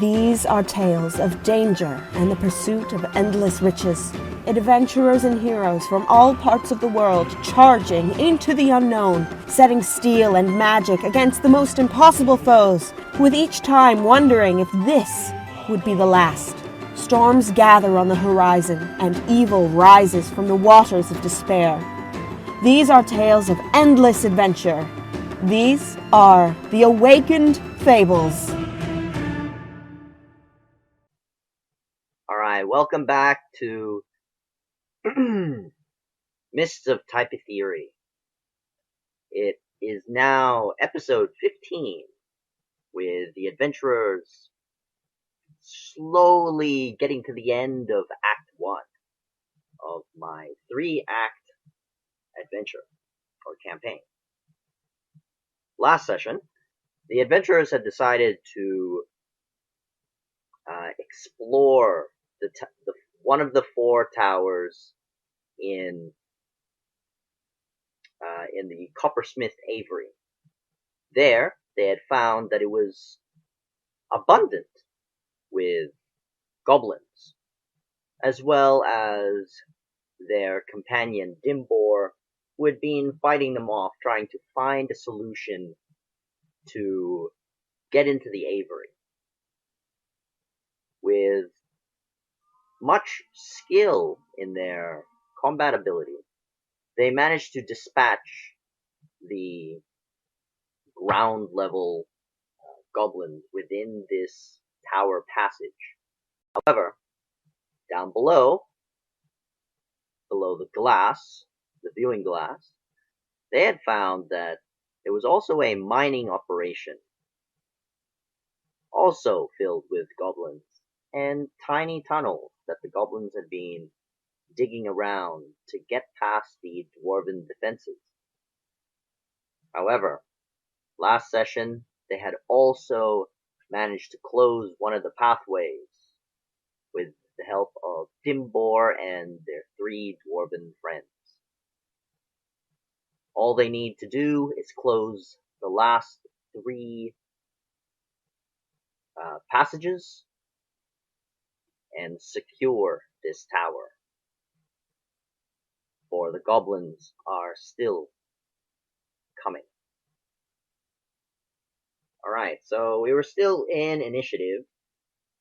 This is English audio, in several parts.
These are tales of danger and the pursuit of endless riches. Adventurers and heroes from all parts of the world charging into the unknown, setting steel and magic against the most impossible foes, with each time wondering if this would be the last. Storms gather on the horizon, and evil rises from the waters of despair. These are tales of endless adventure. These are the Awakened Fables. Alright, welcome back to Mysts of Typertheria. It is now episode 15, with the adventurers slowly getting to the end of Act 1 of my 3-act adventure, or campaign. Last session, the adventurers had decided to explore one of the 4 towers in the coppersmith Avery. There, they had found that it was abundant with goblins, as well as their companion Dimbor, who had been fighting them off, trying to find a solution to get into the Avery. With much skill in their combat ability, they managed to dispatch the ground level goblins within this tower passage. However, down below the glass, the viewing glass, they had found that there was also a mining operation, also filled with goblins, and tiny tunnels that the goblins had been digging around to get past the dwarven defenses. However, last session, they had also managed to close one of the pathways with the help of Dimbor and their 3 dwarven friends. All they need to do is close the last 3 passages and secure this tower, for the goblins are still coming. Alright, so we were still in initiative.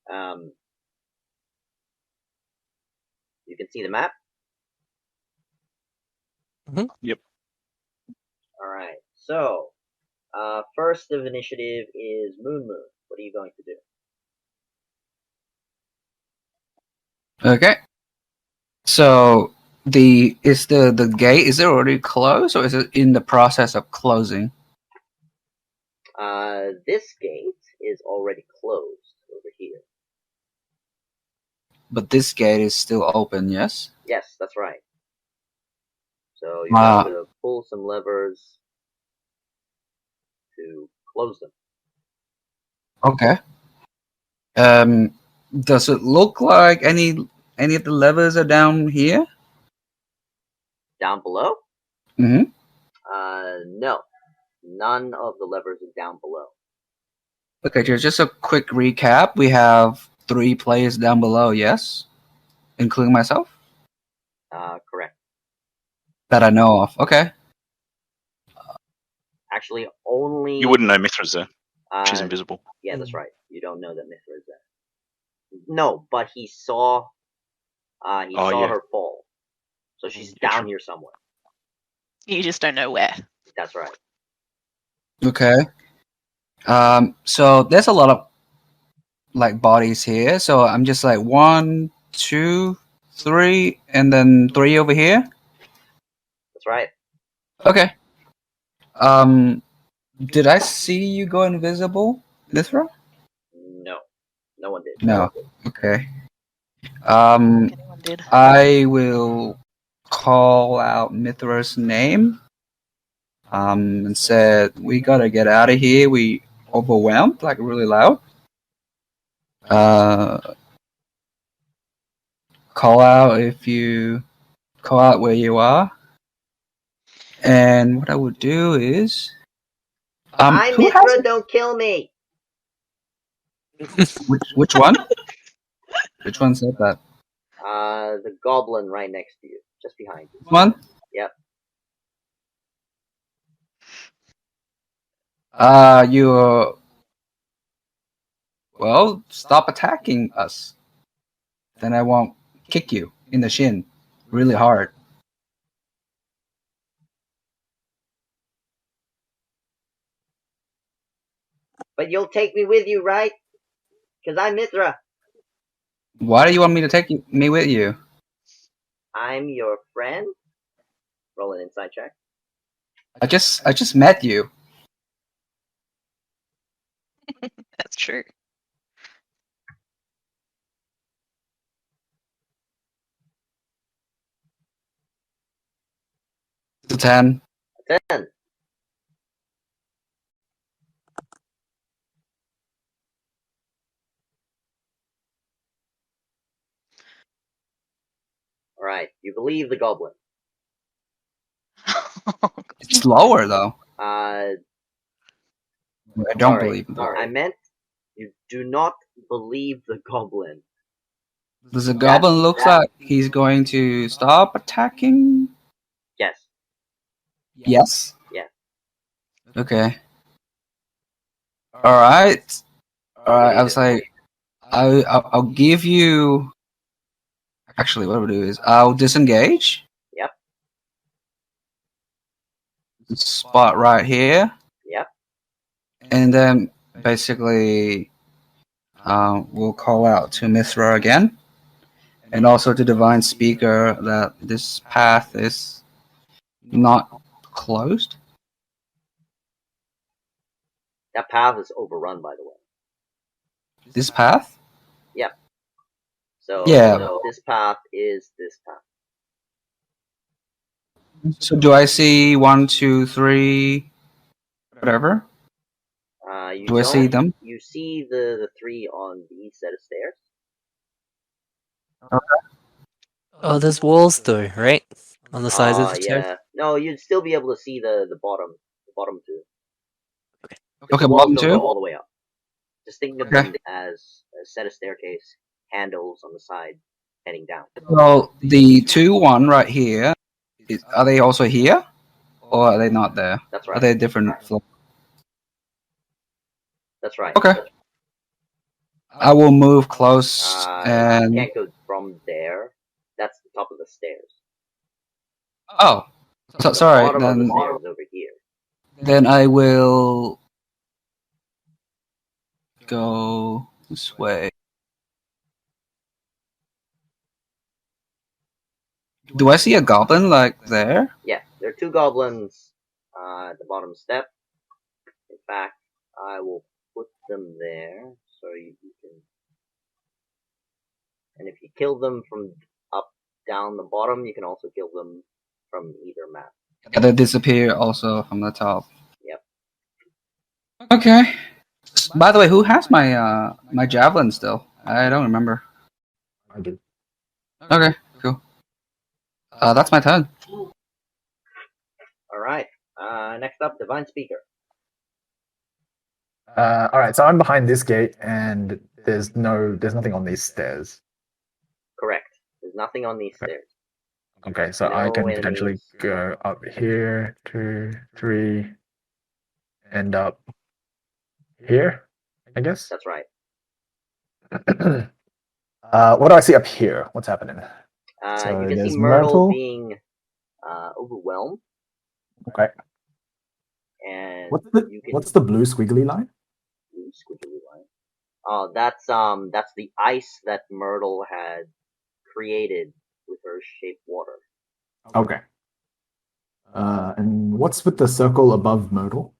You can see the map? Yep. Alright, so, first of initiative is Moon. What are you going to do? Okay. So is the gate, is it already closed or is it in the process of closing? This gate is already closed over here. But this gate is still open, yes? Yes, that's right. So you have to pull some levers to close them. Okay. Does it look like any of the levers are down here? Down below? Mm-hmm. No. None of the levers are down below. Okay, just a quick recap. We have 3 players down below, yes? Including myself? Correct. That I know of. Okay. Actually, only... You wouldn't know Mithra's there. She's invisible. Yeah, that's right. You don't know that Mithra is there. No, but he saw her fall. So she's down here somewhere. You just don't know where. That's right. Okay. So there's a lot of bodies here. So I'm just 1, 2, 3, and then 3 over here. That's right. Okay. Did I see you go invisible, Mithra? No. No one did. No. Okay. Anyone did. I will call out Mithra's name. And said, we gotta get out of here. We overwhelmed, really loud. Call out where you are. And what I would do is, Hi, Mithra, don't kill me. Which one? Which one said that? The goblin right next to you, just behind you. One? Yep. You. Well, stop attacking us. Then I won't kick you in the shin really hard. But you'll take me with you, right? Because I'm Mithra. Why do you want me to take me with you? I'm your friend. Roll an insight check. I just met you. That's true. It's a 10. 10. Alright, you believe the goblin. It's lower though. I I don't believe it. I meant you do not believe the goblin. Does the goblin look like he's going to stop attacking? Yes. Yes. Yeah. Okay. All right. I was like, I'll give you. Actually, what we'll do is I'll disengage. Yep. Spot right here, Yep. and then basically, we'll call out to Mithra again, and also to Divine Speaker that this path is not closed. That path is overrun, by the way. This path? Yep. So, Yeah. this path is this path. So do I see 1, 2, 3, whatever? You Do I see them? You see the 3 on the set of stairs. Oh, there's walls though, right? On the sides of the stairs? Yeah. No, you'd still be able to see the bottom 2. Okay, The walls bottom don't 2? go all the way up. Just think of Okay. them as a set of staircase handles on the side heading down. Well, the 2, 1 right here, are they also here? Or are they not there? That's Are right. they different floors? That's right. Okay. I will move close You and... can't go from there. That's the top of the stairs. Oh, so, The sorry. bottom of the stairs is over here. Then I will go this way. Do I see a goblin like there? Yeah, there are 2 goblins at the bottom step. In fact, I will put them there so you can. And if you kill them from up, down the bottom, you can also kill them from either map. Yeah, they disappear also from the top. Yep. Okay. By the way, who has my my javelin still? I don't remember. I do. Okay, cool. That's my turn. Alright. Next up, Divine Speaker. All right, so I'm behind this gate, and there's nothing on these stairs. Correct. There's nothing on these stairs. Okay, so I can potentially go up here, 2, 3, end up here, I guess. That's right. What do I see up here? What's happening? So you can there's see Myrtle Myrtle. being overwhelmed. Okay. And What's the blue squiggly line? Blue squiggly line. Oh, that's the ice that Myrtle had created with her shaped water. Okay. And what's with the circle above Myrtle?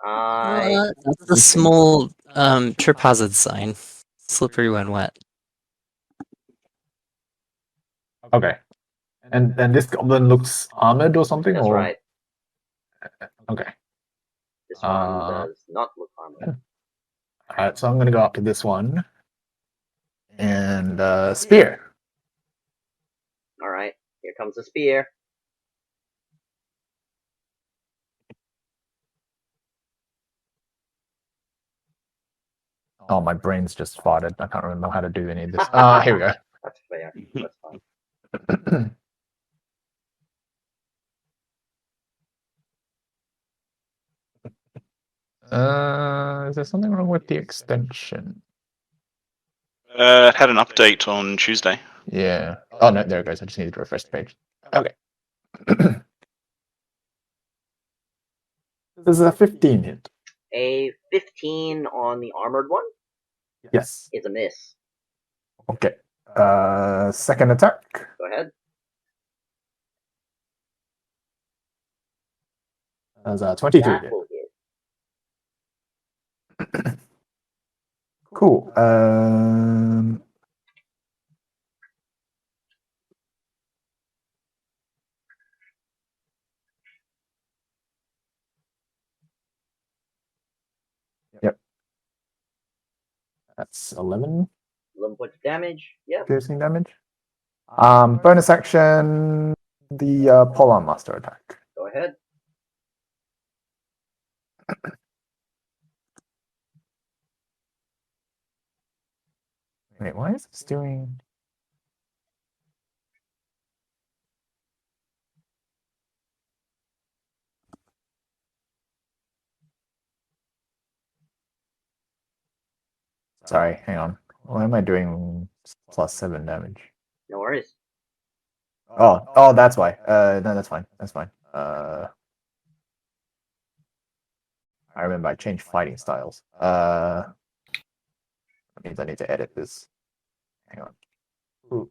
That's the small trip hazard sign. Slippery when wet. Okay. And this goblin looks armored or something? That's right. Okay. This one does not look armored. Alright, so I'm gonna go up to this one. And spear. Alright, here comes the spear. Oh, my brain's just farted. I can't remember how to do any of this. Here we go. That's fair. That's fine. Is there something wrong with the extension? Had an update on Tuesday. Yeah. Oh no, there it goes. I just need to refresh the page. Okay. This is a 15 hit. A 15 on the armored one Yes. is a miss. Okay. Second attack. Go ahead. As a 22 That hit. will hit. Cool. Yep. That's 11 11 points of damage. Yep. piercing damage. Bonus action, the Polearm Master attack. Go ahead. Wait, why is this doing? Sorry, hang on. Why am I doing +7 damage? No worries. Oh, that's why. No, that's fine. That's fine. I remember I changed fighting styles. That means I need to edit this. Hang on. Ooh.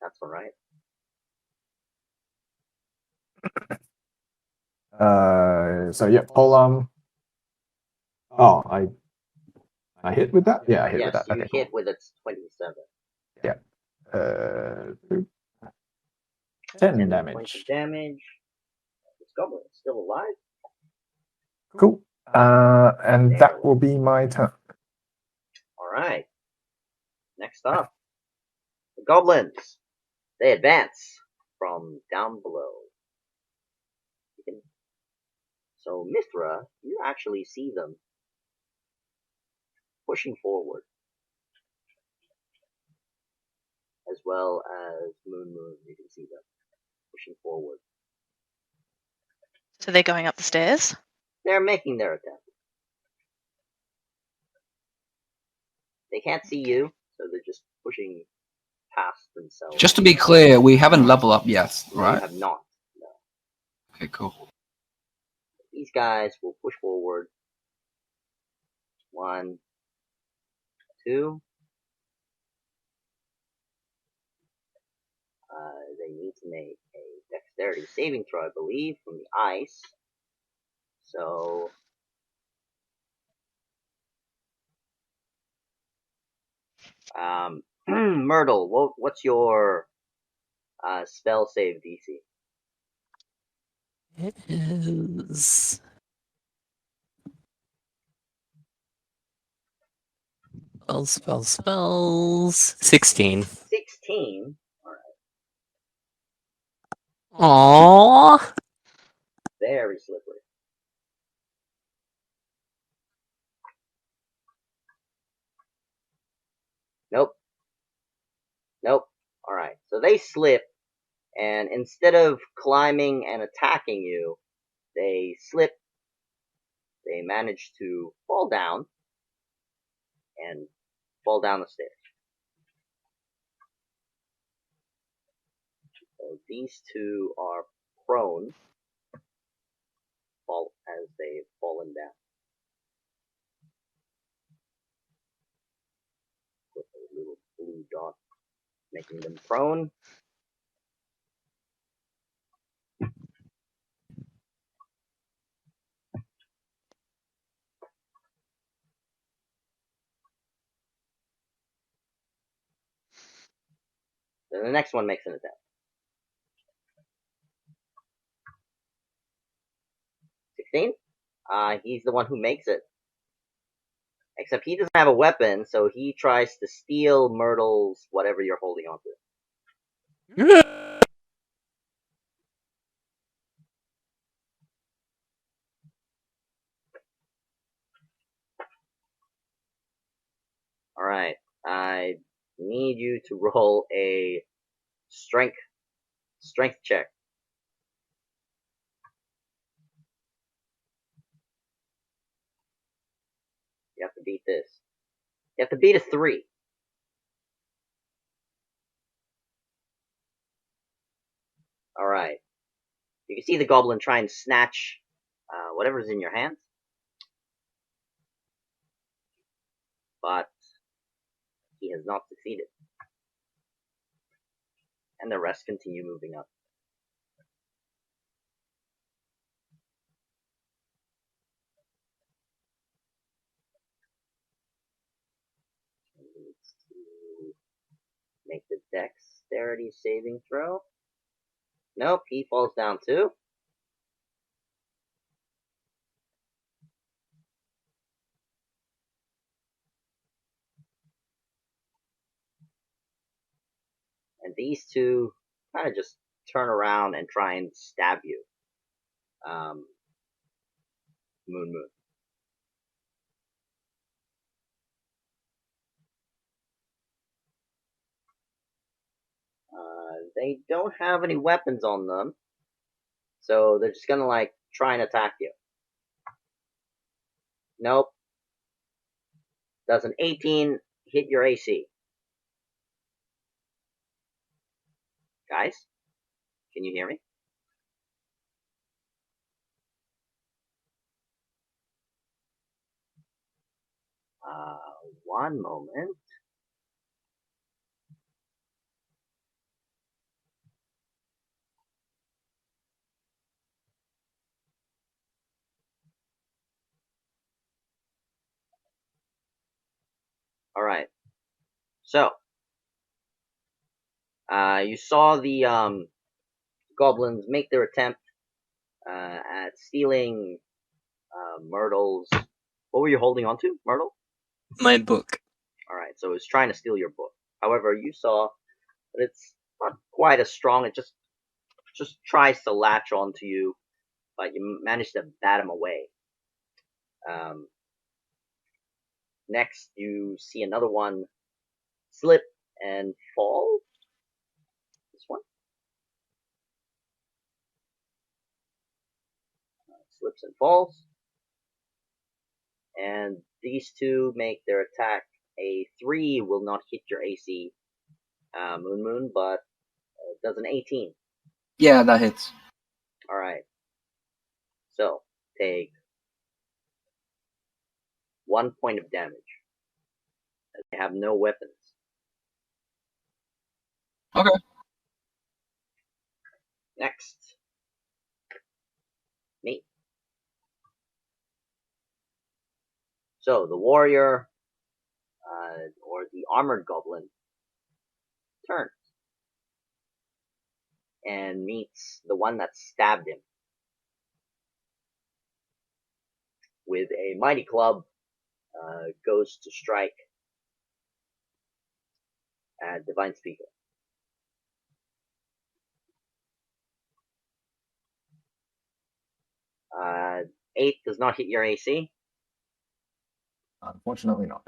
That's all right. So yeah, Polearm. Oh, I hit with that? Yeah, I hit Yes, with that. you Okay, hit with its 27. Yeah. 10 10 points of damage. damage. This goblin is still alive. Cool. And that will be my turn. All right. Next up, the goblins. They advance from down below. So Mithra, you actually see them pushing forward, as well as Moon. You can see them pushing forward. So they're going up the stairs? They're making their attempt. They can't see you, so they're just pushing past themselves. Just to be clear, we haven't leveled up yet, right? They have not. No. Okay, cool. These guys will push forward. 1, 2. They need to make a dexterity saving throw, I believe, from the ice. So, Myrtle, what's your spell save DC? It is. Spells. 16. 16. Aww. Very slippery. Nope. Alright, so they slip, and instead of climbing and attacking you, they slip. They manage to fall down, and fall down the stairs. So these two are prone, fall as they've fallen down. With a little blue dot making them prone. Then the next one makes an attempt. 16? He's the one who makes it. Except he doesn't have a weapon, so he tries to steal Myrtle's whatever you're holding onto. Alright, I need you to roll a strength check. You have to beat this. You have to beat a 3. Alright. You can see the goblin try and snatch whatever's in your hands. But he has not succeeded. And the rest continue moving up. He needs to make the dexterity saving throw. Nope, he falls down too. And these two kind of just turn around and try and stab you. Moon. They don't have any weapons on them, so they're just gonna like try and attack you. Nope. Does an 18 hit your AC? Guys, can you hear me? One moment. Alright. So, you saw the goblins make their attempt at stealing Myrtle's... What were you holding on to, Myrtle? My book. Alright, so it's trying to steal your book. However, you saw that it's not quite as strong. It just tries to latch onto you, but you managed to bat him away. Next, you see another one slip and fall. This one. Slips and falls. And these two make their attack. A 3 will not hit your AC, Moon, but does an 18. Yeah, that hits. Alright. So, take 1 point of damage. As they have no weapons. Okay. Next. Me. So, the warrior, or the armored goblin, turns. And meets the one that stabbed him. With a mighty club, goes to strike at Divine Speaker. 8 does not hit your AC. Unfortunately not.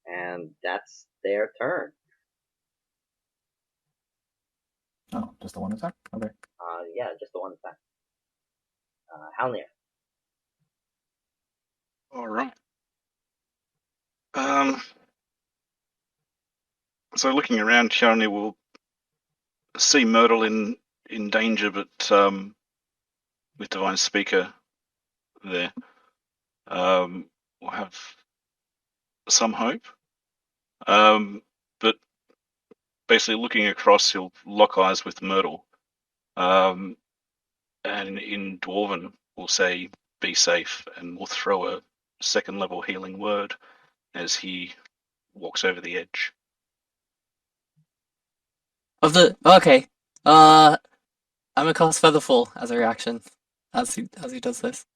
And that's their turn. Oh, just the one attack? Okay. Yeah, just the one attack. Halnir. Alright. So looking around, Sharni will see Myrtle in danger, but with Divine Speaker there, we'll have some hope. But basically looking across, he'll lock eyes with Myrtle. And in Dwarven, we'll say, be safe, and we'll throw a 2nd level healing word as he walks over the edge. Okay. I'm gonna cast Featherfall as a reaction as he does this.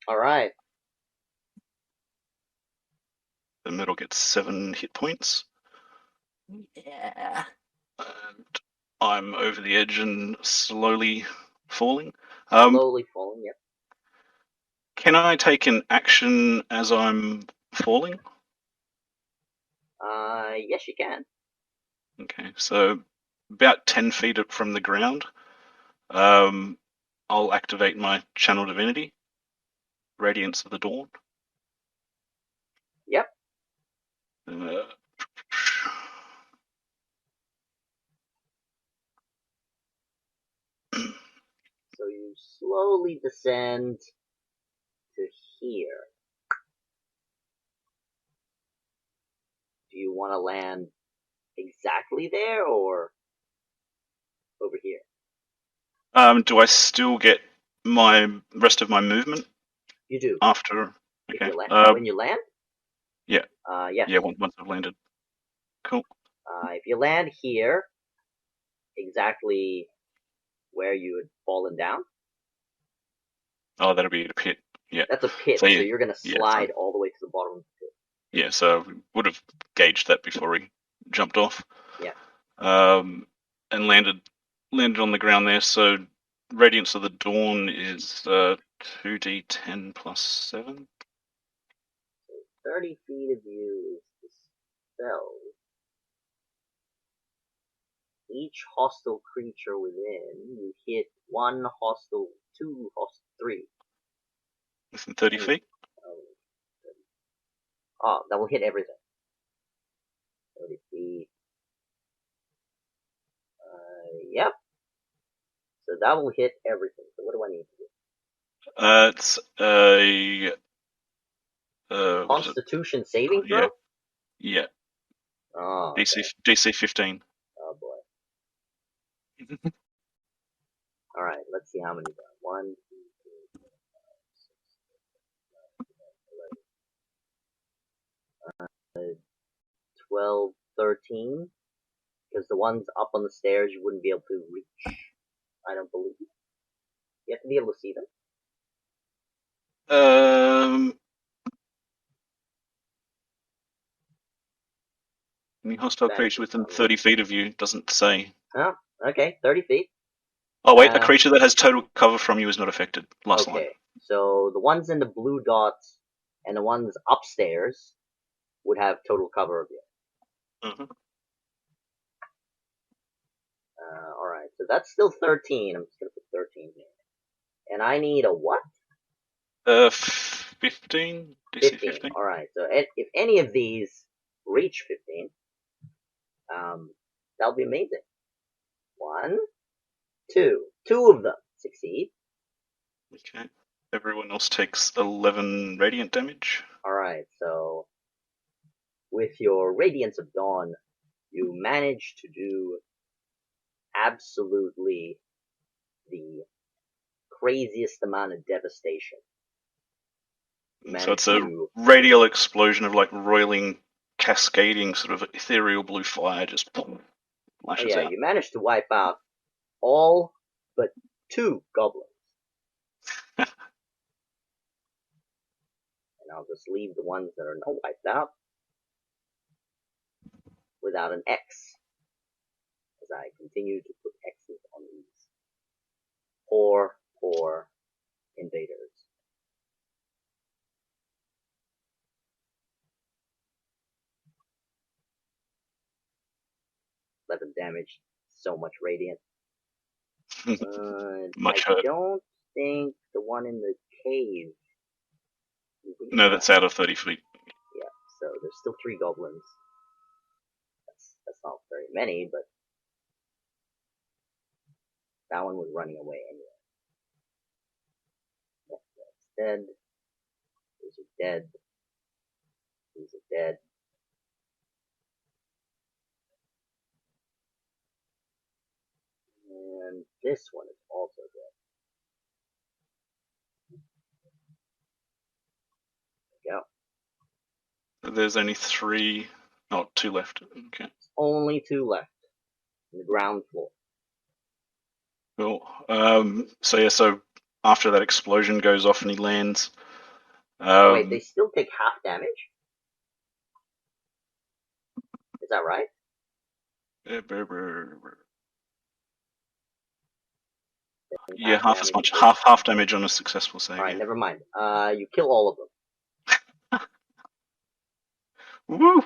Alright. The Myrtle gets 7 hit points. Yeah. And I'm over the edge and slowly falling. Slowly falling, yep. Can I take an action as I'm falling? Yes, you can. Okay, so about 10 feet from the ground, I'll activate my Channel Divinity, Radiance of the Dawn. Yep. So you slowly descend to here. Do you want to land exactly there or over here? Do I still get my rest of my movement You do. after? If Okay. you when you land? Yeah. Yes. Yeah, once I've landed. Cool. If you land here, exactly where you had fallen down. Oh, that'll be a pit. Yeah. That's a pit, So, so yeah, you're going to yeah, slide all the way to the bottom of the pit. Yeah, so we would have gauged that before we jumped off. Yeah. And landed on the ground there. So Radiance of the Dawn is 2d10 plus 7. 30 feet of you is the spell. Each hostile creature within, you hit 1 hostile, 2 hostile, 3. Within 30 feet? Oh, that will hit everything. 30 feet. Yep. So that will hit everything. So what do I need to do? It's a Constitution saving throw? Yeah. Oh, DC 15. Oh boy. Alright, let's see how many there are. 1, 2, 3, 4, 5, 6, 7, 8, 9, 10, 11. 12, 13. Because the ones up on the stairs you wouldn't be able to reach. I don't believe. You have to be able to see them. Any hostile creature within 30 feet of you doesn't say. Oh, okay, 30 feet. Oh wait, a creature that has total cover from you is not affected. Last line. Okay, so the ones in the blue dots and the ones upstairs would have total cover of you. Mm-hmm. Alright, so that's still 13. I'm just gonna put 13 here. And I need a what? 15? DC 15? Alright, so if any of these reach 15, that'll be amazing. 1, 2. 2 of them succeed. Okay. Everyone else takes 11 radiant damage. Alright, so with your Radiance of Dawn, you manage to do absolutely the craziest amount of devastation. So it's a radial explosion of like roiling, cascading sort of ethereal blue fire just lashes out. You managed to wipe out all but 2 goblins. And I'll just leave the ones that are not wiped out without an X, as I continue to put X's on these poor invaders. Eleven damage, so much radiant. Much I hurt. don't think the one in the cave. No, that's out of 30 feet. Yeah, so there's still 3 goblins. That's not very many, but that one was running away anyway. That's dead. These are dead. These are dead. And this one is also dead. There we go. There's only 3, oh, 2 left. Okay. Only 2 left. On the ground floor. Cool. So after that explosion goes off and he lands. Wait, they still take half damage? Is that right? Yeah, half as much. damage. Half damage on a successful save. Alright, Yeah. never mind. You kill all of them. Woo!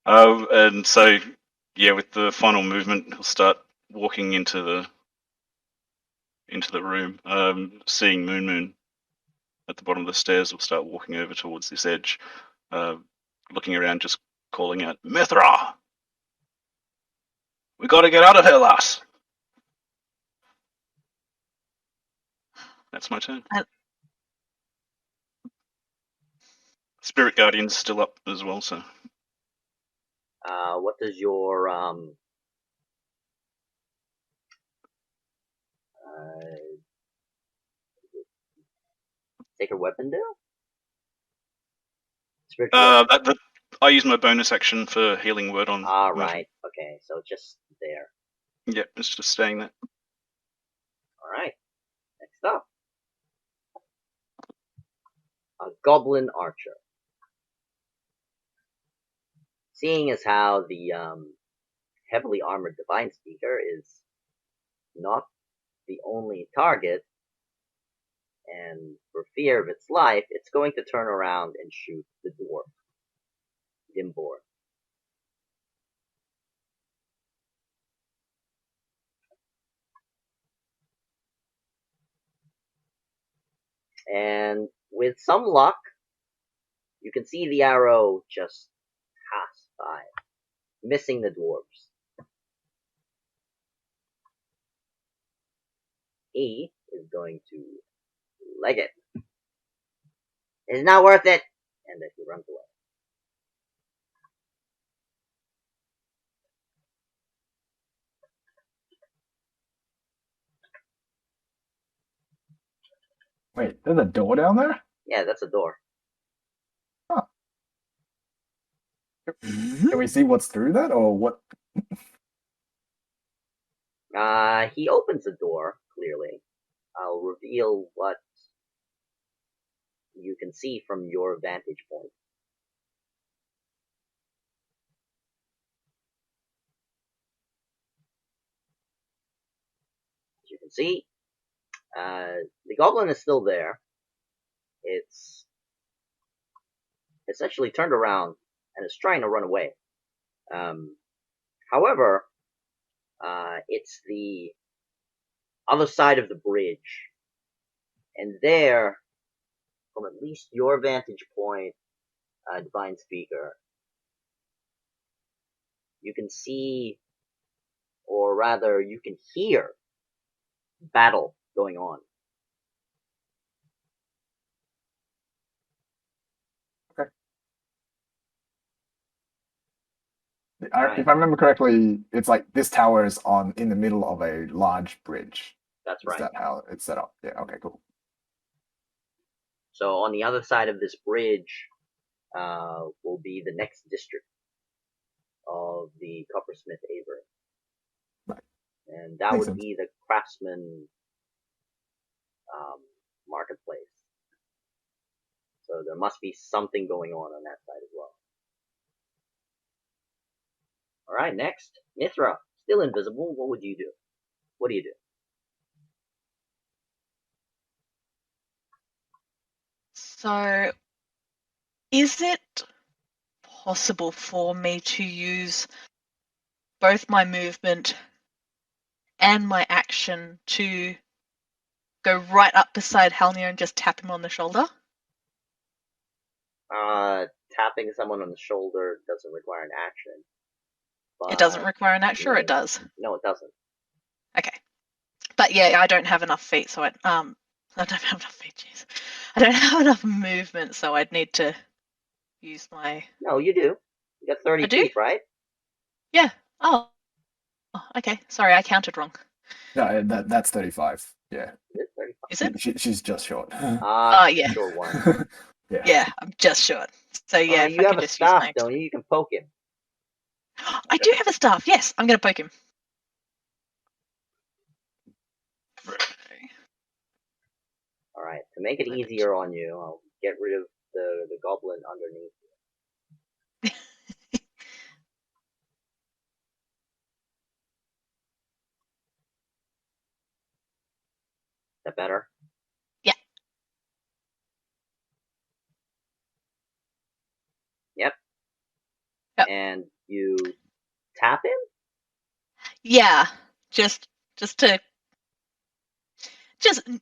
And so, yeah, with the final movement, he'll start walking into the room. Seeing Moon at the bottom of the stairs, will start walking over towards this edge, looking around, just calling out, "Mithra! We gotta get out of here, lass!" That's my turn. Spirit Guardian's still up as well, so. What does your sacred weapon do? Spiritual weapon? I use my bonus action for healing word on. Right. Okay, so it's just there. Yep, it's just staying there. Alright. Next up. A goblin archer. Seeing as how the heavily armored divine speaker is not the only target, and for fear of its life, it's going to turn around and shoot the dwarf, Dimbor. And with some luck, you can see the arrow just pass by, missing the dwarves. He is going to leg it. It's not worth it! And then he runs away. Wait, there's a door down there? Yeah, that's a door. Can we see what's through that, or what? He opens the door, clearly. I'll reveal what you can see from your vantage point. As you can see, the goblin is still there. It's essentially turned around and is trying to run away. However, it's the other side of the bridge. And there, from at least your vantage point, Divine Speaker, you can see, or rather, you can hear battle going on. Okay. If I remember correctly, it's like this tower is in the middle of a large bridge. That's right. Is that how it's set up? Yeah, okay, cool. So on the other side of this bridge will be the next district of the Coppersmith Avery. Right. And that Makes would sense. be the craftsman marketplace. So there must be something going on that side as well. Alright, next. Mithra. Still invisible. What would you do? What do you do? So, is it possible for me to use both my movement and my action to go right up beside Halnir and just tap him on the shoulder? Tapping someone on the shoulder doesn't require an action. It doesn't require an action, or it does? No, it doesn't. Okay. But yeah, I don't have enough feet, so I don't have enough feet, jeez. I don't have enough movement, so I'd need to use my... No, you do. You got 30 I do? feet, right? Yeah. Oh, okay. Sorry, I counted wrong. No, that's 35. Yeah. Is it 35? Is it? She's just short. Yeah. Sure one. Yeah. Yeah, I'm just short. So yeah, if you I have can a just staff, use my... don't you? You can poke him. I do have a staff. Yes, I'm going to poke him. Alright, to make it easier on you, I'll get rid of the goblin underneath. that better? Yeah. Yep. Yep. And you tap him? Yeah, just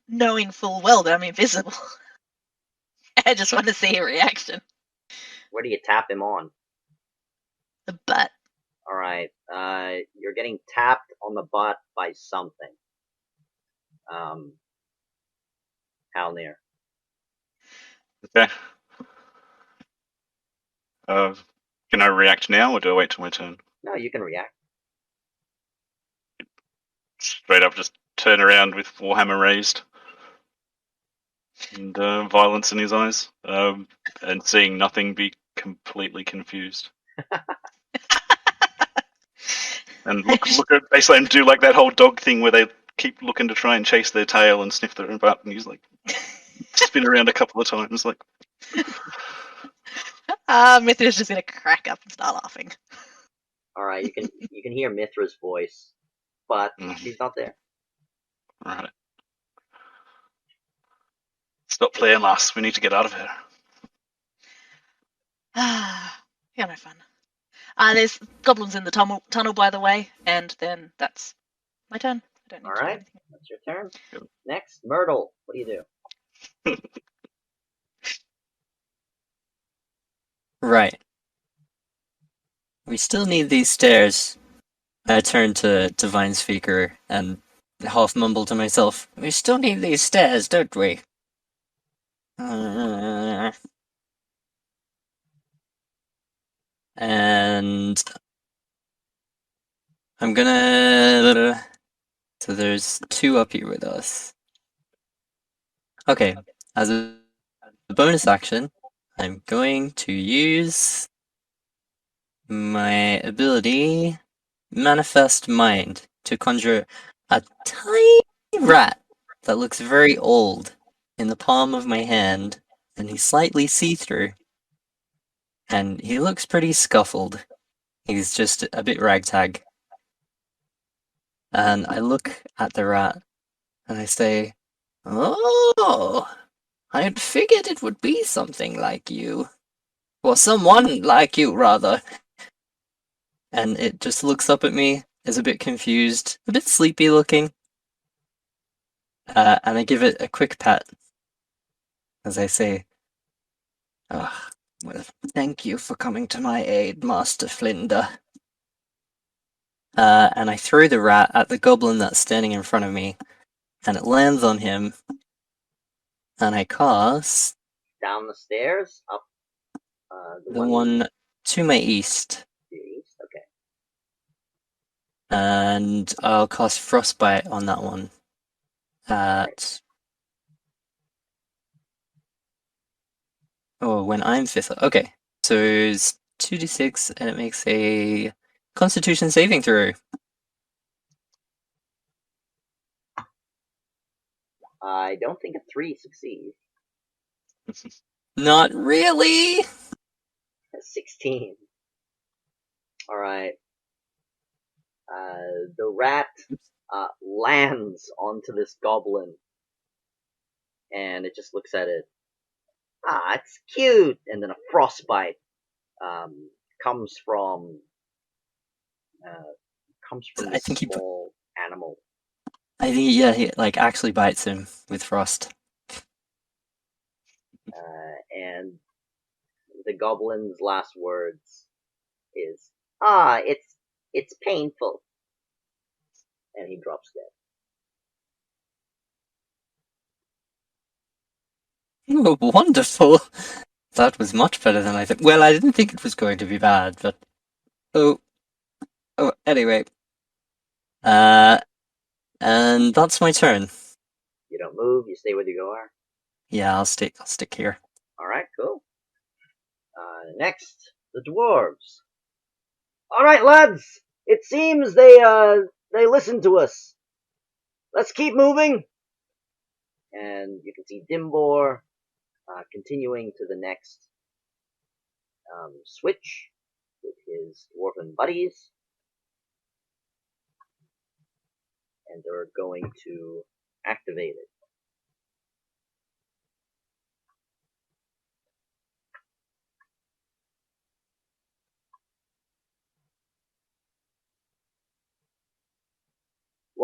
knowing full well that I'm invisible. I just want to see a reaction. Where do you tap him on? The butt. Alright, you're getting tapped on the butt by something. Halnir. Okay. Can I react now, or do I wait till my turn? No, you can react. Straight up, just turn around with Warhammer raised, and violence in his eyes, and seeing nothing, be completely confused. And look at basically, and do like that whole dog thing where they keep looking to try and chase their tail and sniff their butt, and he's like spin around a couple of times, like. Mithra's just gonna crack up and start laughing. Alright, you can hear Mithra's voice, but she's not there. Right. Stop playing last. We need to get out of here. Yeah, no fun. There's goblins in the tunnel, by the way, and then that's my turn. I don't need to do Alright, anything. that's your turn. Yep. Next, Myrtle. What do you do? Right. We still need these stairs. I turn to Divine Speaker and half mumble to myself, we still need these stairs, don't we? And I'm gonna... So there's 2 up here with us. Okay, as a bonus action, I'm going to use my ability Manifest Mind to conjure a tiny rat that looks very old in the palm of my hand, and he's slightly see-through. And he looks pretty scuffled. He's just a bit ragtag. And I look at the rat and I say, "Oh, I'd figured it would be something like you. Or someone like you, rather." And it just looks up at me, is a bit confused, a bit sleepy looking. And I give it a quick pat as I say, well, thank you for coming to my aid, Master Flinder. And I throw the rat at the goblin that's standing in front of me, and it lands on him. And I cast Down the stairs, up the one to my east. to the east. Okay. And I'll cast Frostbite on that one. At when I'm 5th. Okay, so it's 2d6, and it makes a Constitution saving throw. I don't think a 3 succeeds. Not really. A 16. Alright. The rat lands onto this goblin, and it just looks at it. Ah, it's cute! And then a frostbite comes from I think this small animal. I think he like actually bites him with frost. And the goblin's last words is, "Ah, it's painful," and he drops dead. Oh, wonderful! That was much better than I thought. Well, I didn't think it was going to be bad, but anyway. And that's my turn. You don't move. You stay where you are. Yeah, I'll stick here. All right, cool. Next, the dwarves. All right, lads. It seems they listen to us. Let's keep moving. And you can see Dimbor continuing to the next switch with his dwarven buddies. And they're going to activate it.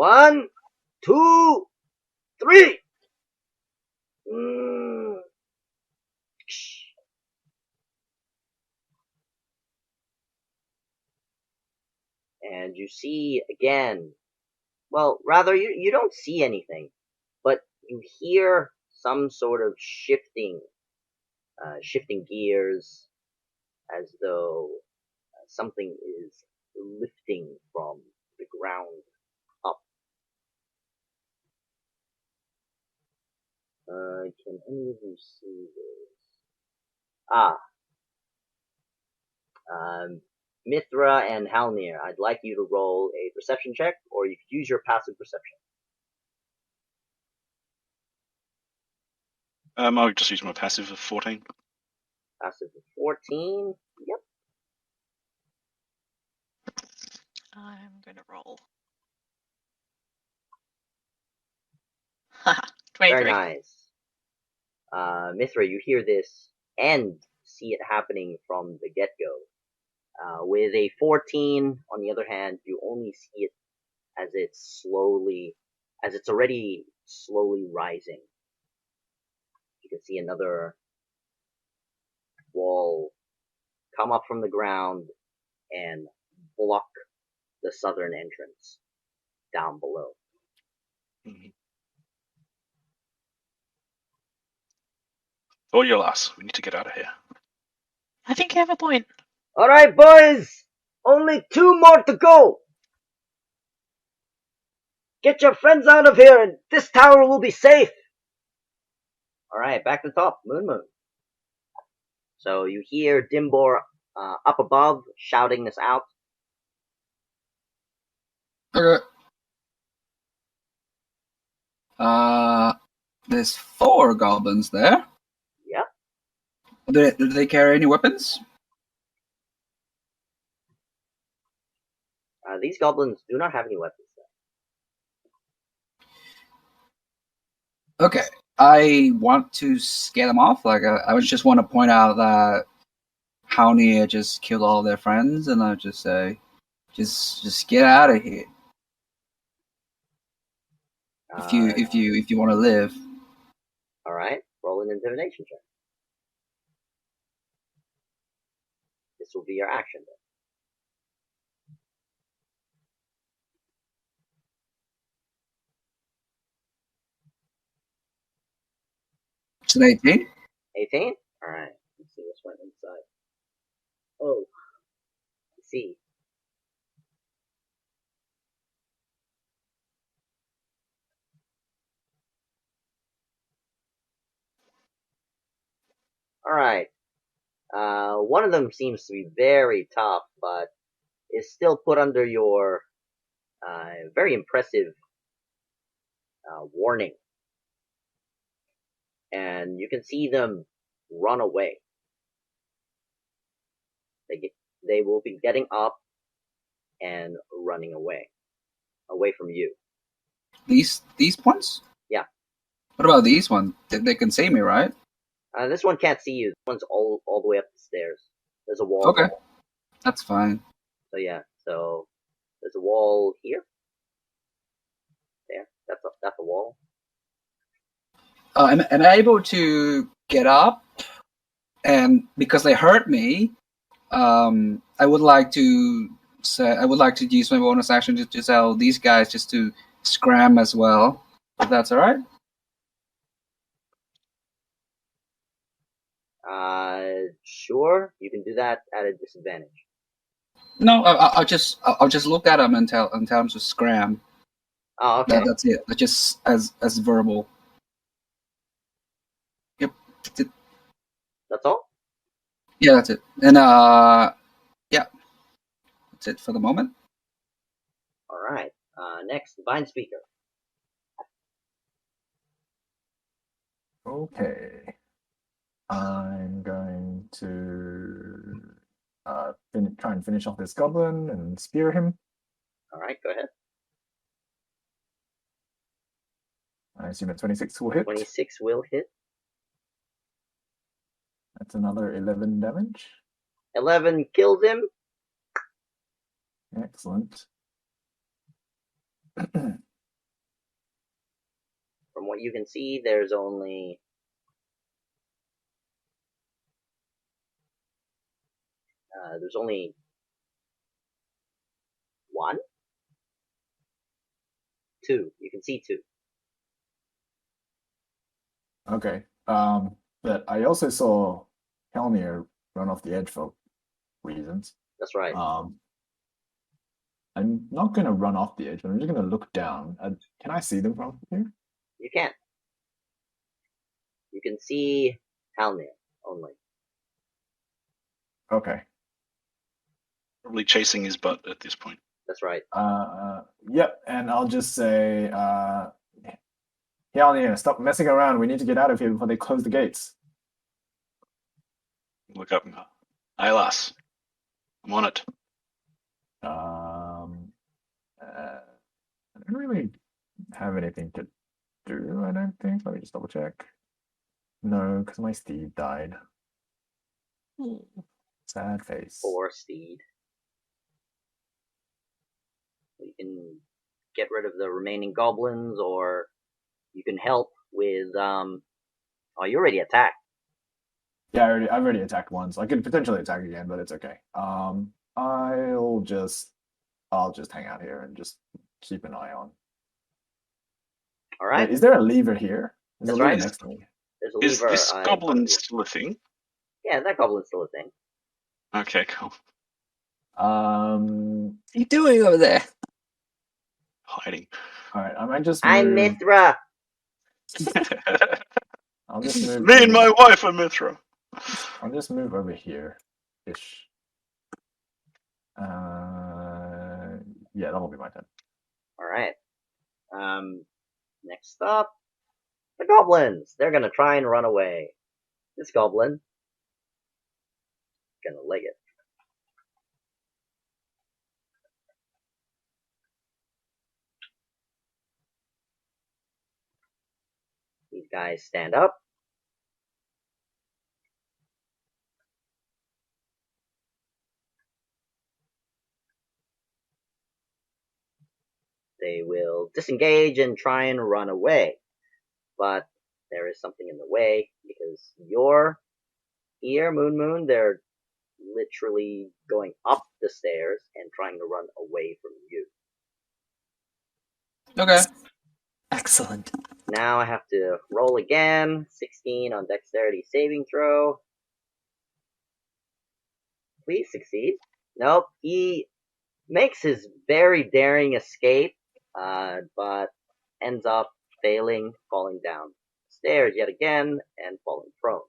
1, 2, 3. And you see again, well, rather, you don't see anything, but you hear some sort of shifting gears, as though something is lifting from the ground up. Can any of you see this? Mithra and Halnir, I'd like you to roll a perception check, or you could use your passive perception. I'll just use my passive of 14. Passive of 14. Yep. I'm gonna roll. Haha, 23. Very nice. Mithra, you hear this and see it happening from the get-go. With a 14, on the other hand, you only see it as it's already slowly rising. You can see another wall come up from the ground and block the southern entrance down below. Oriolas, we need to get out of here. I think you have a point. Alright, boys! Only 2 more to go! Get your friends out of here and this tower will be safe! Alright, back to the top. Moon. So you hear Dimbor up above shouting this out. Okay. There's 4 goblins there. Yep. Do they carry any weapons? These goblins do not have any weapons there. Okay. I want to scare them off. Like, I just want to point out that Halnir just killed all their friends, and I just say, just get out of here. If you want to live. Alright, roll an intimidation check. This will be your action then. It's an 18. 18? Alright, let's see what's went inside. Oh, I see. Alright. One of them seems to be very tough, but is still put under your very impressive warning. And you can see them run away. They will be getting up and running away from you. These ones? Yeah. What about these ones? They can see me, right? This one can't see you. This one's all the way up the stairs. There's a wall. Okay. That's fine. So yeah, so there's a wall here. There, that's a wall. Am I able to get up? And because they hurt me, I would like to use my bonus action to tell these guys just to scram as well. If that's all right. Sure. You can do that at a disadvantage. No, I'll just look at them and tell them to scram. Oh, okay. That's it. Just as verbal. Yep. That's all? Yeah, that's it. And yeah, that's it for the moment. All right. Next, Divine Speaker. Okay. I'm going to try and finish off this goblin and spear him. All right, go ahead. I assume a 26 will hit. 26 will hit. That's another 11 damage. 11 kills him. Excellent. from what you can see, there's only one, two. You can see two. Okay. But I also saw Helmir run off the edge for reasons. That's right. I'm not gonna run off the edge, but I'm just gonna look down. Can I see them from here? You can't. You can see Halnir only. Okay. Probably chasing his butt at this point. That's right. Yep. And I'll just say, Helmir, stop messing around. We need to get out of here before they close the gates. Look up. Alas. I'm on it. I don't really have anything to do, I don't think. Let me just double check. No, because my steed died. Sad face. Poor steed. You can get rid of the remaining goblins, or you can help with. Oh, you already attacked. Yeah, I've already attacked once. I could potentially attack again, but it's okay. I'll just hang out here and just keep an eye on. All right. Wait, is there a lever here? There's That's a lever right. next to me. There's a Is lever. this goblin still a thing? Yeah, that goblin's still a thing. Okay, cool. All What are you doing over there? Hiding. right, I might just. I'm move- Mithra. I'll just move. Me and over- my wife are Mithra. I'll just move over here, ish. Yeah, that'll be my turn. All right. Next up, the goblins. They're gonna try and run away. This goblin gonna leg it. These guys stand up. They will disengage and try and run away. But there is something in the way, because you're here, Moon, they're literally going up the stairs and trying to run away from you. Okay. Excellent. Now I have to roll again. 16 on dexterity saving throw. Please succeed. Nope, he makes his very daring escape, but ends up failing, falling down the stairs yet again, and falling prone.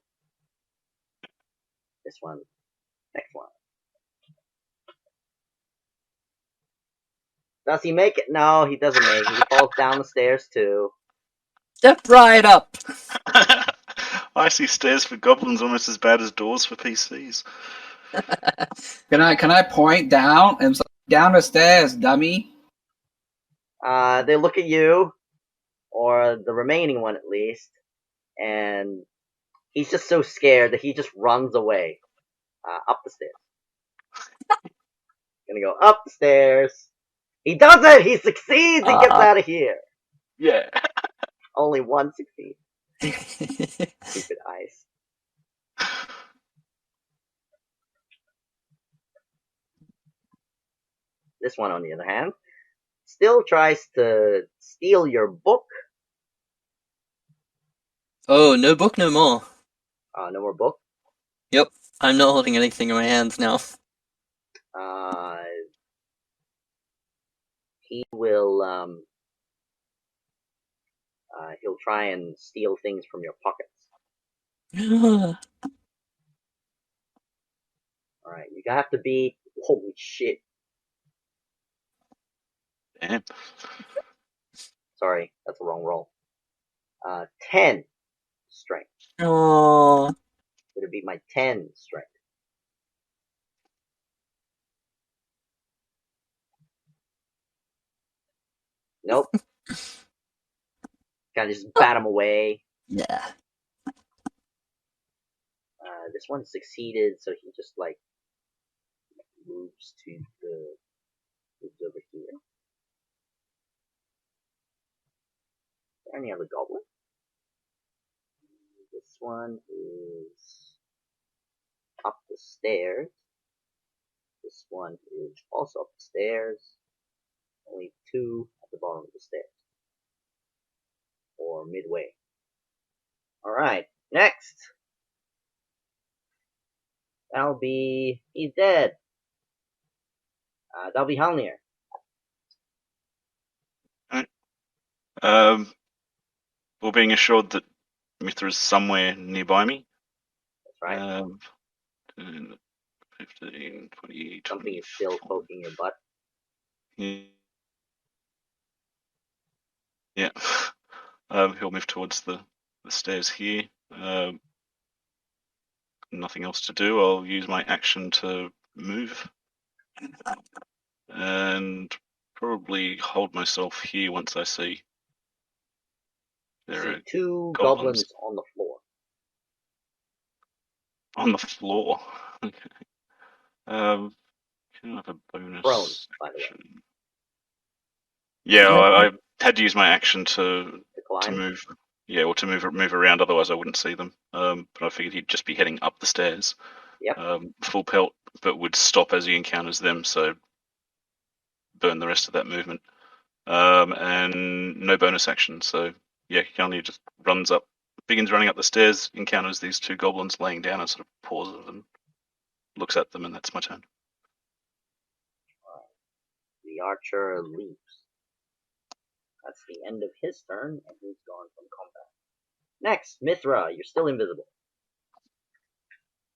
This one. Next one. Does he make it? No, he doesn't make it. He falls down the stairs too. Step right up. I see stairs for goblins almost as bad as doors for PCs. Can I point down and say, down the stairs, dummy? They look at you, or the remaining one at least, and he's just so scared that he just runs away, up the stairs. Gonna go up the stairs. He does it! He succeeds! He gets out of here! Yeah. Only one succeeds. Stupid ice. This one, on the other hand, still tries to steal your book. Oh, no book, no more. No more book. Yep, I'm not holding anything in my hands now. He will, he'll try and steal things from your pockets. Alright, you have to be, holy shit. Damn. Sorry, that's the wrong roll. 10 strength. Oh, It'll be my 10 strength. Nope. Gotta just bat him away. yeah. This one succeeded, so he just like moves over here. there any other goblin? This one is up the stairs. This one is also up the stairs. Only 2 at the bottom of the stairs. Or midway. Alright, next! That'll be... he's dead! That'll be Halnir. Well, being assured that Mithra is somewhere nearby me. That's right. 15, 20, Something is still poking your butt. Yeah. He'll move towards the stairs here. Nothing else to do. I'll use my action to move. And probably hold myself here once I see there are 2 goblins on the floor. on the floor. Okay. Can I have a bonus? Prone, by the way. action? Yeah, I had to use my action to Decline. move. Yeah, or to move around. Otherwise, I wouldn't see them. But I figured he'd just be heading up the stairs. Yep. Full pelt, but would stop as he encounters them. So burn the rest of that movement. And no bonus action. So yeah, Khalnir just begins running up the stairs, encounters these 2 goblins laying down, and sort of pauses and looks at them, and that's my turn. The archer leaps. That's the end of his turn, and he's gone from combat. Next, Mithra, you're still invisible.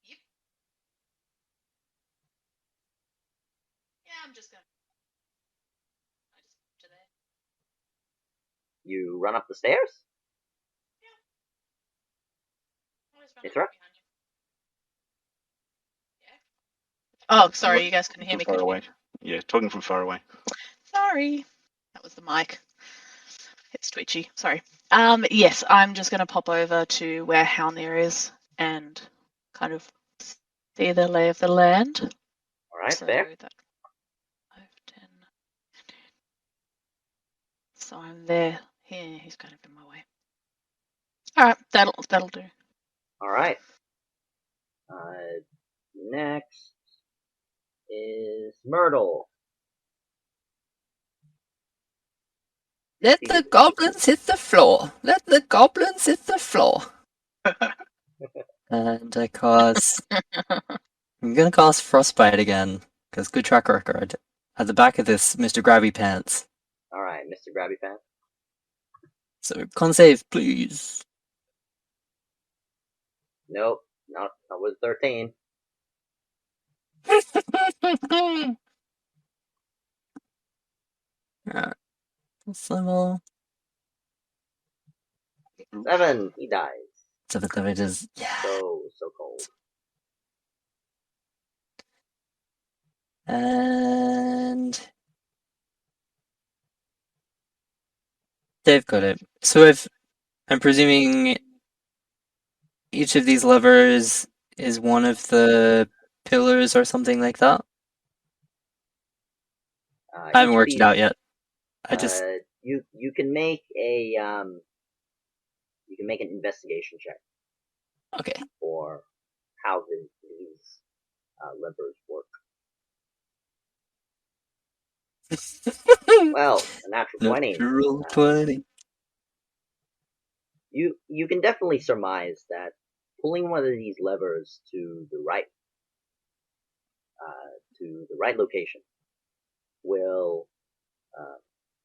Yep. Yeah, I'm just gonna. I just to there. You run up the stairs? Always run Mithra? up behind you. Yeah. Oh, sorry, you guys couldn't hear me. From far away. Yeah, talking from far away. Sorry, that was the mic. It's twitchy. Sorry. Yes, I'm just gonna pop over to where Halnir is and kind of see the lay of the land. Alright, So fair. that 5, 10. So I'm there. Here, he's kind of in my way. All right, that'll do. Alright. Next is Myrtle. Let the goblins hit the floor. Let the goblins hit the floor. And I cast. I'm gonna cast Frostbite again, because good track record. At the back of this, Mr. Grabby Pants. Alright, Mr. Grabby Pants. So, con save, please. Nope, not with 13. Alright. Level. 7, he dies. 7th level is. Yeah. So cold. And. They've got it. So I'm presuming each of these levers is one of the pillars or something like that? I haven't worked it out yet. You can make a you can make an investigation check. Okay. For how these levers work. Well, a natural 20. Natural 20. You can definitely surmise that pulling one of these levers to the right location will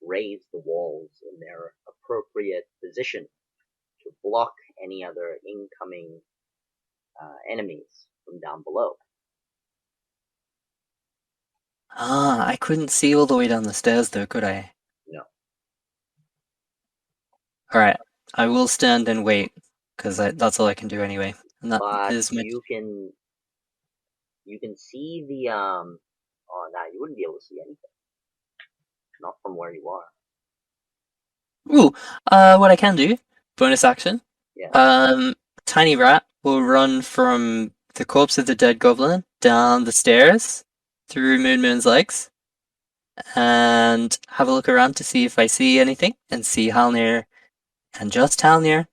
raise the walls in their appropriate position to block any other incoming enemies from down below. I couldn't see all the way down the stairs though, could I? No. Alright, I will stand and wait, because that's all I can do anyway. And that But is my... you can see the oh no, you wouldn't be able to see anything. Not from where you are. Ooh, what I can do, bonus action. Yeah. Tiny Rat will run from the corpse of the dead goblin down the stairs through Moon's legs and have a look around to see if I see anything and see Halnir and just Halnir,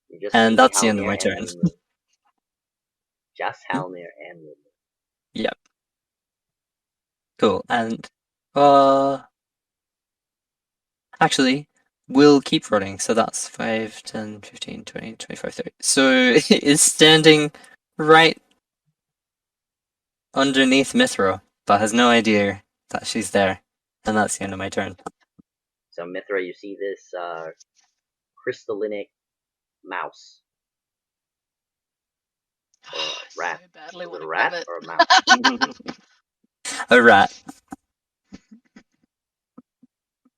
You just and see that's the end of Halnir my and turn. Moonmoon. Just Halnir and Moonmoon. Yep. Cool. And actually, we'll keep running. So that's 5, 10, 15, 20, 25, 30. So it's standing right underneath Mithra, but has no idea that she's there. And that's the end of my turn. So Mithra, you see this crystallinic mouse. Or rat. So badly Is want it a to grab rat it. or a mouse? A rat.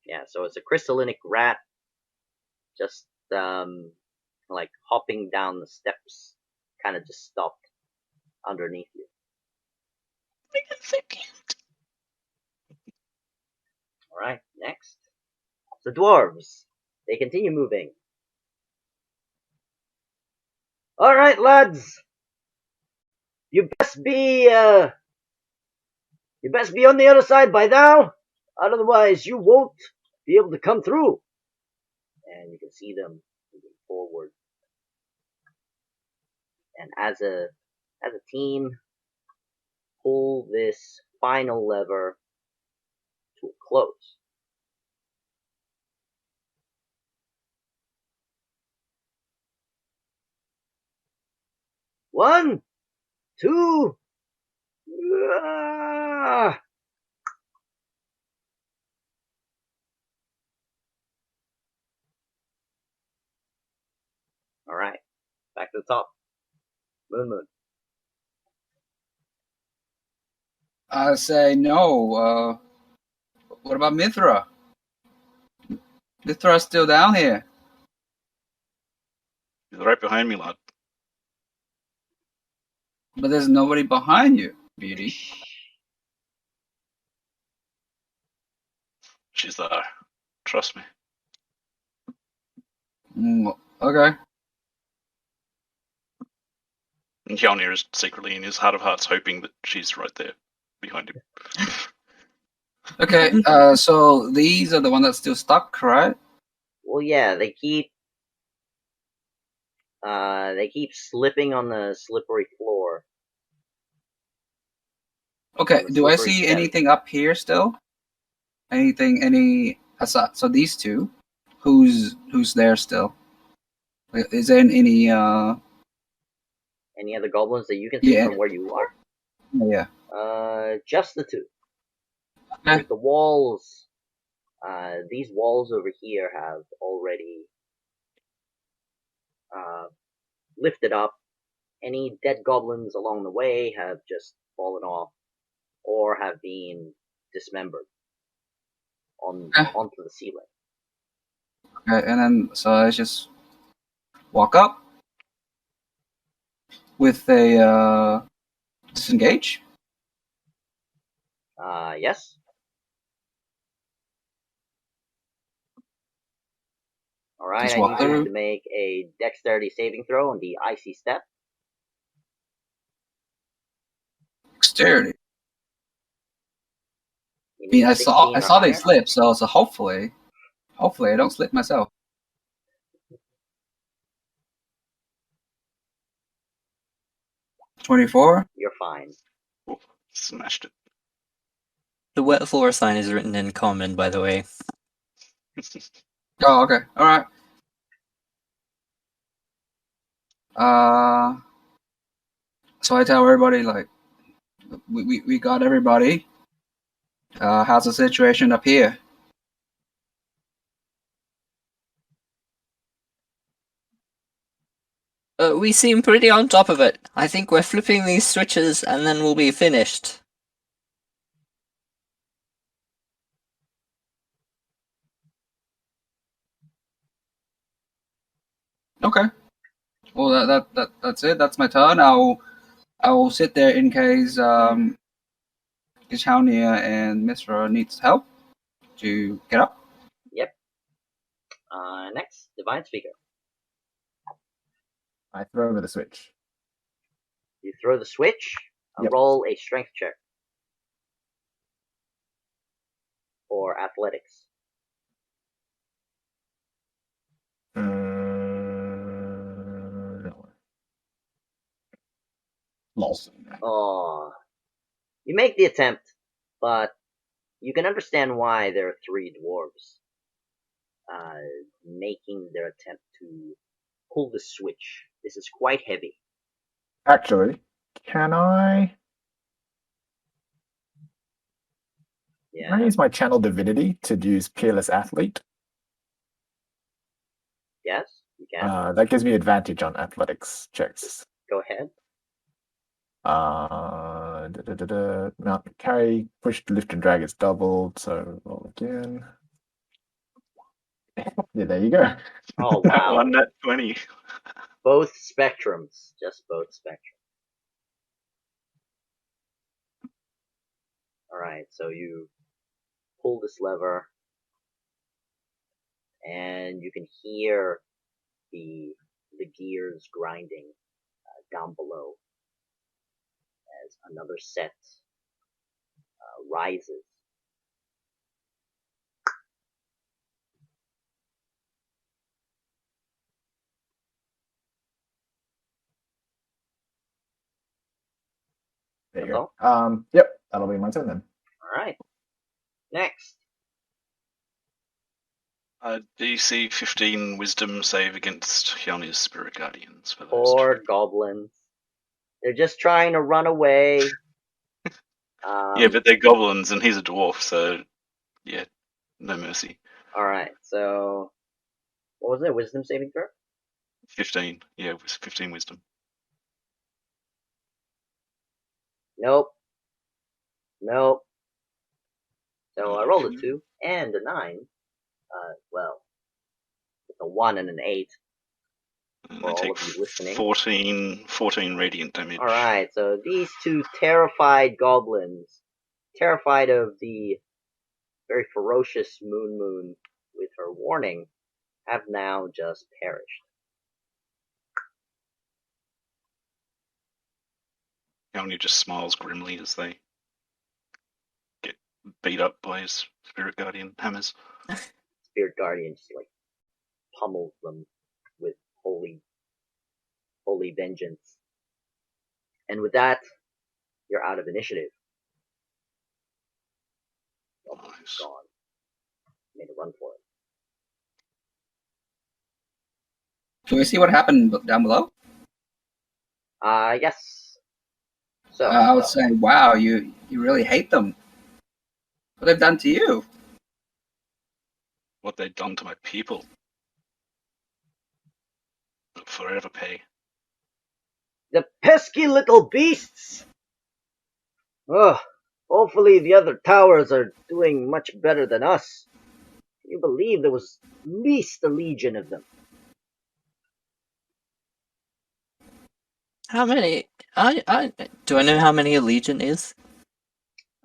Yeah, so it's a crystallinic rat, just like hopping down the steps, kind of just stopped underneath you. It's so cute. All right, next, the dwarves. They continue moving. All right, lads, you best be on the other side by now, otherwise you won't be able to come through. And you can see them moving forward. And as a team, pull this final lever to a close. One, two, ah! All right, back to the top. Moon. I say no. What about Mithra? Mithra's still down here. She's right behind me, lad. But there's nobody behind you, Beauty. She's there. Trust me. Okay. And Hjalnir is secretly in his heart of hearts hoping that she's right there behind him. Okay, so these are the ones that's still stuck, right? Well, yeah, they keep slipping on the slippery floor. Okay, do I slippery see steps. anything up here still? So these two, who's there still? Is there any, Any other goblins that you can see Yeah. from where you are? yeah. Just the two. Okay. With the walls, these walls over here have already lifted up. Any dead goblins along the way have just fallen off or have been dismembered onto the ceiling. Okay, and then, so I just walk up with a, disengage. Yes. All right, Just I walk need you through. to make a dexterity saving throw on the icy step. Dexterity. You I mean, need I 16 saw or they higher. slip, so hopefully I don't slip myself. 24. You're fine. Oh, smashed it. The wet floor sign is written in common, by the way. Oh, okay. All right. So I tell everybody, like, we got everybody. How's the situation up here? We seem pretty on top of it. I think we're flipping these switches and then we'll be finished. Okay. Well, that's it. That's my turn. I'll sit there in case Gishaunia and Misra needs help to get up. Yep. Next, Divine Speaker. I throw over the switch. You throw the switch. Yep. Roll a strength check. Or athletics. No. Lost. Oh, you make the attempt, but you can understand why there are three dwarves making their attempt to pull the switch. This is quite heavy. Actually, can I Yeah. use my channel divinity to use Peerless Athlete? Yes, you can. That gives me advantage on athletics checks. Go ahead. Mount carry, push, lift, and drag is doubled, so roll again. Yeah, there you go. Oh That wow. one, that 20. Both spectrums. Just both spectrums. Alright, so you pull this lever, and you can hear the gears grinding down below as another set rises. There you That's go. Yep, that'll be my turn then. Alright. Next. DC 15 Wisdom save against Hyoni's Spirit Guardians for those Poor two. goblins. They're just trying to run away. Yeah, but they're goblins and he's a dwarf, so yeah, no mercy. Alright, so what was it? Wisdom saving throw? 15, yeah, 15 Wisdom. Nope. Nope. So I rolled a Okay. 2 and a 9. Well, it's a 1 and an 8. And For they all take of you listening. 14 radiant damage. Alright, so these two terrified goblins, terrified of the very ferocious Moon with her warning, have now just perished. Hyoni just smiles grimly as they get beat up by his Spirit Guardian hammers. Spirit Guardian just like pummels them with holy vengeance. And with that, you're out of initiative. Nice. Gone. Made a run for it. Can we see what happened down below? Yes. So I would say, wow, you really hate them. What they've done to you? What they've done to my people. They'll forever pay. the pesky little beasts! Ugh. Hopefully the other towers are doing much better than us. Can you believe there was at least a legion of them? How many? Do I know how many a legion is?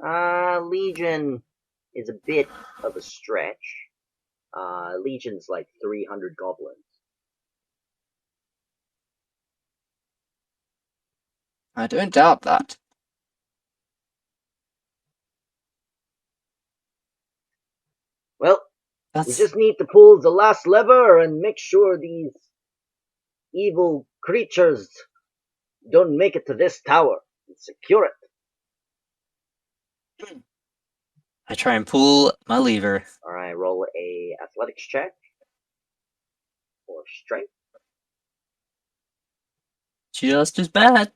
Legion is a bit of a stretch. Legion's like 300 goblins. I don't doubt that. Well, we That's just need to pull the last lever and make sure these evil creatures don't make it to this tower and secure it. I try and pull my lever. Alright, roll a athletics check. Or strength. Just as bad.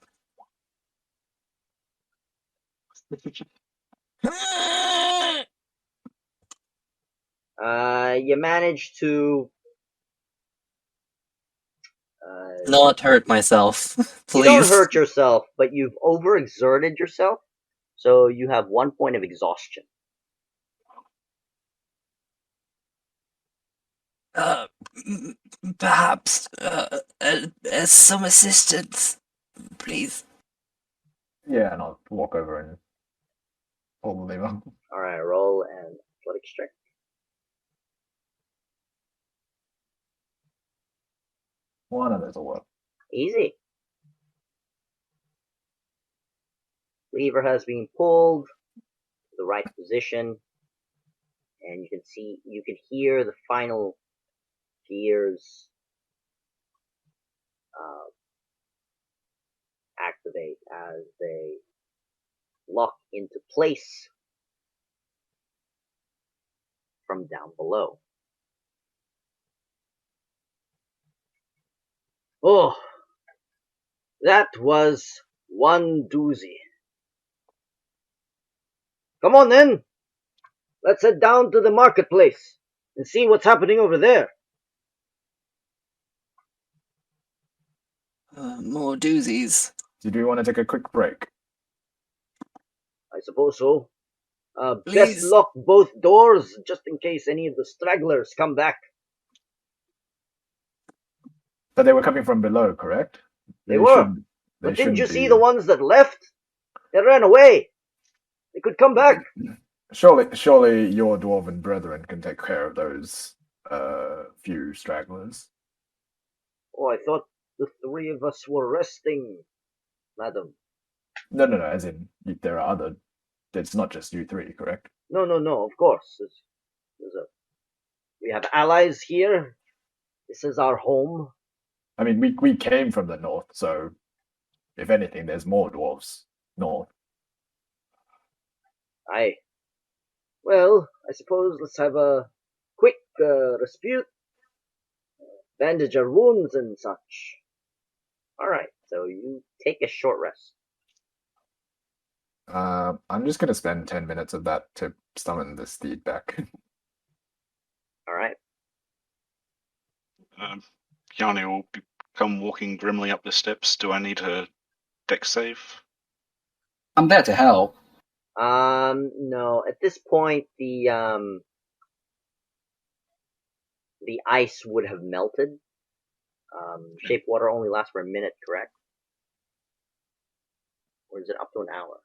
You manage to Not hurt myself, you don't please. hurt yourself, but you've overexerted yourself, so you have 1 point of exhaustion. Perhaps some assistance, please. Yeah, and I'll walk over and pull the lever. Alright, roll an athletics check. One of those will work. Easy. Lever has been pulled to the right position, and you can hear the final fears activate as they lock into place from down below. Oh, that was one doozy. Come on then, let's head down to the marketplace and see what's happening over there. More doozies. Do you want to take a quick break? I suppose so. Best Please. lock both doors just in case any of the stragglers come back. But they were coming from below, correct? They were. But didn't you see the ones that left? They ran away. They could come back. Surely your dwarven brethren can take care of those few stragglers. Oh, I thought the three of us were resting, madam. No, as in, there are other... It's not just you three, correct? No, of course. We have allies here. This is our home. I mean, we came from the north, so if anything, there's more dwarves north. Aye. Well, I suppose let's have a quick respite, bandage our wounds and such. Alright, so you take a short rest. I'm just going to spend 10 minutes of that to summon the steed back. Alright. Yanni will come walking grimly up the steps. Do I need a dex save? I'm there to help. No. At this point, the ice would have melted. Shape water only lasts for a minute, correct? Or is it up to an hour?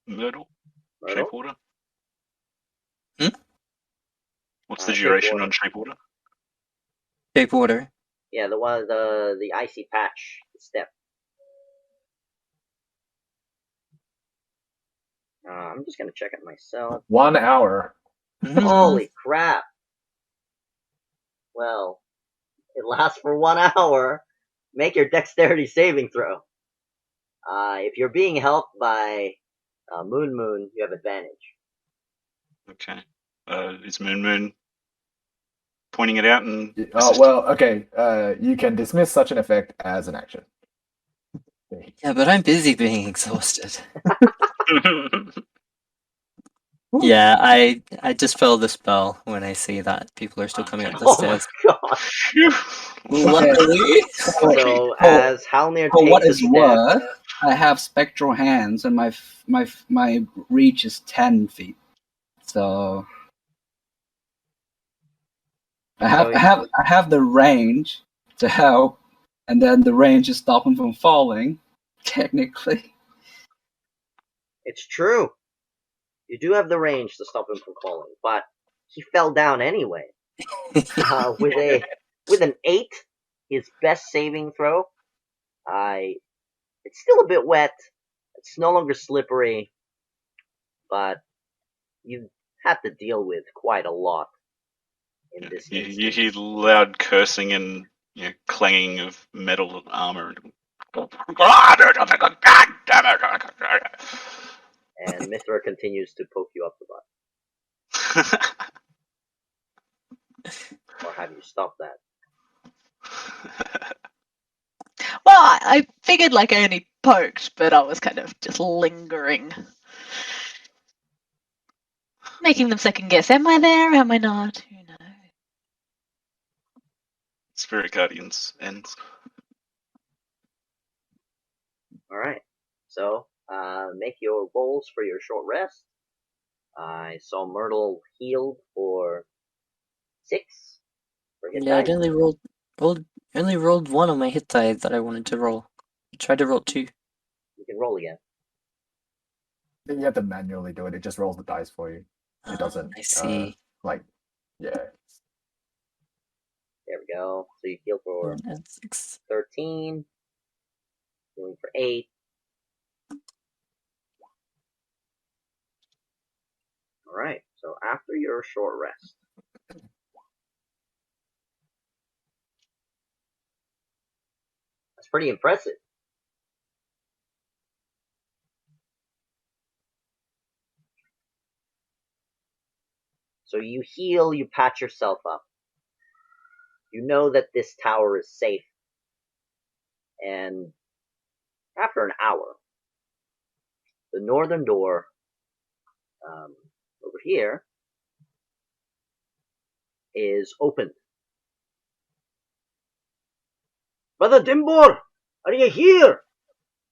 Myrtle? Myrtle? Shape water? Hmm? What's the Shape duration water. on shape water? Shape water. Yeah, the icy patch step. I'm just gonna check it myself. 1 hour. Holy crap! Well, it lasts for 1 hour. Make your dexterity saving throw. If you're being helped by Moon, you have advantage. Okay. Is Moon pointing it out and Oh, well, okay. You can dismiss such an effect as an action. Yeah, but I'm busy being exhausted. Yeah, I dispel the spell when I see that people are still coming up the Oh my stairs. god! Luckily. So as Halnir For what takes a is step, worth, I have spectral hands, and my reach is 10 feet. So I have the range to help, and then the range is stop him from falling. Technically, it's true. You do have the range to stop him from falling, but he fell down anyway. With an 8, his best saving throw. It's still a bit wet. It's no longer slippery, but you have to deal with quite a lot in this instance. You hear loud cursing and clanging of metal armor. And Mithra continues to poke you up the butt. Or have you stopped that? Well, I figured like I only poked, but I was kind of just lingering. Making them second guess. Am I there? Am I not? Who knows? Spirit Guardians ends. Alright. So, make your rolls for your short rest. I saw Myrtle healed for 6 for hit Yeah, I die. only rolled 1 on my hit die that I wanted to roll. I tried to roll 2. You can roll again. Then you have to manually do it. It just rolls the dice for you. It doesn't. I see. Yeah. There we go. So you heal for 6. 13. Healing for 8. Alright, so after your short rest, that's pretty impressive. So you heal, you patch yourself up. You know that this tower is safe. And after an hour, the northern door over here is opened. Brother Dimbor, are you here?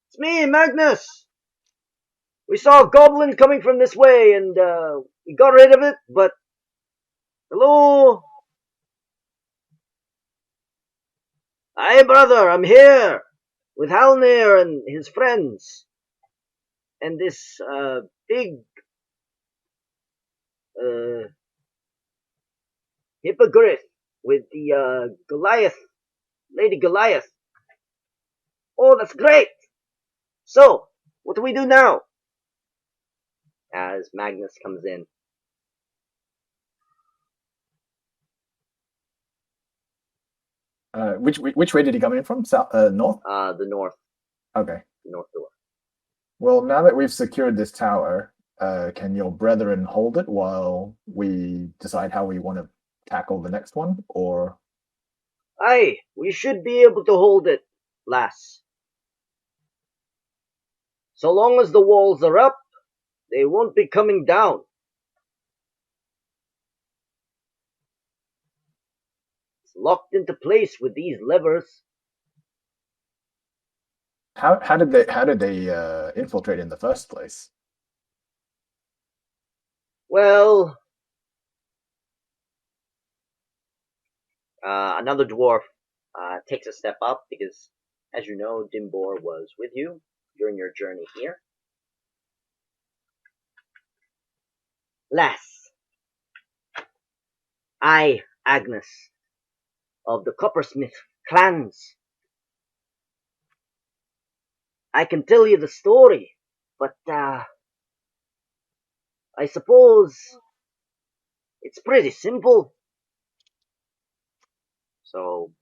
It's me, Magnus. We saw a goblin coming from this way, and we got rid of it, but... Hello? Aye, brother, I'm here, with Halnir and his friends. And this, big... hippogriff with the, Goliath, Lady Goliath. Oh, that's great! So, what do we do now? As Magnus comes in. Which way did he come in from? South, north? The north. Okay. North door. Well, now that we've secured this tower, can your brethren hold it while we decide how we want to tackle the next one, or? Aye, we should be able to hold it, lass. So long as the walls are up, they won't be coming down. It's locked into place with these levers. How did they infiltrate in the first place? Well, another dwarf takes a step up because, as you know, Dimbor was with you during your journey here. Lass, I, Agnes, of the Coppersmith clans. I can tell you the story, but I suppose it's pretty simple. So,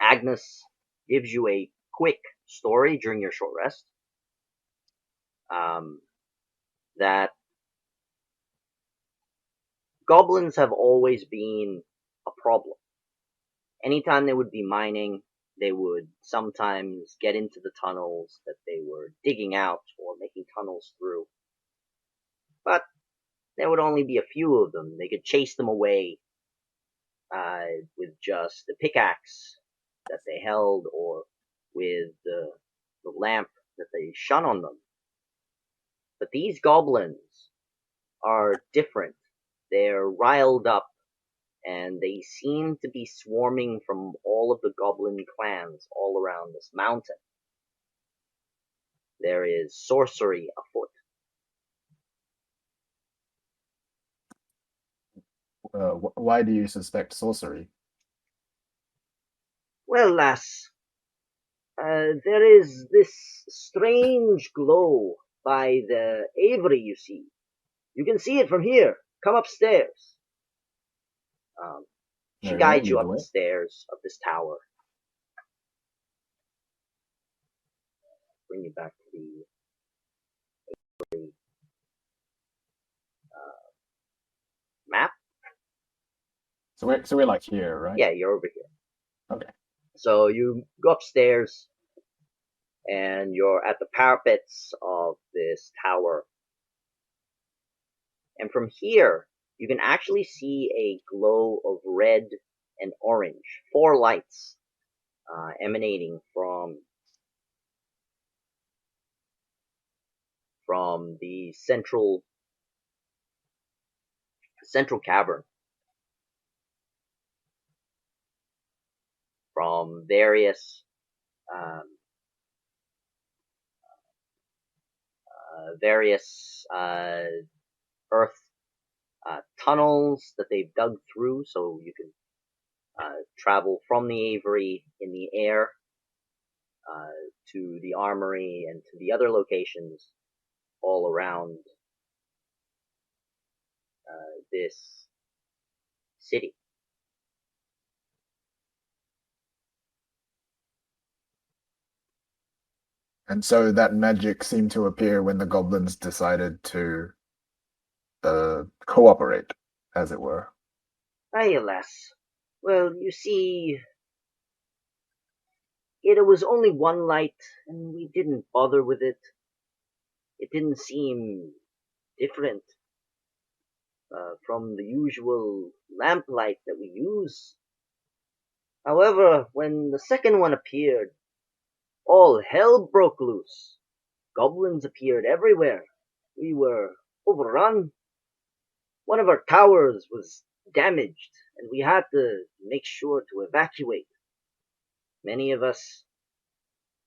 Agnes gives you a quick story during your short rest. That goblins have always been a problem. Anytime they would be mining, they would sometimes get into the tunnels that they were digging out or making tunnels through. But there would only be a few of them. They could chase them away with just the pickaxe that they held or with the lamp that they shone on them. But these goblins are different. They're riled up, and they seem to be swarming from all of the goblin clans all around this mountain. There is sorcery afoot. Why do you suspect sorcery? Well, lass, there is this strange glow by the aviary, you see. You can see it from here. Come upstairs. She Very guides well, you lead up the way. the stairs of this tower. Bring you back to the map. So we're like here, right? Yeah, you're over here. Okay. So you go upstairs, and you're at the parapets of this tower. And from here, you can actually see a glow of red and orange. 4 lights emanating from the central cavern. From various earth tunnels that they've dug through, so you can travel from the aviary in the air to the armory and to the other locations all around this city. And so that magic seemed to appear when the goblins decided to cooperate, as it were. Aye, alas. Well, you see, it was only one light, and we didn't bother with it. It didn't seem different from the usual lamplight that we use. However, when the second one appeared, all hell broke loose. Goblins appeared everywhere. We were overrun. One of our towers was damaged, and we had to make sure to evacuate. Many of us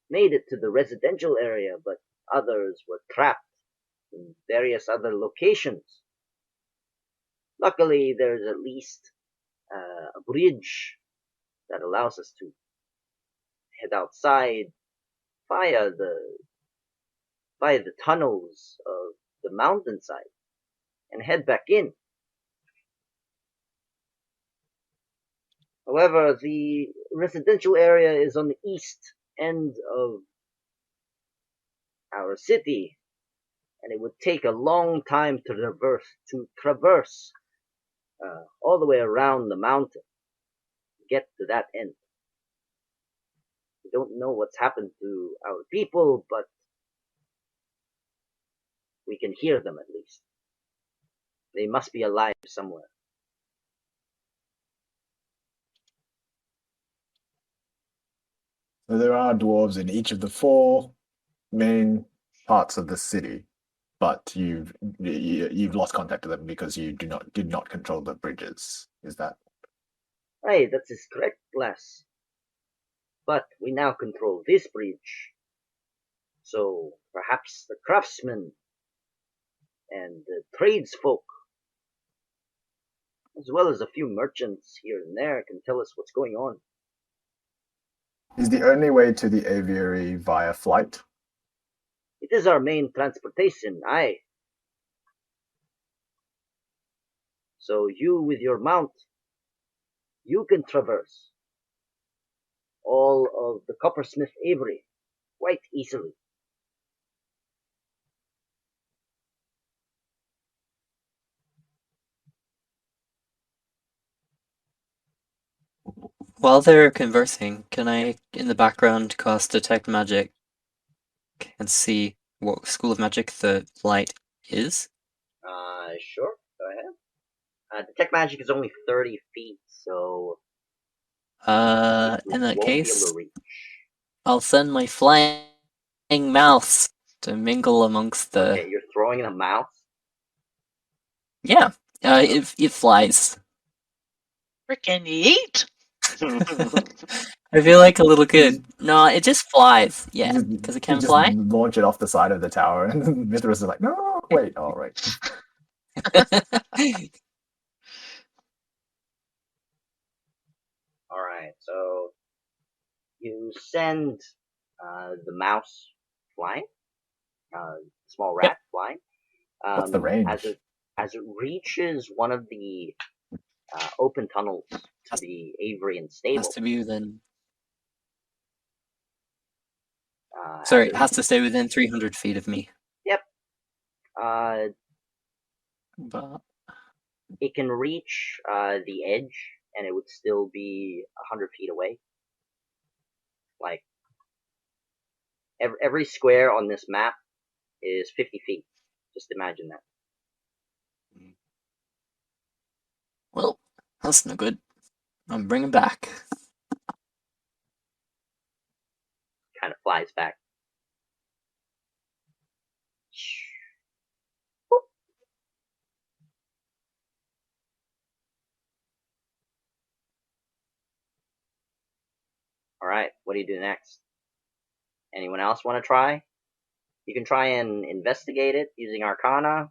made it to the residential area, but others were trapped in various other locations. Luckily, there's at least a bridge that allows us to head outside via the tunnels of the mountainside and head back in. However, the residential area is on the east end of our city, and it would take a long time to traverse all the way around the mountain to get to that end. We don't know what's happened to our people, but we can hear them at least. They must be alive somewhere. So there are dwarves in each of the 4 main parts of the city, but you've lost contact with them because you did not control the bridges. Is that? Aye, that is correct, lass. But we now control this bridge. So perhaps the craftsmen and the tradesfolk, as well as a few merchants here and there, can tell us what's going on. Is the only way to the aviary via flight? It is our main transportation, aye. So you with your mount, you can traverse all of the coppersmith aviary quite easily. While they're conversing, can I, in the background, cast Detect Magic and see what school of magic the light is? Sure, go ahead. Detect magic is only 30 feet, so In that won't be able case, to reach. I'll send my flying mouse to mingle amongst the. Okay, you're throwing a mouse? Yeah, it flies. Frickin' yeet! I feel like a little kid. No, it just flies. Yeah, because it can just fly. launch it off the side of the tower, and Mithras is like, no, wait, all right. Alright, so you send the mouse flying, small rat flying. What's the range? As it reaches one of the open tunnels to the aviary and stable. Has to be within. Sorry, it has to stay within 300 feet of me. Yep. But it can reach the edge, and it would still be 100 feet away. Like every square on this map is 50 feet. Just imagine that. well, that's no good. I'm bringing back. Kind of flies back. Alright, what do you do next? Anyone else want to try? You can try and investigate it using Arcana,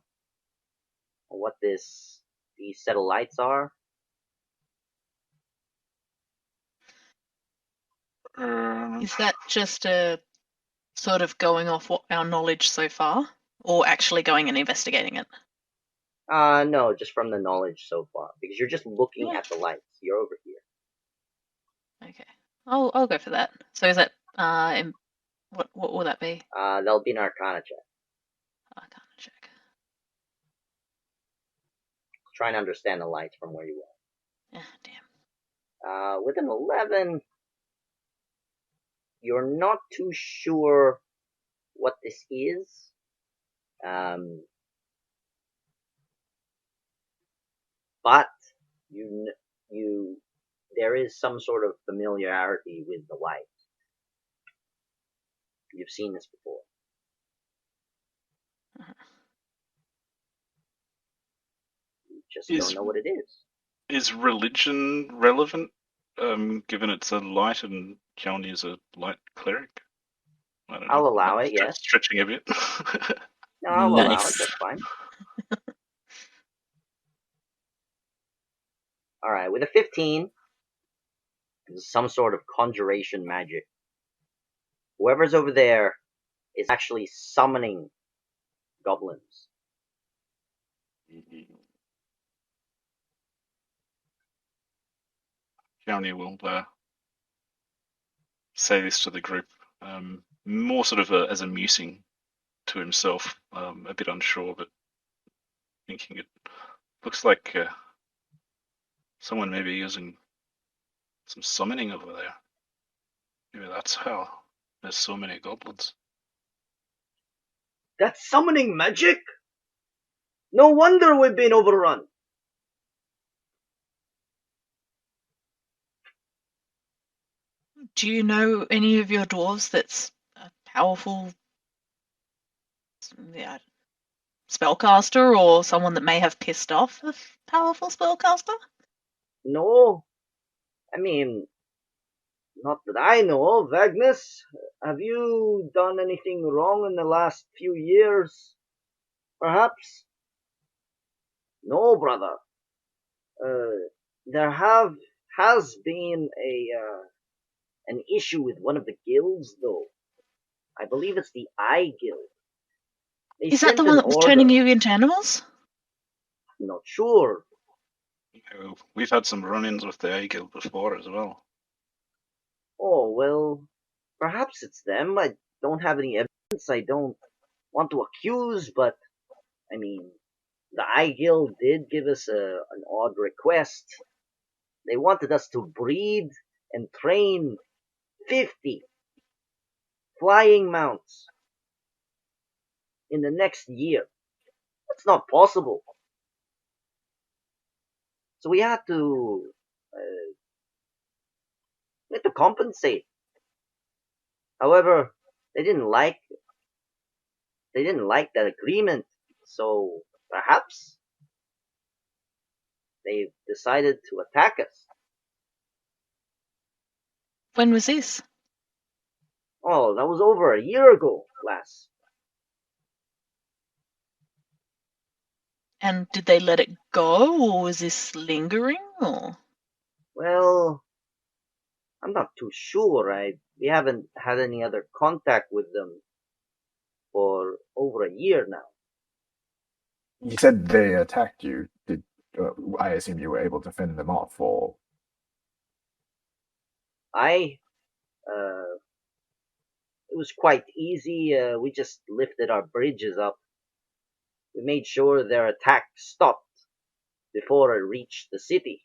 or what these set of lights are. Is that just a sort of going off what our knowledge so far, or actually going and investigating it? No, just from the knowledge so far, because you're just looking Yeah. at the lights. You're over here. Okay. I'll go for that. So is that what will that be? That'll be an Arcana check. Arcana check. Trying to understand the lights from where you Yeah, damn. are. With an 11, you're not too sure what this is. But there is some sort of familiarity with the light. You've seen this before. You just don't know what it is. Is religion relevant, given it's a light and Kelny is a light cleric? I don't know. I'll allow it, yes. Stretching a bit. No, I'll allow it, Nice. that's fine. Alright, with a 15, it's some sort of conjuration magic. Whoever's over there is actually summoning goblins. Kelny will say this to the group, more sort of as a musing to himself, a bit unsure, but thinking it looks like someone may be using some summoning over there. Maybe that's how there's so many goblins. That's summoning magic? No wonder we've been overrun. Do you know any of your dwarves that's a powerful spellcaster, or someone that may have pissed off a powerful spellcaster? No. I mean, not that I know of. Agnes, have you done anything wrong in the last few years? Perhaps? No, brother. There has been an issue with one of the guilds, though. I believe it's the Eye Guild. They Is that the sent one an that was order. turning you into animals? I'm not sure. We've had some run-ins with the A Guild before as well. Oh, well, perhaps it's them. I don't have any evidence. I don't want to accuse, but, I mean, the Eye Guild did give us an odd request. They wanted us to breed and train 50 flying mounts in the next year. That's not possible. So we had to compensate. However, they didn't like that agreement. So perhaps they decided to attack us. When was this? Oh, that was over a year ago, lass. And did they let it go, or was this lingering, or? Well, I'm not too sure. We haven't had any other contact with them for over a year now. You said they attacked you. Did I assume you were able to fend them off, or It was quite easy. We just lifted our bridges up. We made sure their attack stopped before it reached the city.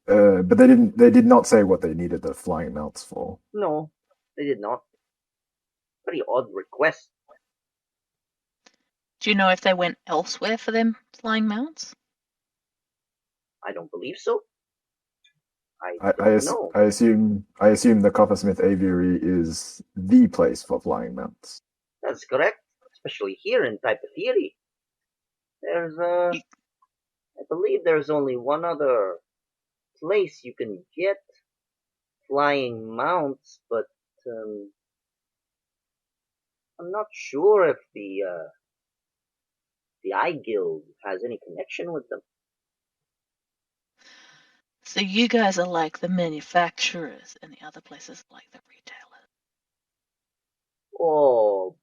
but they didn't. They did not say what they needed the flying mounts for. No, they did not. Pretty odd request. Do you know if they went elsewhere for them flying mounts? I don't believe so. I don't know. assume the Coppersmith Aviary is the place for flying mounts. That's correct, especially here in Typertheria. There's I believe there's only one other place you can get flying mounts, but I'm not sure if the Eye Guild has any connection with them. So you guys are like the manufacturers, and the other places are like the retailers. Oh,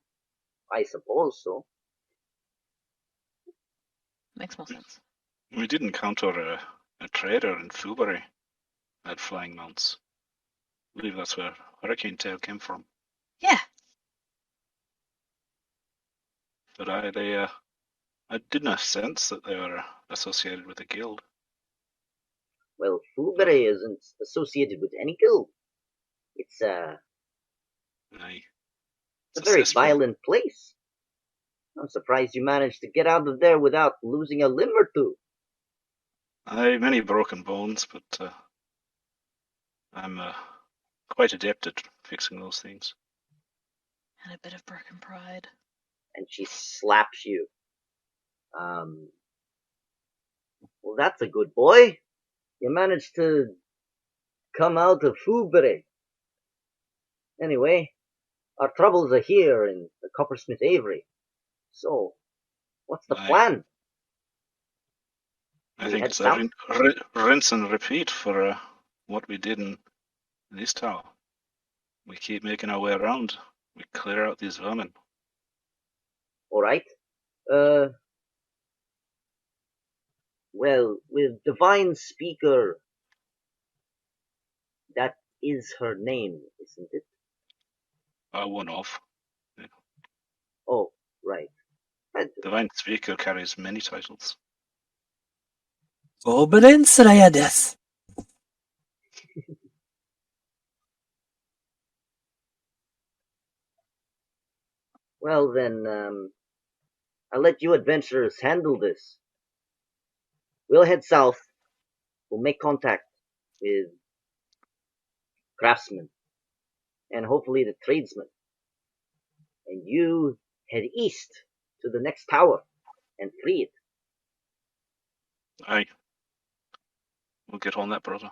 I suppose so. Makes more sense. We did encounter a trader in Fulbury at Flying Mounts. I believe that's where Hurricane Tail came from. Yeah. But I didn't sense that they were associated with a guild. Well, Fulbury isn't associated with any guild. It's a Aye. very cesspool. violent place. I'm surprised you managed to get out of there without losing a limb or two. Aye, many broken bones, but I'm quite adept at fixing those things. And a bit of broken pride. And she slaps you. Well, that's a good boy. You managed to come out of Fulbury. Anyway, our troubles are here in the Coppersmith Avery. So, what's the Aye. plan? I We think head it's south? a rinse and repeat for what we did in this tower. We keep making our way around. We clear out these vermin. Alright. Well, with Divine Speaker, that is her name, isn't it? One off. Oh, right. Divine Speaker carries many titles. Oberyn Srayades. Well then, I'll let you adventurers handle this. We'll head south. We'll make contact with craftsmen and hopefully the tradesmen. And you head east to the next tower and free it. Aye. We'll get on that, brother.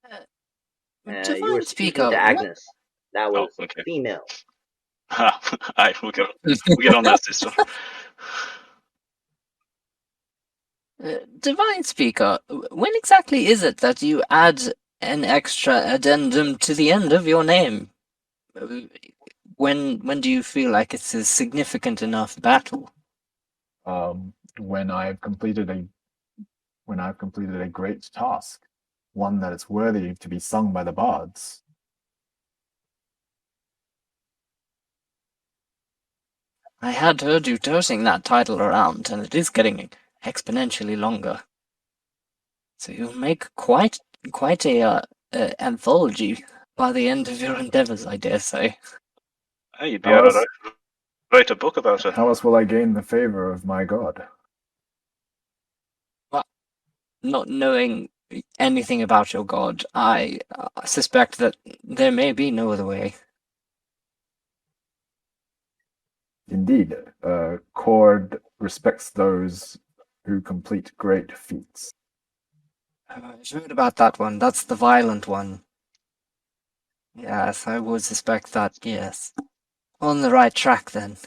You were Divine speaking Speaker, to what? Agnes. That was okay. female. Aye, we'll get on that, sister. Divine Speaker, when exactly is it that you add an extra addendum to the end of your name? When do you feel like it's a significant enough battle? When I've completed a great task, one that is worthy to be sung by the bards. I had heard you tossing that title around, and it is getting exponentially longer. So you'll make quite a anthology by the end of your endeavors, I dare say. Hey, you'd be able to write a book about it. How else will I gain the favor of my god? Well, not knowing anything about your god, I suspect that there may be no other way. Indeed, Cord respects those who complete great feats. I've heard about that one. That's the violent one. Yes, I would suspect that, yes. On the right track, then.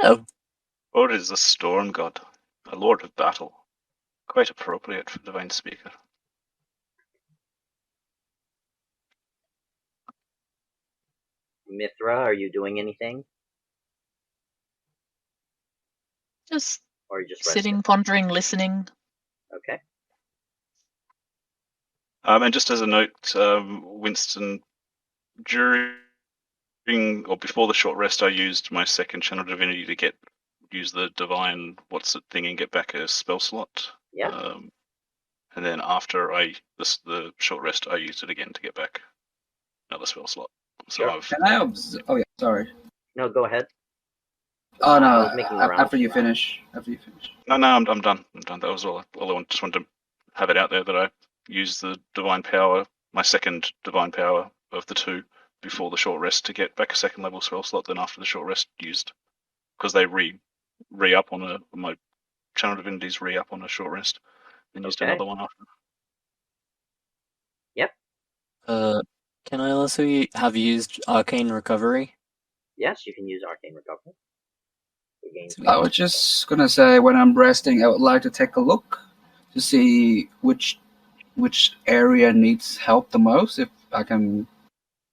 Oh. Or is the storm god, a lord of battle. Quite appropriate for Divine Speaker. Mithra, are you doing anything? Just Or are you just sitting, resting? pondering, listening. Okay. And just as a note, Winston, during or before the short rest, I used my second channel divinity to use the divine thing and get back a spell slot. Yeah. And then after the short rest, I used it again to get back another spell slot. So Sure. Can I Oh yeah, sorry. No, go ahead. Oh I no, was making the rounds. after you finish. No, I'm done. That was all. Just wanted to have it out there that I used the divine power, my second divine power of the two, before the short rest to get back a second level spell slot. Then after the short rest, used because they re-up on my channel divinities re-up on a short rest, and used Okay. another one after. Yep. Can I also have used Arcane Recovery? Yes, you can use Arcane Recovery. I was just gonna say, when I'm resting, I would like to take a look to see which area needs help the most, if I can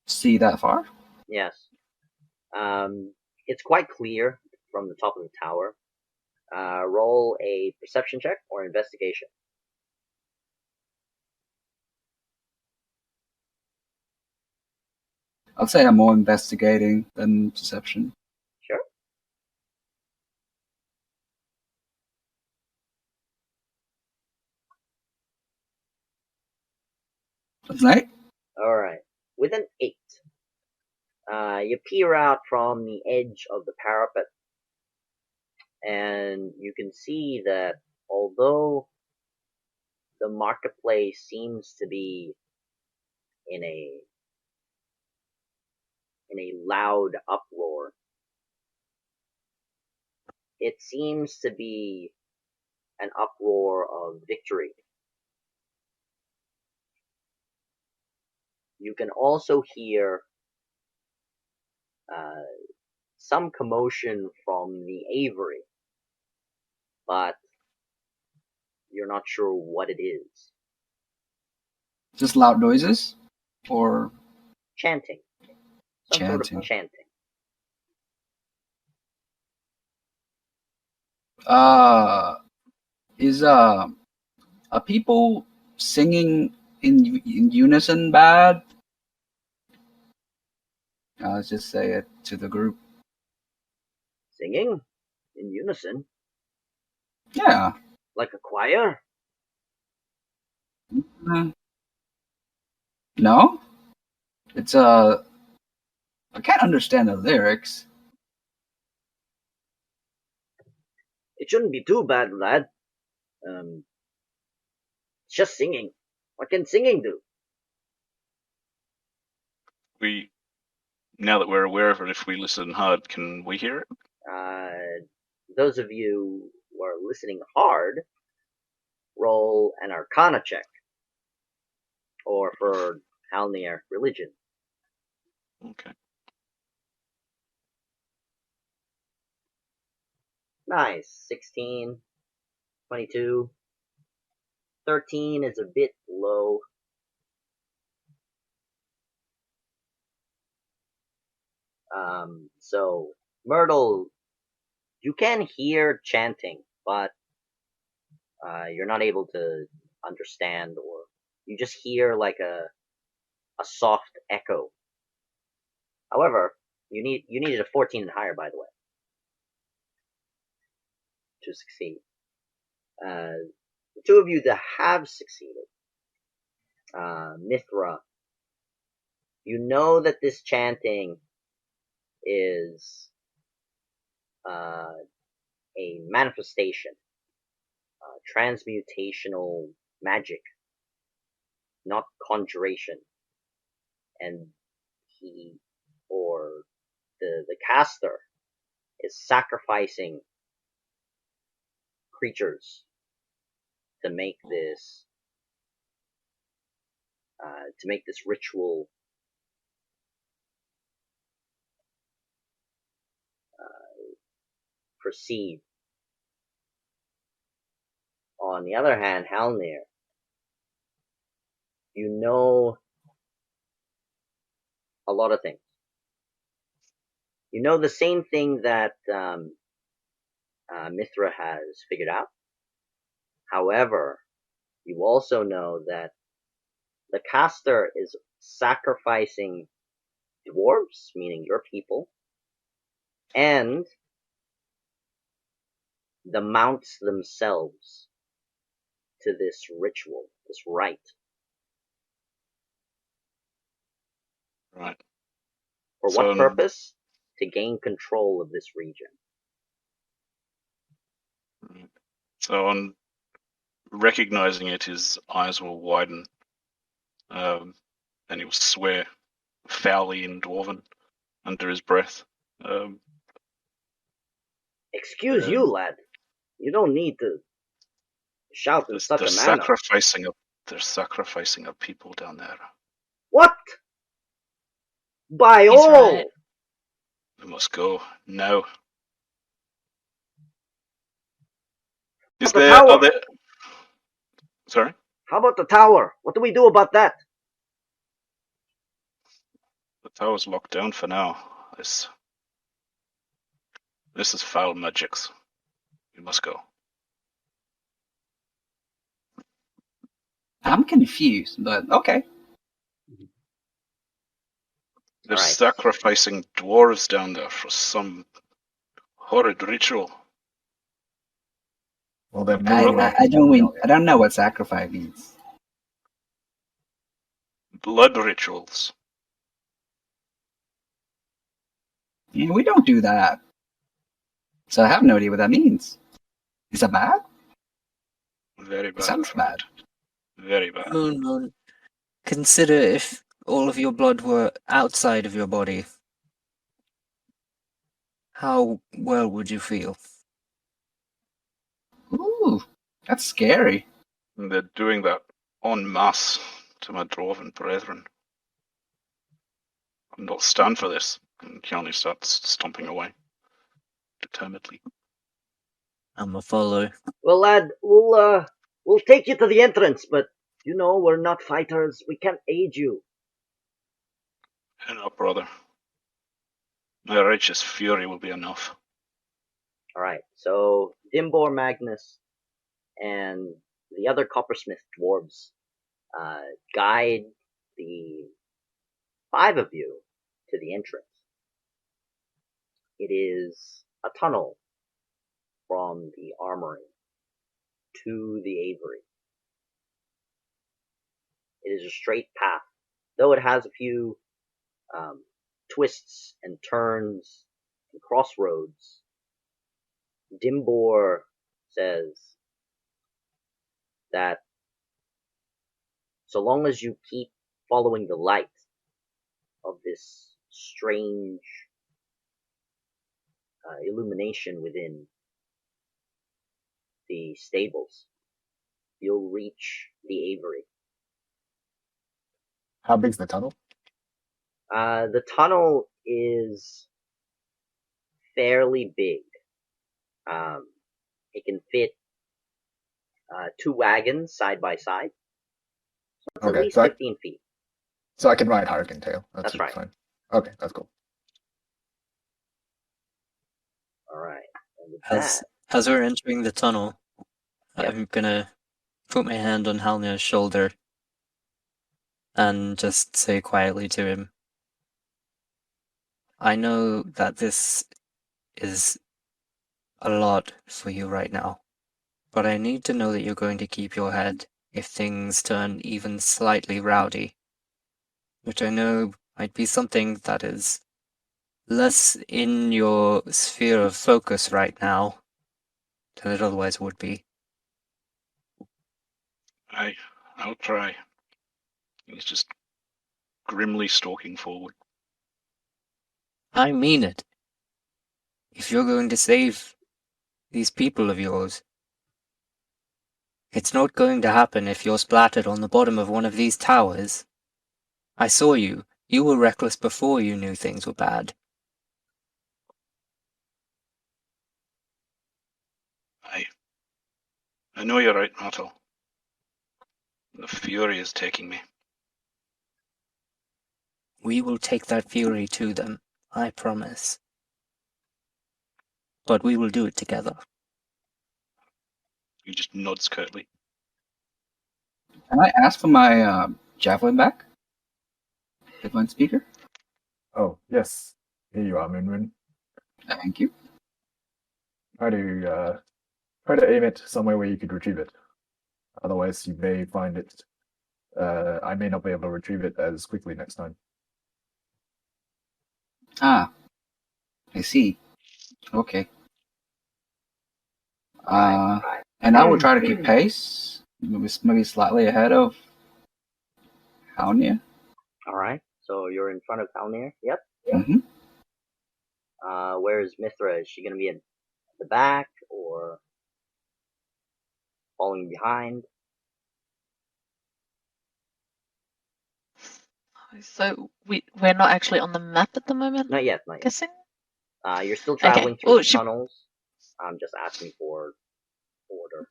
see that far. Yes. It's quite clear from the top of the tower. Roll a perception check or investigation. I'd say I'm more investigating than perception. Sure. That's right. All right. With an 8, you peer out from the edge of the parapet, and you can see that although the marketplace seems to be in a loud uproar, it seems to be an uproar of victory. You can also hear some commotion from the aviary, but you're not sure what it is. Just loud noises, or Chanting. Some sort of chanting. Are people singing in unison bad? Let's just say it to the group. Singing in unison, Yeah. like a choir. No? It's I can't understand the lyrics. It shouldn't be too bad, lad. It's just singing. What can singing do? Now that we're aware of it, if we listen hard, can we hear it? Those of you who are listening hard, roll an Arcana check, or for Halnir, religion. Okay. Nice. 16, 22, 13 is a bit low. So, Myrtle, you can hear chanting, but you're not able to understand, or you just hear like a soft echo. However, you needed a 14 and higher, by the way, to succeed. The two of you that have succeeded, Mithra, you know that this chanting is a manifestation, transmutational magic, not conjuration. And he, or the caster, is sacrificing creatures to make this ritual proceed. On the other hand, Halnir, you know a lot of things. You know the same thing that Mithra has figured out. However, you also know that the caster is sacrificing dwarves, meaning your people, and the mounts themselves to this ritual, this rite. Right. For what purpose? To gain control of this region. Right. So on recognizing it, his eyes will widen, and he will swear foully in Dwarven under his breath. Excuse you, lad. You don't need to shout in such a manner. They're sacrificing a people down there. What? By He's all! right. We must go now. Is The there tower. Sorry? How about the tower? What do we do about that? The tower's locked down for now. This is foul magics. We must go. I'm confused, but okay. They're Alright. sacrificing dwarves down there for some horrid ritual. Well, then I don't know what sacrifice means. Blood rituals. Yeah, we don't do that. So I have no idea what that means. Is that bad? Very It bad. sounds bad. Very bad. Moon, consider if all of your blood were outside of your body. How well would you feel? Ooh, that's scary. And they're doing that en masse to my dwarven brethren. I'm not stand for this. And Keanu starts stomping away. Determinedly. I'm a follow. Well, lad, we'll take you to the entrance, but you know we're not fighters. We can't aid you. Enough, brother. My righteous fury will be enough. Alright, so Dimbor Magnus and the other coppersmith dwarves guide the 5 of you to the entrance. It is a tunnel from the armory to the aviary. It is a straight path, though it has a few twists and turns and crossroads. Dimbor says that so long as you keep following the light of this strange illumination within the stables, you'll reach the aviary. How big's the tunnel? The tunnel is fairly big. It can fit 2 wagons side by side. So it's at least 15 feet. So I can ride Hurricane Tail. That's right. Fine. Okay, that's cool. Alright. And with As we're entering the tunnel, Yep. I'm gonna put my hand on Halmir's shoulder and just say quietly to him, I know that this is a lot for you right now, but I need to know that you're going to keep your head if things turn even slightly rowdy, which I know might be something that is less in your sphere of focus right now than it otherwise would be. I'll try. He's just grimly stalking forward. I mean it. If you're going to save these people of yours, it's not going to happen if you're splattered on the bottom of one of these towers. I saw you. You were reckless before you knew things were bad. I know you're right, Otto. The fury is taking me. We will take that fury to them, I promise. But we will do it together. He just nods curtly. Can I ask for my javelin back? Divine speaker? Oh, yes. Here you are, Moonmoon. Thank you. Try to aim it somewhere where you could retrieve it. Otherwise, you may find it. I may not be able to retrieve it as quickly next time. Ah, I see. Okay. And I will try to keep pace, maybe slightly ahead of Halnia. Alright, so you're in front of Halnir? Yep. Mm-hmm. Where's Mithra? Is she gonna be at the back or following behind? So we're not actually on the map at the moment. Not yet, not yet. Guessing. You're still traveling through Well, the tunnels. I'm just asking for order.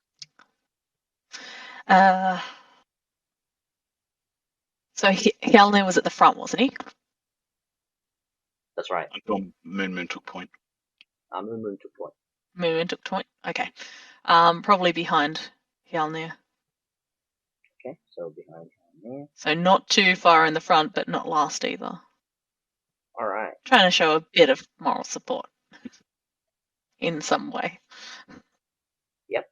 So Hjalnir was at the front, wasn't he? That's right. Until Moon took point. Moon took point. Moon took point. Okay. Probably behind Hjalnir. Okay, so behind there. So not too far in the front, but not last either. All right. Trying to show a bit of moral support in some way. Yep.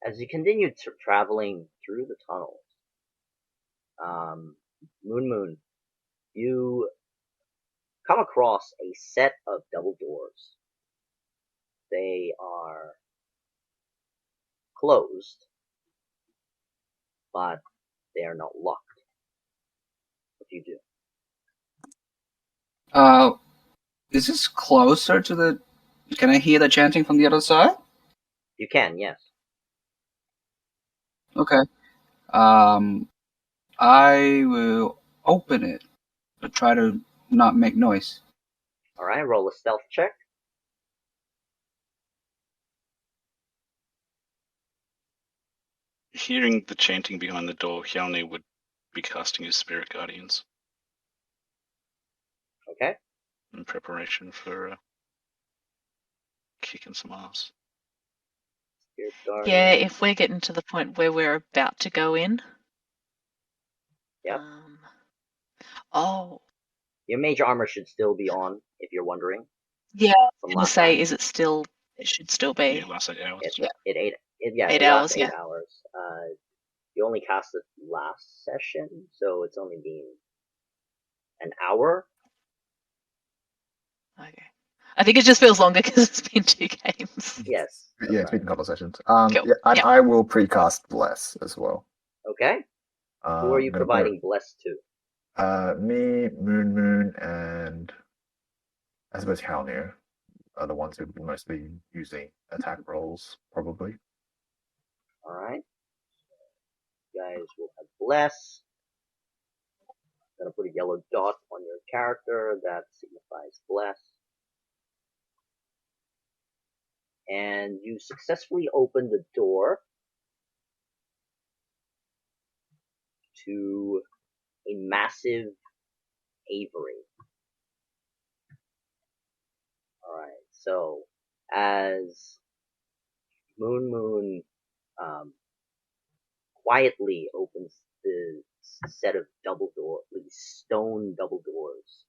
As you continue traveling through the tunnels, Moon, you come across a set of double doors. They are closed, but they are not locked. What do you do? Is this closer to the? Can I hear the chanting from the other side? You can, yes. Okay. I will open it, but try to not make noise. All right, roll a stealth check. Hearing the chanting behind the door, Hjalni would be casting his spirit guardians Okay. in preparation for kicking some ass. Spirit guardian. Yeah, if we're getting to the point where we're about to go in. Yep. Oh. Your mage armor should still be on, if you're wondering. Yeah, I From was going to last say, time. is it still? It should still be. Yeah, last 8 hours. It 8 8 lasts hours, 8 yeah. hours. You only cast it last session, so it's only been an hour. Okay. I think it just feels longer because it's been 2 games. Yes. Yeah, it's been a couple of sessions. Cool. Yeah, and Yep. I will precast Bless as well. Okay. Who are you I'm gonna providing bless to? me, Moon, and I suppose Halnir are the ones who've been mostly using attack rolls, probably. All right. You guys will have bless. I'm gonna put a yellow dot on your character that signifies bless. And you successfully open the door to a massive aviary. Alright, so as Moon quietly opens the set of double doors, these stone double doors,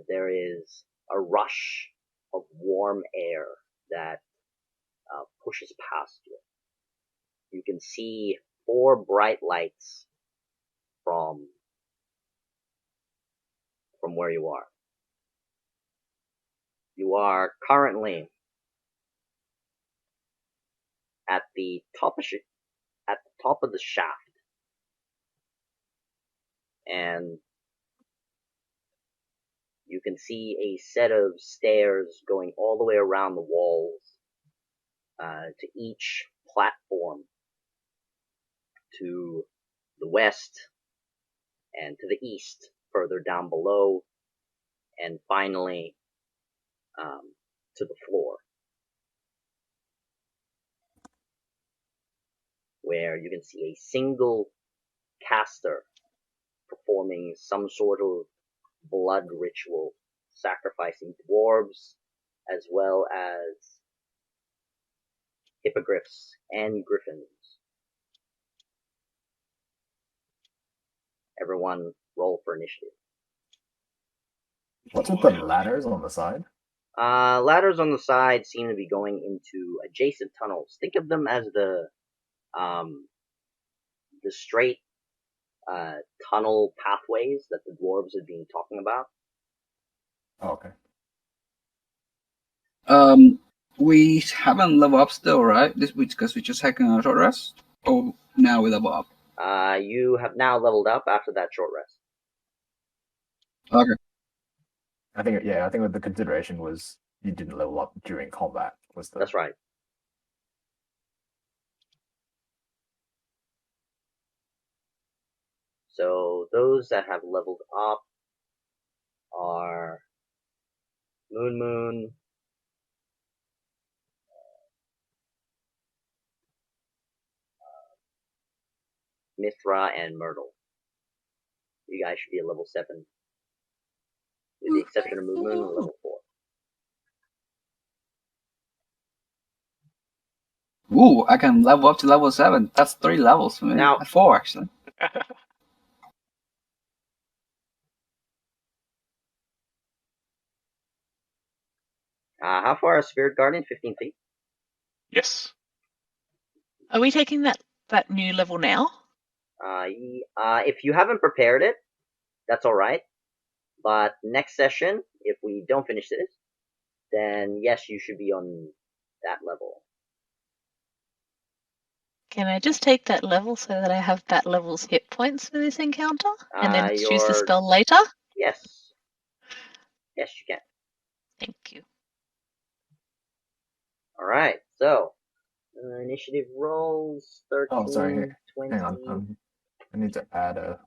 there is a rush of warm air that pushes past you. You can see 4 bright lights from where you are. You are currently at the top of the shaft, and you can see a set of stairs going all the way around the walls to each platform to the west and to the east, further down below, and finally to the floor, where you can see a single caster performing some sort of blood ritual, sacrificing dwarves as well as hippogriffs and griffins. Everyone roll for initiative. What's with the ladders on the side? Ladders on the side seem to be going into adjacent tunnels. Think of them as the straight tunnel pathways that the dwarves have been talking about. Oh, okay. We haven't leveled up still, right? This because we just taking a short rest. Oh, now we level up. You have now leveled up after that short rest. Okay. I think what the consideration was you didn't level up during combat. That's right. So those that have leveled up are Moon, Mithra, and Myrtle. You guys should be at level 7. With the exception of Moon Moon, level 4. Ooh, I can level up to level 7. That's 3 levels for me. Now- 4 actually. How far is Spirit Guardian? 15 feet? Yes. Are we taking that new level now? If you haven't prepared it, that's alright. But next session, if we don't finish this, then yes, you should be on that level. Can I just take that level so that I have that level's hit points for this encounter? And then choose the Your- spell later? Yes. Yes, you can. Thank you. Alright, so initiative rolls 13, Oh, sorry. 20. Hang on. I need to add a.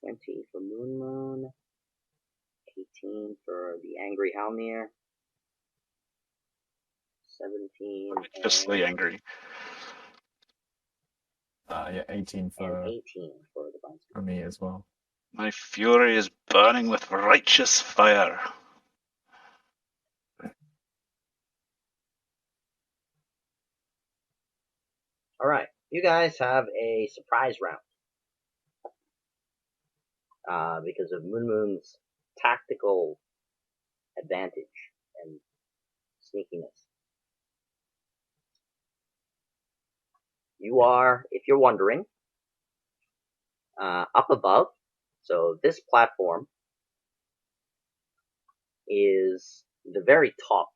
20 for Moon Moon, 18 for the Angry Halmir, 17 Righteously angry. 18 and for 18 for the Divine Spirit. for me as well. My fury is burning with righteous fire. Alright, you guys have a surprise round. Because of Moon Moon's tactical advantage and sneakiness. You are, if you're wondering, up above. So this platform is the very top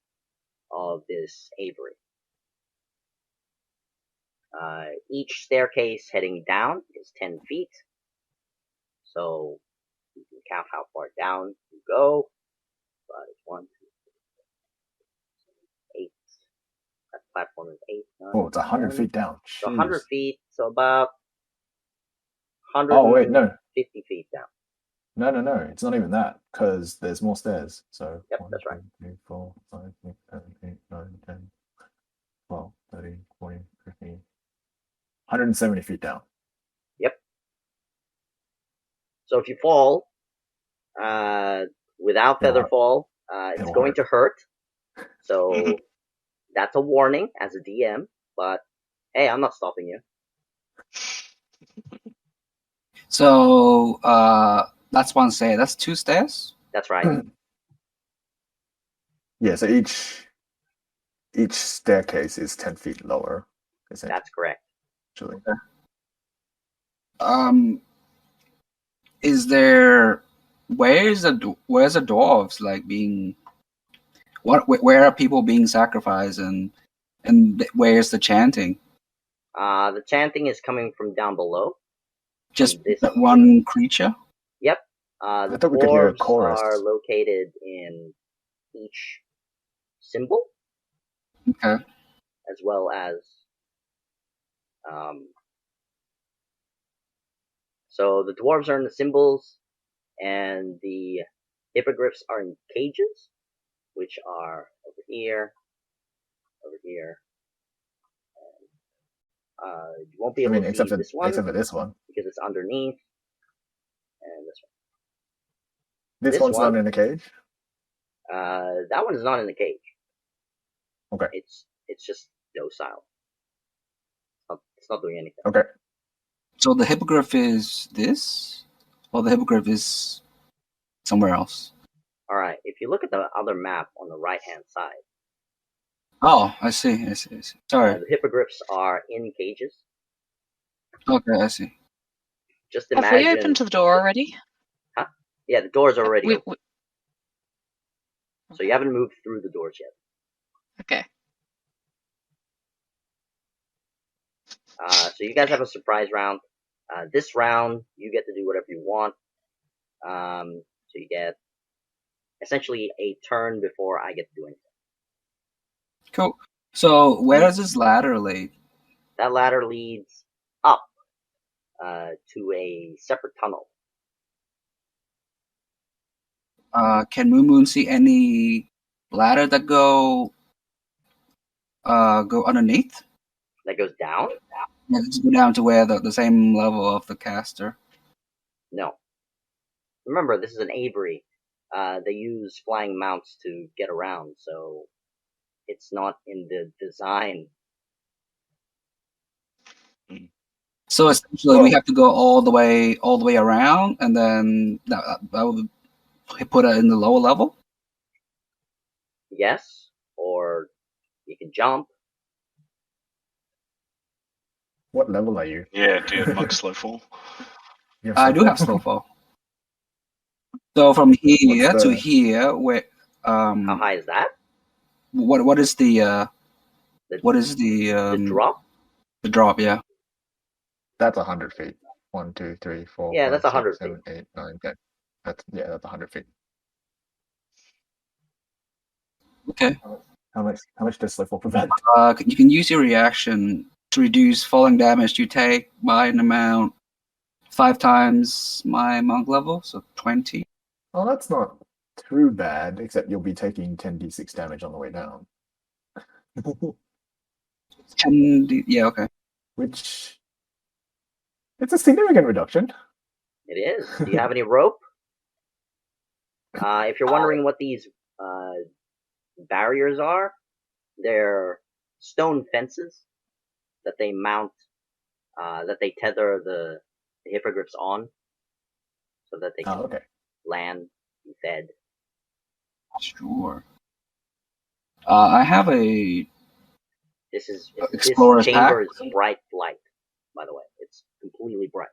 of this aviary. Each staircase heading down is 10 feet. So you can count how far down you go. But it's 1, 2, 3, 8. That platform is 8, 9, Oh, it's 100 10. feet down. So 100 Jeez. feet, so about 150 Oh wait, no, feet down. no. It's not even that because there's more stairs. So Yep, 1, that's right. 2, 3, 4, 5, 6, 7, 8, 9, 10, 12, 13, 14, 15. 170 feet down. So if you fall, without It'll feather hurt. fall, it's It'll going hurt. to hurt. So that's a warning as a DM. But hey, I'm not stopping you. So that's 1 stair. That's 2 stairs. That's right. Yeah. So each staircase is 10 feet lower. Essentially. That's correct. Is there where's the dwarves like being? Where are people being sacrificed and where's the chanting? The chanting is coming from down below. Just This- that one creature. Yep. I The thought we could hear a dwarves chorus. are located in each symbol, Okay. as well as so the dwarves are in the symbols, and the hippogriffs are in cages, which are over here, over here. You won't be I able mean, to except see for this one this one. because it's underneath, and this This This one's one? not in a cage. one. That one is not in the cage. Okay. It's just docile. It's not doing anything. Okay. So the hippogriff is this, or the hippogriff is somewhere else. All right. If you look at the other map on the right-hand side, Oh, I see. Sorry. the hippogriffs are in cages. Okay, I see. Just Have imagine. we opened the door already? Yeah, the doors are already We- open, so you haven't moved through the doors yet. Okay. So you guys have a surprise round. This round, you get to do whatever you want. So you get essentially a turn before I get to do anything. Cool. So where does this ladder lead? That ladder leads up to a separate tunnel. Can Moon Moon see any ladder that go underneath? That goes down? Yeah, just go down to where the same level of the caster. No. Remember, this is an Avery. They use flying mounts to get around, so it's not in the design. So essentially, we Whoa. have to go all the way around, and then that would put it in the lower level. Yes, or you can jump. What level are you? Yeah, do you have monk slow fall? You have I do Snowfall? have snowfall. So from here What's to the- here, where How high is that? what is the The, what is the drop? the drop? Yeah. That's 100 feet. 1, 2, 3, 4, Yeah, 5, that's 100 6, 7, 8, 9, 10. That's 100 feet. Okay. How much does Snowfall prevent? You can use your reaction to reduce falling damage you take by an amount 5 times my monk level, so 20. Oh, that's not too bad, except you'll be taking 10d6 damage on the way down. 10. Yeah. Okay. Which it's a significant reduction. It is. Do you have any rope? If you're wondering what these barriers are, they're stone fences that they mount, that they tether the hippogriffs on, so that they can Oh, okay. land, be fed. Sure. I have a This Explorer's chamber pack. is bright light, by the way. It's completely bright.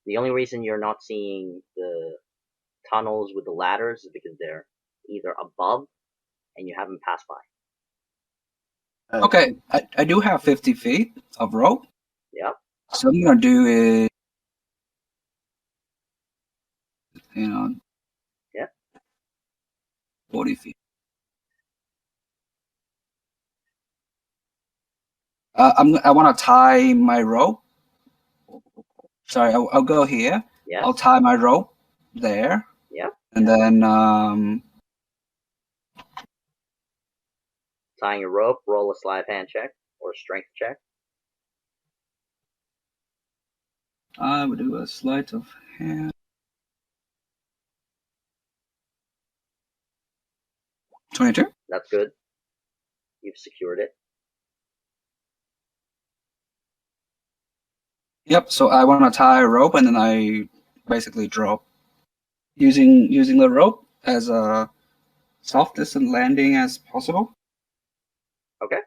The only reason you're not seeing the tunnels with the ladders is because they're either above and you haven't passed by. Okay, I do have 50 feet of rope. Yep. So I'm gonna do is, you know, Yeah. 40 feet. I want to tie my rope. Sorry, I'll go here. Yes. I'll tie my rope there, Yeah. and then Tying a rope, roll a sleight of hand check or a strength check. I will do a sleight of hand. 22. That's good. You've secured it. Yep. So I want to tie a rope, and then I basically drop using the rope as a softest and landing as possible. Okay.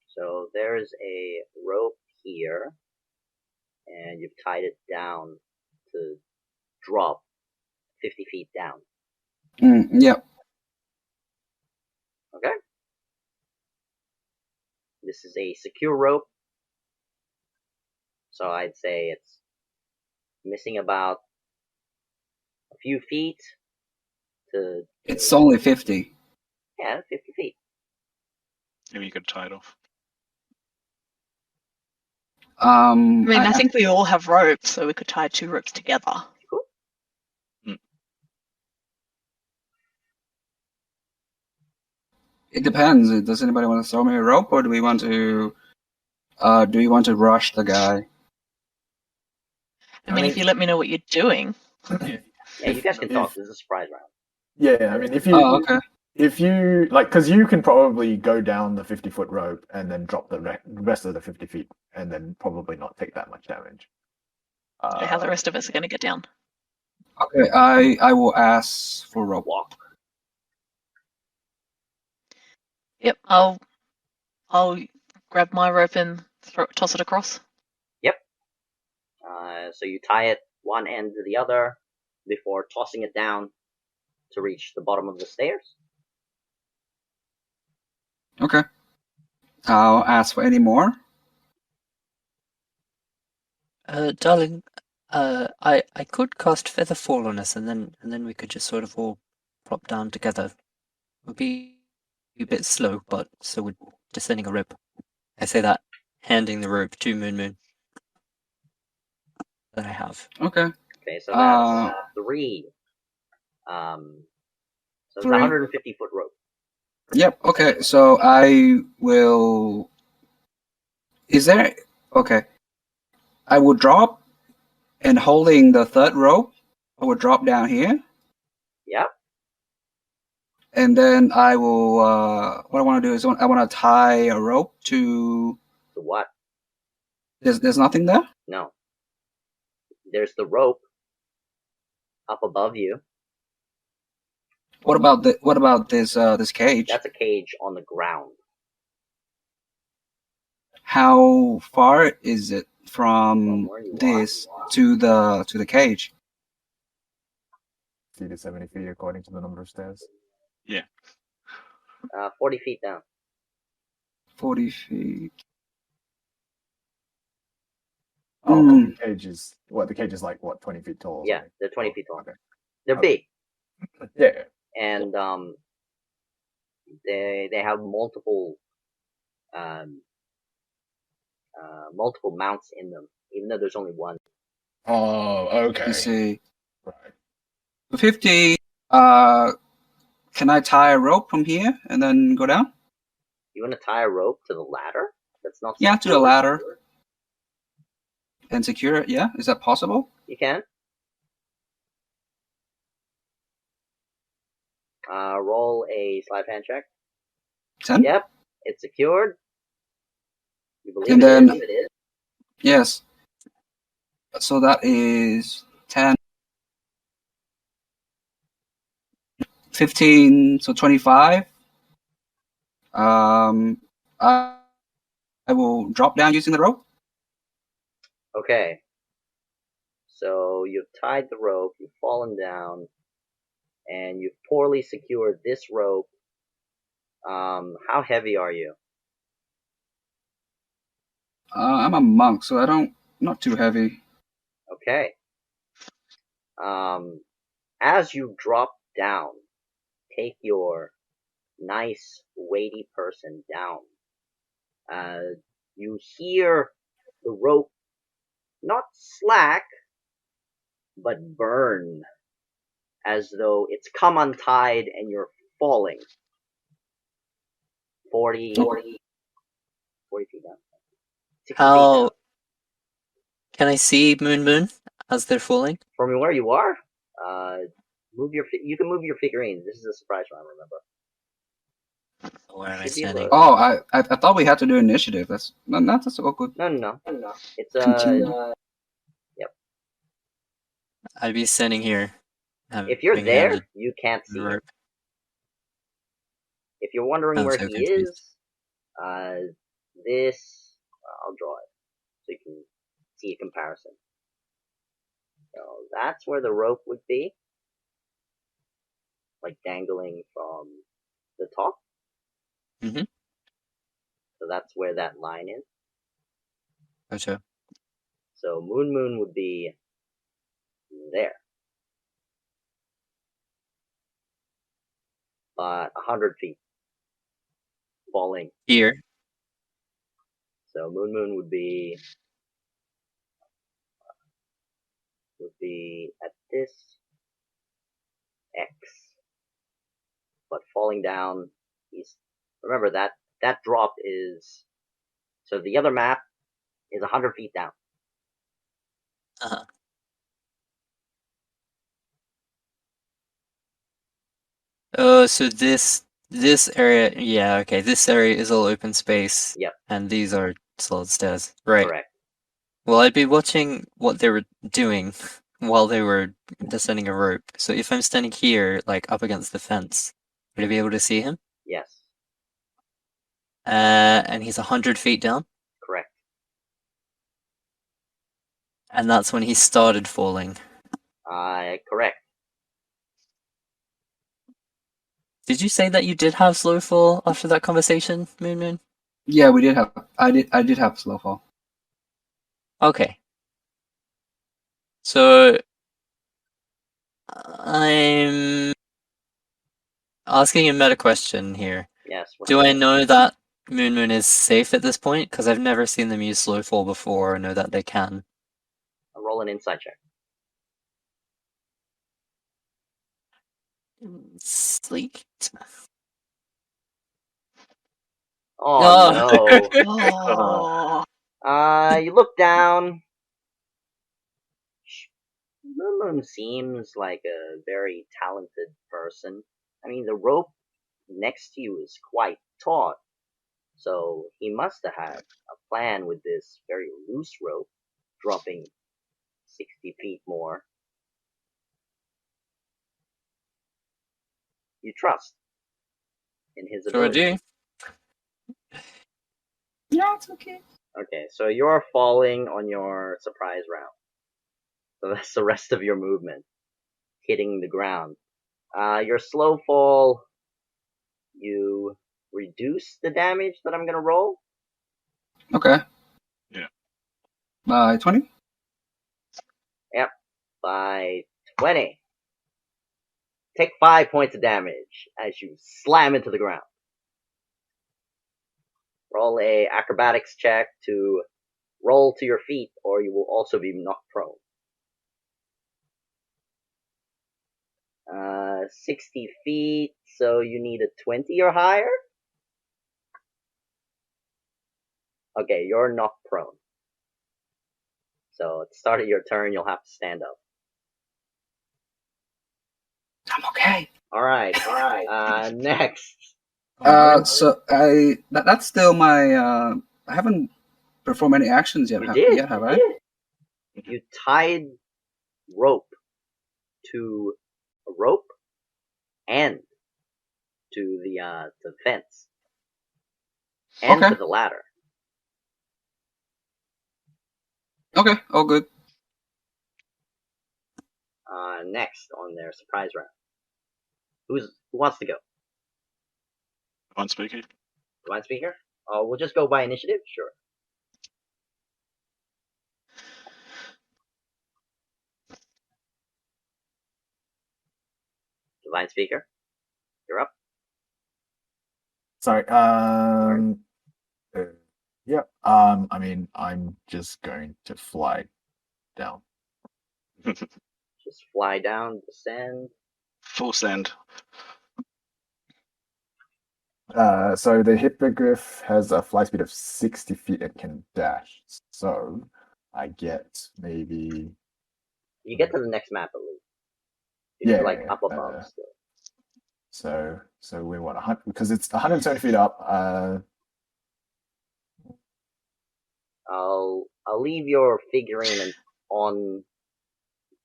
So there's a rope here, and you've tied it down to drop 50 feet down. Yep. Okay? This is a secure rope, so I'd say it's missing about a few feet to, It's only 50. 50 feet. Maybe you could tie it off. I mean, I think we all have ropes, so we could tie 2 ropes together. It depends. Does anybody want to throw me a rope, or do we want to rush the guy? I mean, if you let me know what you're doing. Yeah, you guys can talk. This is a surprise round. Yeah, I mean, if you okay. if you like, because you can probably go down the 50-foot rope and then drop the rest of the 50 feet, and then probably not take that much damage. How the rest of us are going to get down. Okay, I will ask for rope walk. Yep, I'll grab my rope and toss it across. Yep. So you tie it one end to the other before tossing it down to reach the bottom of the stairs. Okay. I'll ask for any more. Darling, I could cast Feather Fall on us, and then we could just sort of all plop down together. It would be a bit slow, but so would descending a rope. I say that, handing the rope to Moon Moon that I have. Okay. Okay, so that's 3. So it's a 150-foot rope. Yep. Okay. So I will. Is there? Okay. I will drop, and holding the third rope, I will drop down here, Yep. and then I will. What I want to do is I want to tie a rope to. The what? There's nothing there. No. There's the rope up above you. What about this cage? That's a cage on the ground. How far is it from where you this to the cage? 50 to 70 feet according to the number of stairs. 40 feet down. 40 feet. Oh, Hmm. the cage is what? The cage is like what? 20 feet tall. or Yeah, something? they're 20 feet tall. Okay. They're Okay. big, Yeah. and they have multiple multiple mounts in them, even though there's only one. Oh, okay. Let's see. Right. 50. Can I tie a rope from here and then go down? You want to tie a rope to the ladder? That's not. Yeah, to the ladder and secure it. Yeah, is that possible? You can. Roll a sleight of hand check. 10. Yep, it's secured. You believe And it then- is? It is. Yes. So that is 10. 15. So 25. I will drop down using the rope. Okay. So you've tied the rope, you've fallen down, and you've poorly secured this rope. How heavy are you? I'm a monk, so not too heavy. Okay. As you drop down, take your nice weighty person down. You hear the rope not slack, but burn, as though it's come untied and you're falling. 40 feet down. 60 feet How down. can I see Moon as they're falling? From where you are, you can move your figurines. This is a surprise round, remember? Where am I Should be standing? able- Oh, I thought we had to do initiative. That's all good. No. It's Continue. I'd be standing here. if you're being there, handed you can't see the him. rope. If you're wondering I'm where so he confused. is, I'll draw it so you can see a comparison. So that's where the rope would be, like dangling from the top. Mhm. So that's where that line is. Gotcha. So Moon would be there, but 100 feet, falling. Here. So Moon would be at this X, but falling down. Remember that drop is, so the other map is 100 feet down. Uh-huh. Oh, so this area, yeah, okay. This area is all open space. Yep. And these are solid stairs. Right. Correct. Well, I'd be watching what they were doing while they were descending a rope. So if I'm standing here, like up against the fence, would I be able to see him? Yes. And he's 100 feet down, Correct. and that's when he started falling. Correct. Did you say that you did have slow fall after that conversation, Moon? Yeah, we did have. I did have slow fall. Okay. So I'm asking a meta question here. Yes. Do I know that Moon is safe at this point? Because I've never seen them use slow fall before, or know that they can. Roll an insight check. Sleek. Oh Oh. Oh, You look down. Lilum seems like a very talented person. I mean, the rope next to you is quite taut, so he must have had a plan with this very loose rope, dropping 60 feet more. You trust in his Sure ability. do. Yeah, it's okay. Okay, so you're falling on your surprise round. So that's the rest of your movement, hitting the ground. Your slow fall, you reduce the damage that I'm gonna roll. Okay. Yeah. 20? Yep, by 20. Take 5 points of damage as you slam into the ground. Roll a acrobatics check to roll to your feet, or you will also be knocked prone. 60 feet, so you need a 20 or higher? Okay, you're knocked prone. So at the start of your turn, you'll have to stand up. I'm okay. Alright, next. So that's still my I haven't performed any actions yet. You Have did. I? You tied rope to a rope and to the fence and Okay. to the ladder. Okay, all good. Next on their surprise round. Who wants to go? One speaker. Divine Speaker? We'll just go by initiative? Sure. Divine Speaker, you're up. Sorry. Yeah. I mean, I'm just going to fly down. Just fly down, descend. Full send. So the hippogriff has a fly speed of 60 feet and can dash. So I get maybe. You get to the next map at least. Yeah. You're like up above still. So we want 100 because it's 170 feet up. I'll leave your figurine on.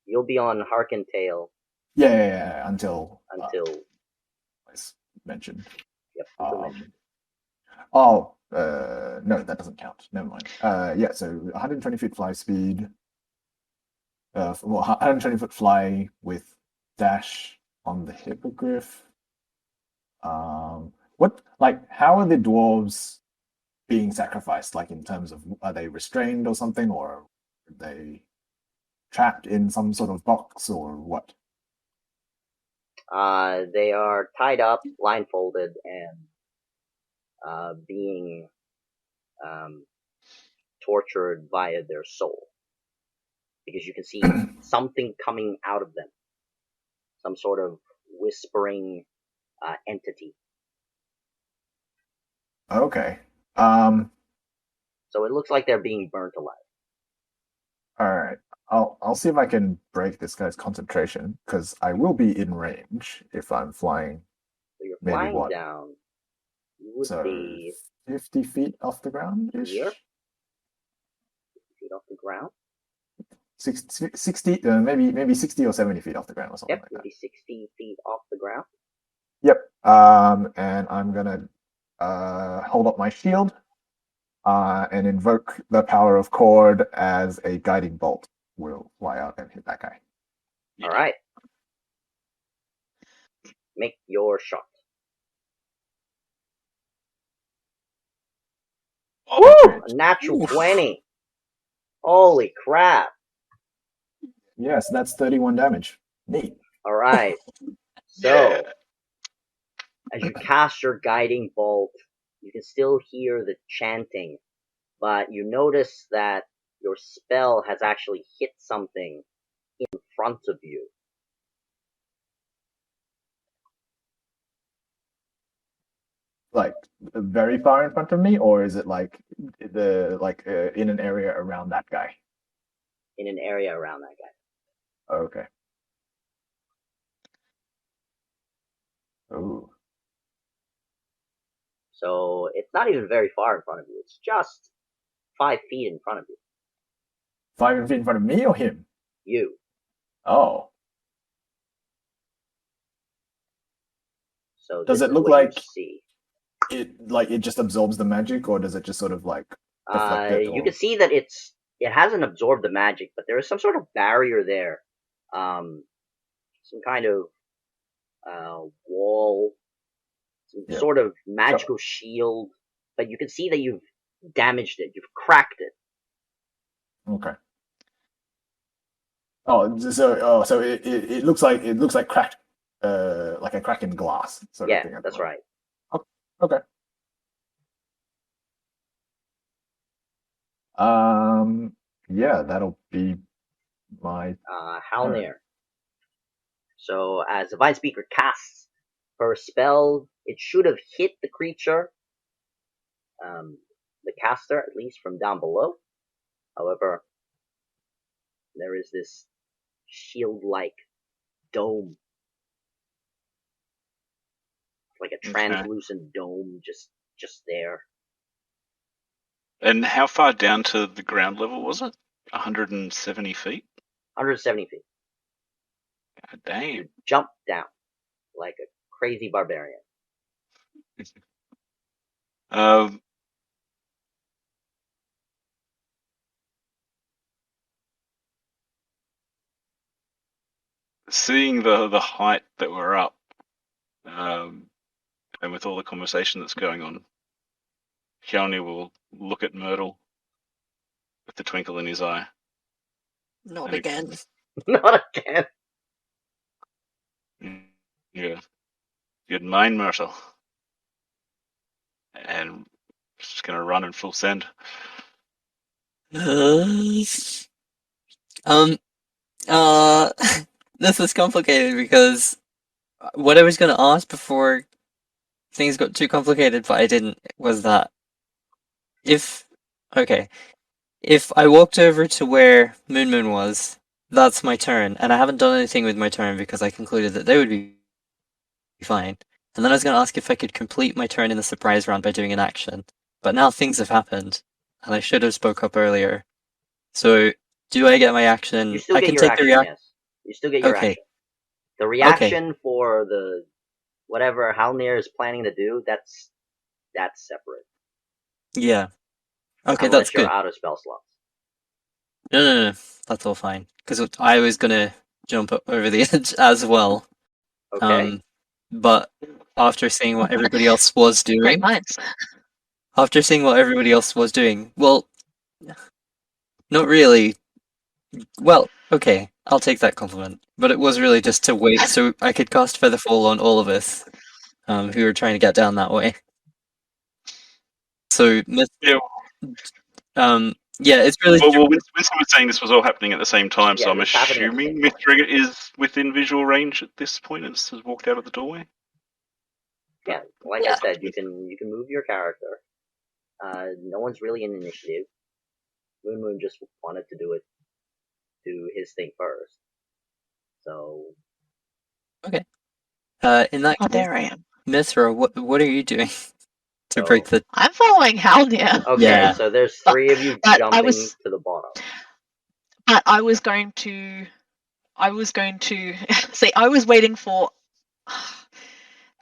You'll be on Harken Tail Yeah. Until until mentioned. yep. Until mentioned. No, that doesn't count. Never mind. Yeah, so 120 feet fly speed. 120 foot fly with dash on the hippogriff. How are the dwarves being sacrificed? Like in terms of, are they restrained or something, or are they trapped in some sort of box, or what? They are tied up, blindfolded, and being tortured via their soul. Because you can see something coming out of them. Some sort of whispering entity. Okay. So it looks like they're being burnt alive. All right. I'll see if I can break this guy's concentration, because I will be in range if I'm flying. So you're Maybe flying what? down. You would So be 50 feet off the ground ish. here. 50 feet off the ground. 60 maybe 60 or 70 feet off the ground or something Yep, like you'd that. be 60 feet off the ground. Yep. And I'm gonna hold up my shield and invoke the power of Cord as a guiding bolt will fly out and hit that guy. Yeah. All right. Make your shot. Oh, A natural Oof. 20. Holy crap. Yes, that's 31 damage. Neat. All right. So, yeah. as you cast your guiding bolt, you can still hear the chanting, but you notice that your spell has actually hit something in front of you. like very far in front of me, or is it like in an area around that guy? In an area around that guy. Okay. Oh. So it's not even very far in front of you. It's just 5 feet in front of you. 5 feet in front of me or him? You. Oh. So Does this it is look what you like see. it just absorbs the magic, or does it just sort of like deflect it? You can see that it hasn't absorbed the magic, but there is some sort of barrier there. Some kind of wall, some sort of magical shield, but you can see that you've damaged it. You've cracked it. Okay. So it looks like cracked, like a crack in glass sort of thing. Yeah, that's right. Okay. Yeah, that'll be my Halnir. So as the Vine Speaker casts her spell, it should have hit the creature, the caster, at least from down below. However, there is this shield-like dome, like a translucent dome, just there. And how far down to the ground level was it? 170 feet? 170 feet. God damn. You jump down like a crazy barbarian. Seeing the height that we're up, and with all the conversation that's going on, Hjalni will look at Myrtle with the twinkle in his eye. Not again. Not again. Yeah. You'd mind, Myrtle. And just gonna run in full send. This is complicated because what I was going to ask before things got too complicated, but I didn't, was that if I walked over to where Moon was, that's my turn, and I haven't done anything with my turn because I concluded that they would be fine. And then I was going to ask if I could complete my turn in the surprise round by doing an action, but now things have happened, and I should have spoke up earlier. So, do I get my action? You still I get can your take action, the reaction. yes. You still get your Okay. action. The reaction for the whatever Halnir is planning to do, that's separate. Yeah. Okay, Unless that's you're good. out of spell slots. No, that's all fine. Because I was gonna jump over the edge as well. Okay. But after seeing what everybody else was Great doing, minds. well, not really. Well, okay, I'll take that compliment. But it was really just to wait so I could cast Featherfall on all of us, who were trying to get down that way. So, yeah, it's really. Well, Winston was saying this was all happening at the same time, so Yeah, I'm it's happening at the assuming same time. Mithriga is within visual range at this point and has walked out of the doorway. Yeah, like I said, you can move your character. No one's really in initiative. Moon just wanted to do his thing first. So. Okay. In that Oh, case, there I am. Mithra, what are you doing to So- break the? I'm following Halnir. Okay, Yeah. so there's 3 of you But jumping I was- to the bottom. But I was going to see. I was waiting for.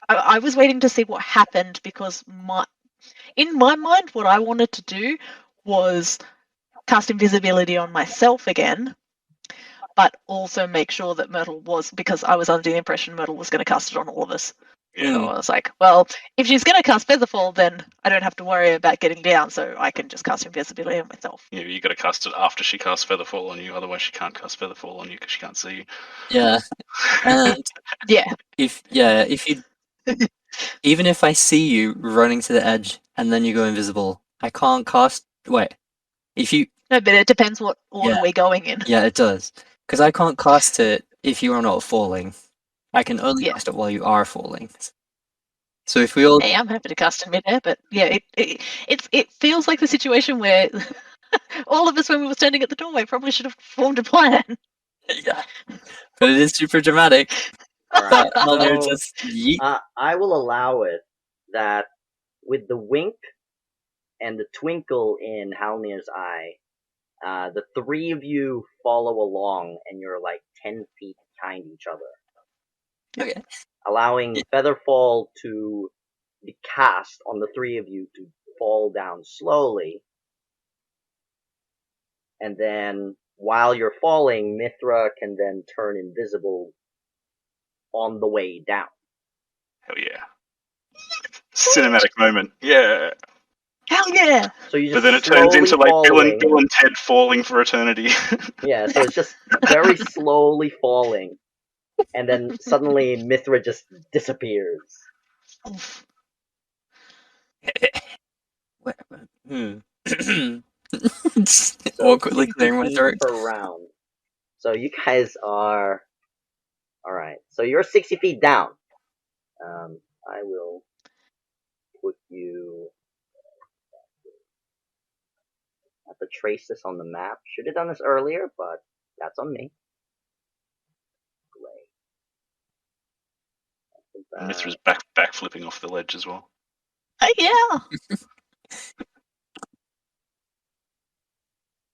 I was waiting to see what happened because in my mind, what I wanted to do was cast invisibility on myself again, but also make sure that Myrtle was, because I was under the impression Myrtle was going to cast it on all of us. Yeah. So I was like, well, if she's going to cast Featherfall, then I don't have to worry about getting down, so I can just cast invisibility on myself. Yeah, you got to cast it after she casts Featherfall on you, otherwise she can't cast Featherfall on you because she can't see you. Yeah. And Yeah. if you even if I see you running to the edge and then you go invisible, I can't cast. Wait, if you. No, but it depends what order Yeah. we're going in. Yeah, it does. Because I can't cast it if you are not falling. I can only Yeah. cast it while you are falling. So if we all Hey, I'm happy to cast in midair, but yeah, it feels like the situation where all of us, when we were standing at the doorway, probably should have formed a plan. yeah, but it is super dramatic. All right. Halnir So just yeet. I will allow it that with the wink and the twinkle in Halnir's eye, the three of you follow along, and you're like 10 feet behind each other, Okay. allowing Featherfall to be cast on the three of you to fall down slowly. And then, while you're falling, Mithra can then turn invisible on the way down. Hell yeah. Cinematic moment. Yeah. Hell yeah! So you But just then it turns slowly into like Bill following. and Ted falling for eternity. Yeah, so it's just very slowly falling. And then suddenly Mithra just disappears. Oof. Just So awkwardly 60 clearing my feet throat. per round. So you guys are... Alright, so you're 60 feet down. I will put you... I have to trace this on the map. Should have done this earlier, but that's on me. Mithra's back flipping off the ledge as well. Yeah!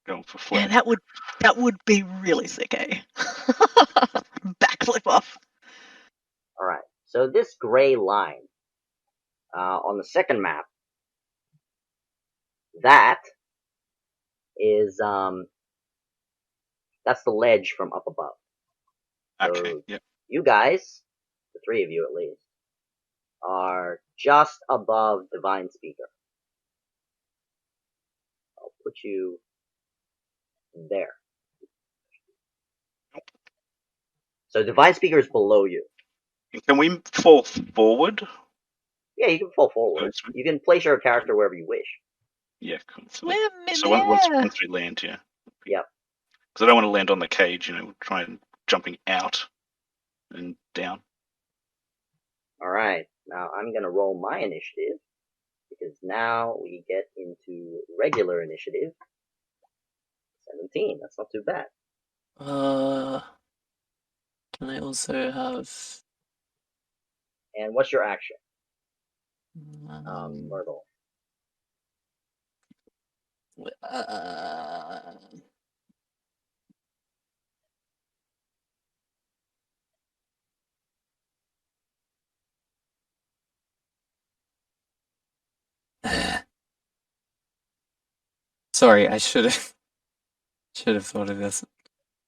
Going for Yeah, flag. that would be really sick, eh? Backflip off. Alright, so this gray line on the second map, that is, that's the ledge from up above. Okay, So yeah. you guys, the three of you at least, are just above Divine Speaker. I'll put you there. So Divine Speaker is below you. Can we fall forward? Yeah, you can fall forward. You can place your character wherever you wish. Yeah, cool. Swim in So the once air. we land, yeah. Yep. Because I don't want to land on the cage, try and jumping out and down. Alright, now I'm gonna roll my initiative, because now we get into regular initiative. 17, that's not too bad. Can I also have And what's your action, um, Myrtle? Sorry, I should have thought of this.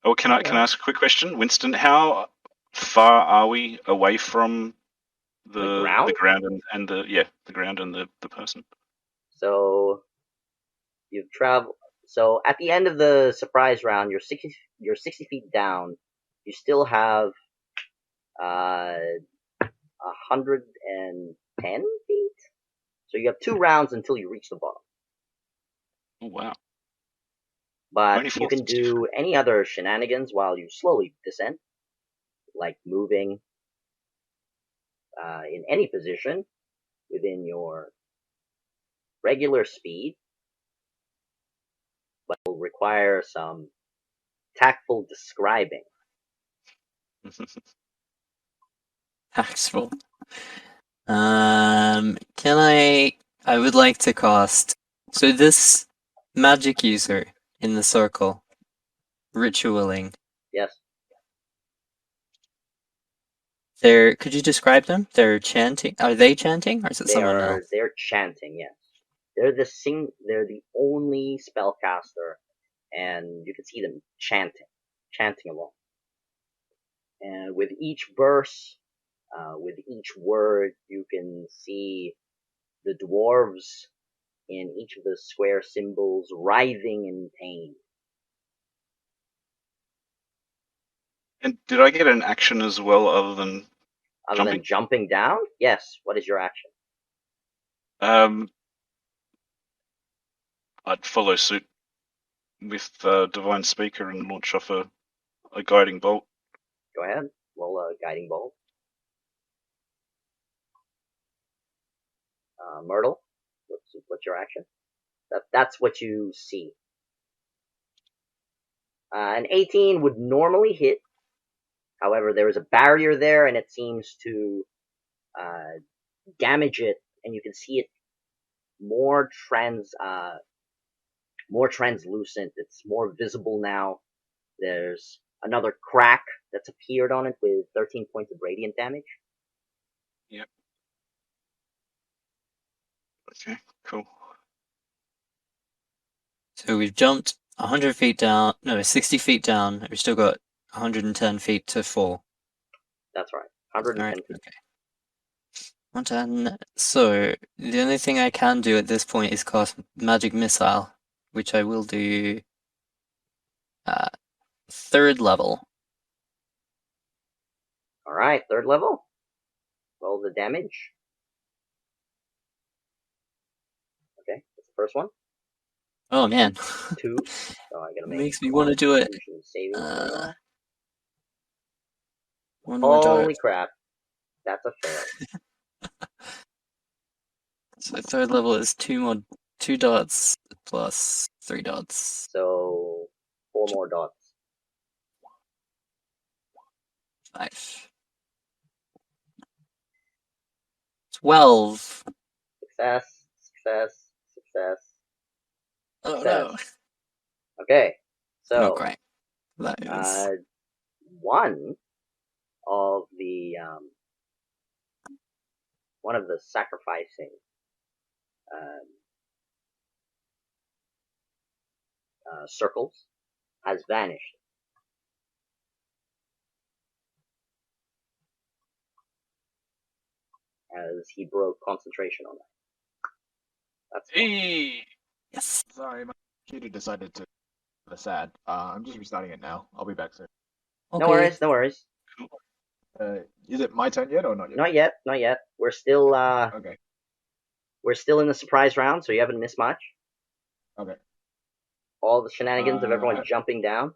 Oh, can I ask a quick question, Winston? How far are we away from The ground? the ground and the ground and the person? So you've traveled. So at the end of the surprise round, you're 60 feet down. You still have 110 feet. So you have 2 rounds until you reach the bottom. Oh wow! But Only you can 460 do any other shenanigans while you slowly descend, like moving in any position within your regular speed, but will require some tactful describing. Axel. Can I would like to cast. So this magic user in the circle, ritualing. Yes. Could you describe them? They're chanting. Are they chanting, or is it someone else? They're chanting, yes. They're the only spellcaster, and you can see them chanting along. And with each verse, with each word, you can see the dwarves in each of the square symbols writhing in pain. And did I get an action as well, other than Other jumping? than jumping down? Yes. What is your action? I'd follow suit with Divine Speaker and launch off a guiding bolt. Go ahead. Roll a guiding bolt. Myrtle, what's your action? That's what you see. An 18 would normally hit. However, there is a barrier there, and it seems to damage it, and you can see it more translucent. It's more visible now. There's another crack that's appeared on it with 13 points of radiant damage. Yep. Okay, cool. So we've jumped 100 feet down, no, 60 feet down. We've still got 110 feet to fall. That's right. 110 Alright, feet. okay. 110. So the only thing I can do at this point is cast Magic Missile, which I will do 3rd level. Alright, 3rd level. Roll the damage. Okay, that's the first one. Oh man. 2. So I gotta make Makes me want to do it. Constitution saving throw. One more dart. Holy crap. That's a fail. So 3rd level is 2 dots plus 3 dots. So 4 more dots. 5. 12. Success, success, success. Oh Success. no. Okay, so Not great. That is. one of the sacrificing circles has vanished. As he broke concentration on that. That's fine. Hey! Yes. Sorry, my computer decided to sad. I'm just restarting it now. I'll be back soon. Okay. No worries, no worries. Is it my turn yet or not yet? Not yet, not yet. We're still Okay. we're still in the surprise round, so you haven't missed much. Okay. All the shenanigans of everyone Uh, jumping down.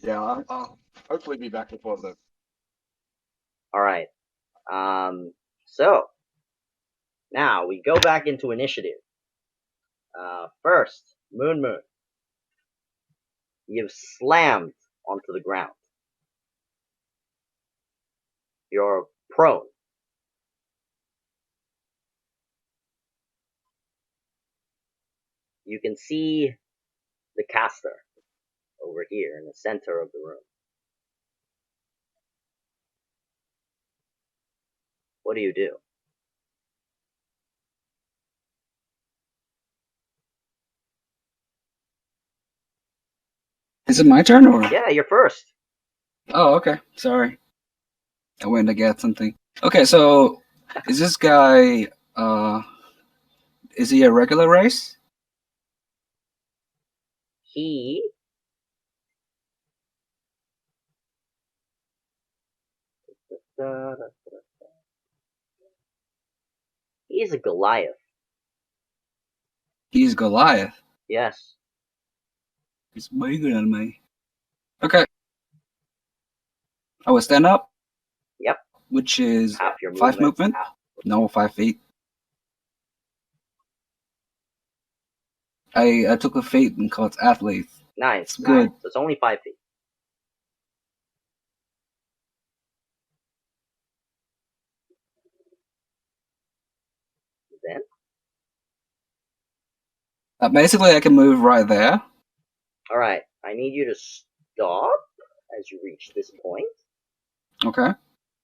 Yeah, I'll hopefully be back before the. Alright. So now we go back into initiative. First, Moon. You've slammed onto the ground. You're prone. You can see the caster over here in the center of the room. What do you do? Is it my turn or? Yeah, you're first. Oh, okay. Sorry. I went to get something. Okay, so is this guy is he a regular race? He's a Goliath. He's Goliath. Yes. He's bigger than me. Okay. I will stand up. Yep. Which is Half your 5 movement. No, 5 feet. I took a feat and called athlete. Nice. It's good. So it's only 5 feet. Then? Basically, I can move right there. Alright. I need you to stop as you reach this point. Okay.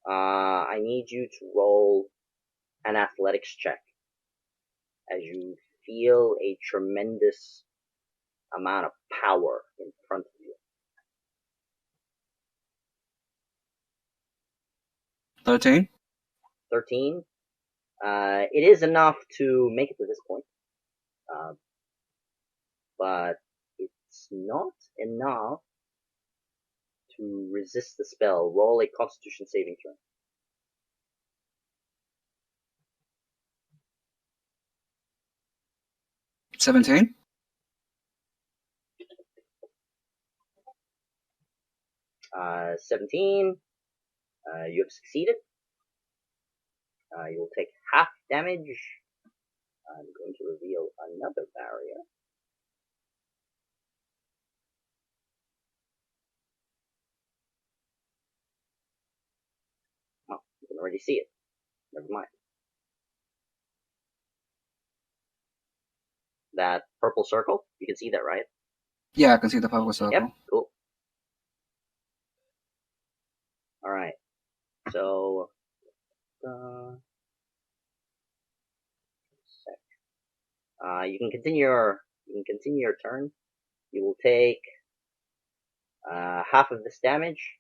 I need you to roll an athletics check as you feel a tremendous amount of power in front of you. 13. 13. It is enough to make it to this point. But it's not enough to resist the spell. Roll a Constitution saving throw. – 17. Uh, 17. You have succeeded. You will take half damage I'm going to reveal another barrier. Oh, you can already see it. Never mind. That purple circle, you can see that, right? Yeah, I can see the purple circle. Yep, cool. Alright, so, you can continue your turn. You will take, half of this damage.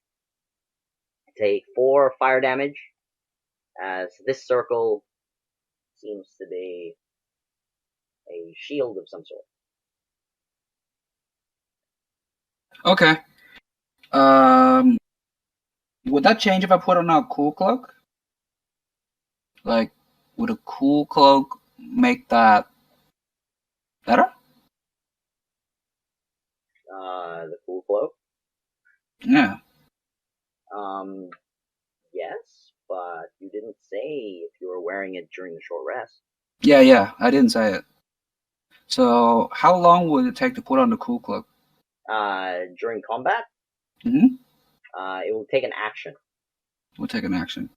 Take 4 fire damage, as this circle seems to be a shield of some sort. Okay. Would that change if I put on a cool cloak? Like, would a cool cloak make that better? The cool cloak? Yeah. Yes, but you didn't say if you were wearing it during the short rest. Yeah, I didn't say it. So, how long would it take to put on the cool cloak? During combat, Mm-hmm. It will take an action. We'll take an action.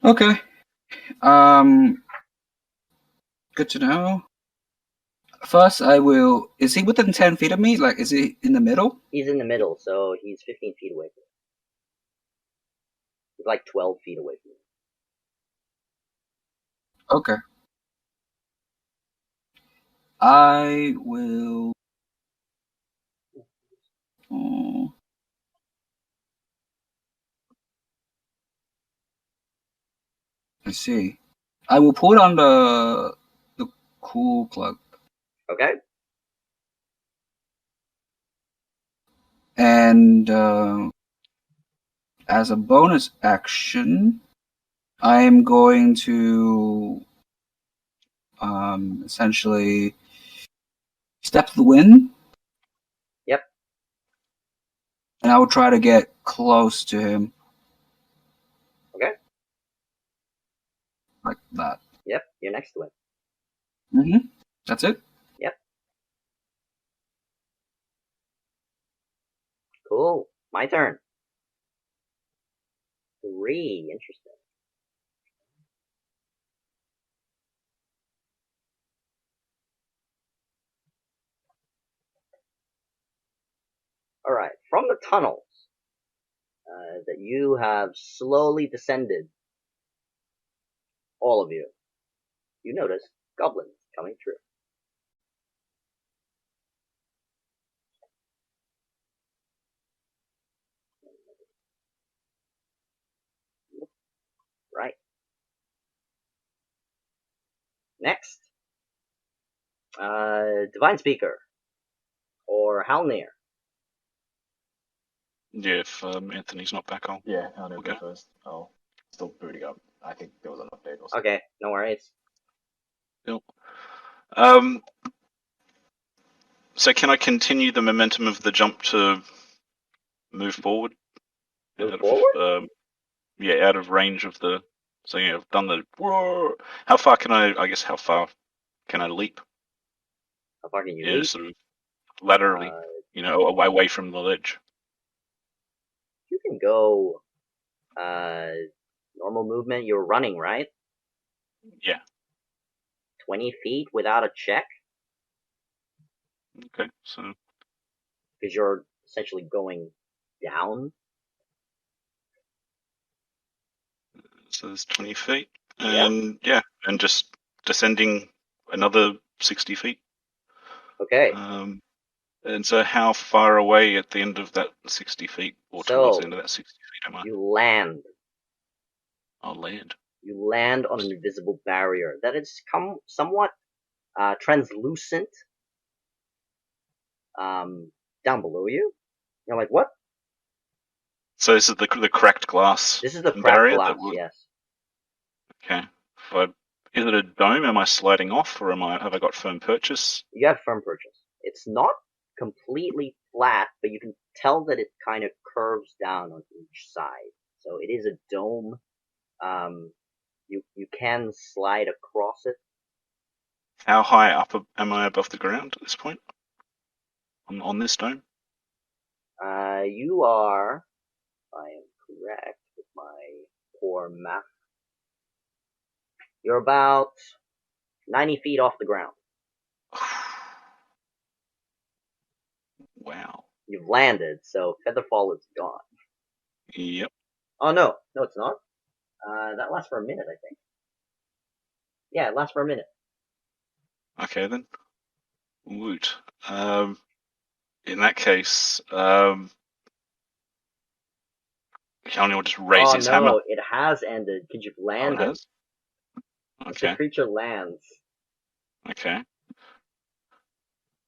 Okay. Good to know. First, I will. Is he within 10 feet of me? Like, is he in the middle? He's in the middle, so he's 15 feet away from you. He's like 12 feet away from you. Okay. I will. Oh. I see. I will put on the cool cloak. Okay. And as a bonus action, I am going to essentially step to the wind. Yep. And I will try to get close to him. Okay. Like that. Yep, you're next to him. Mm-hmm. That's it? Yep. Cool. My turn. 3. Interesting. Alright, from the tunnels that you have slowly descended, all of you notice goblins coming through. Right. Next. Divine Speaker. Or Halnir. Yeah, if Anthony's not back on. Yeah, I'll go Okay. first. Oh, still booting up. I think there was an update or something. Okay, no worries. Yep. So can I continue the momentum of the jump to move forward? Move forward? Out of range of the. So yeah, I've done the. Whoa! How far can I? I guess how far can I leap? How far can you Yeah, leap? sort of laterally. Away from the ledge. You can go normal movement. You're running, right? Yeah. 20 feet without a check? Okay. So. Because you're essentially going down. So there's 20 feet, Yep. and and just descending another 60 feet. Okay. And so how far away at the end of that 60 feet, or towards the end of that 60 feet am I? You land. I'll land. You land on an invisible barrier that is somewhat translucent down below you. You're like, what? So this is the cracked glass. This is the cracked barrier glass, that yes. Okay. Is it a dome? Am I sliding off, or have I got firm purchase? You have firm purchase. It's not completely flat, but you can tell that it kind of curves down on each side. So it is a dome. You can slide across it. How high up am I above the ground at this point? On this dome? You are, if I am correct with my poor math, you're about 90 feet off the ground. Wow. You've landed, so Featherfall is gone. Yep. Oh, no, it's not. That lasts for a minute, I think. Yeah, it lasts for a minute. Okay then. Woot. In that case, Keanu will just raise his hammer. It has ended because you've Oh, it landed. has? The Okay. creature lands. Okay.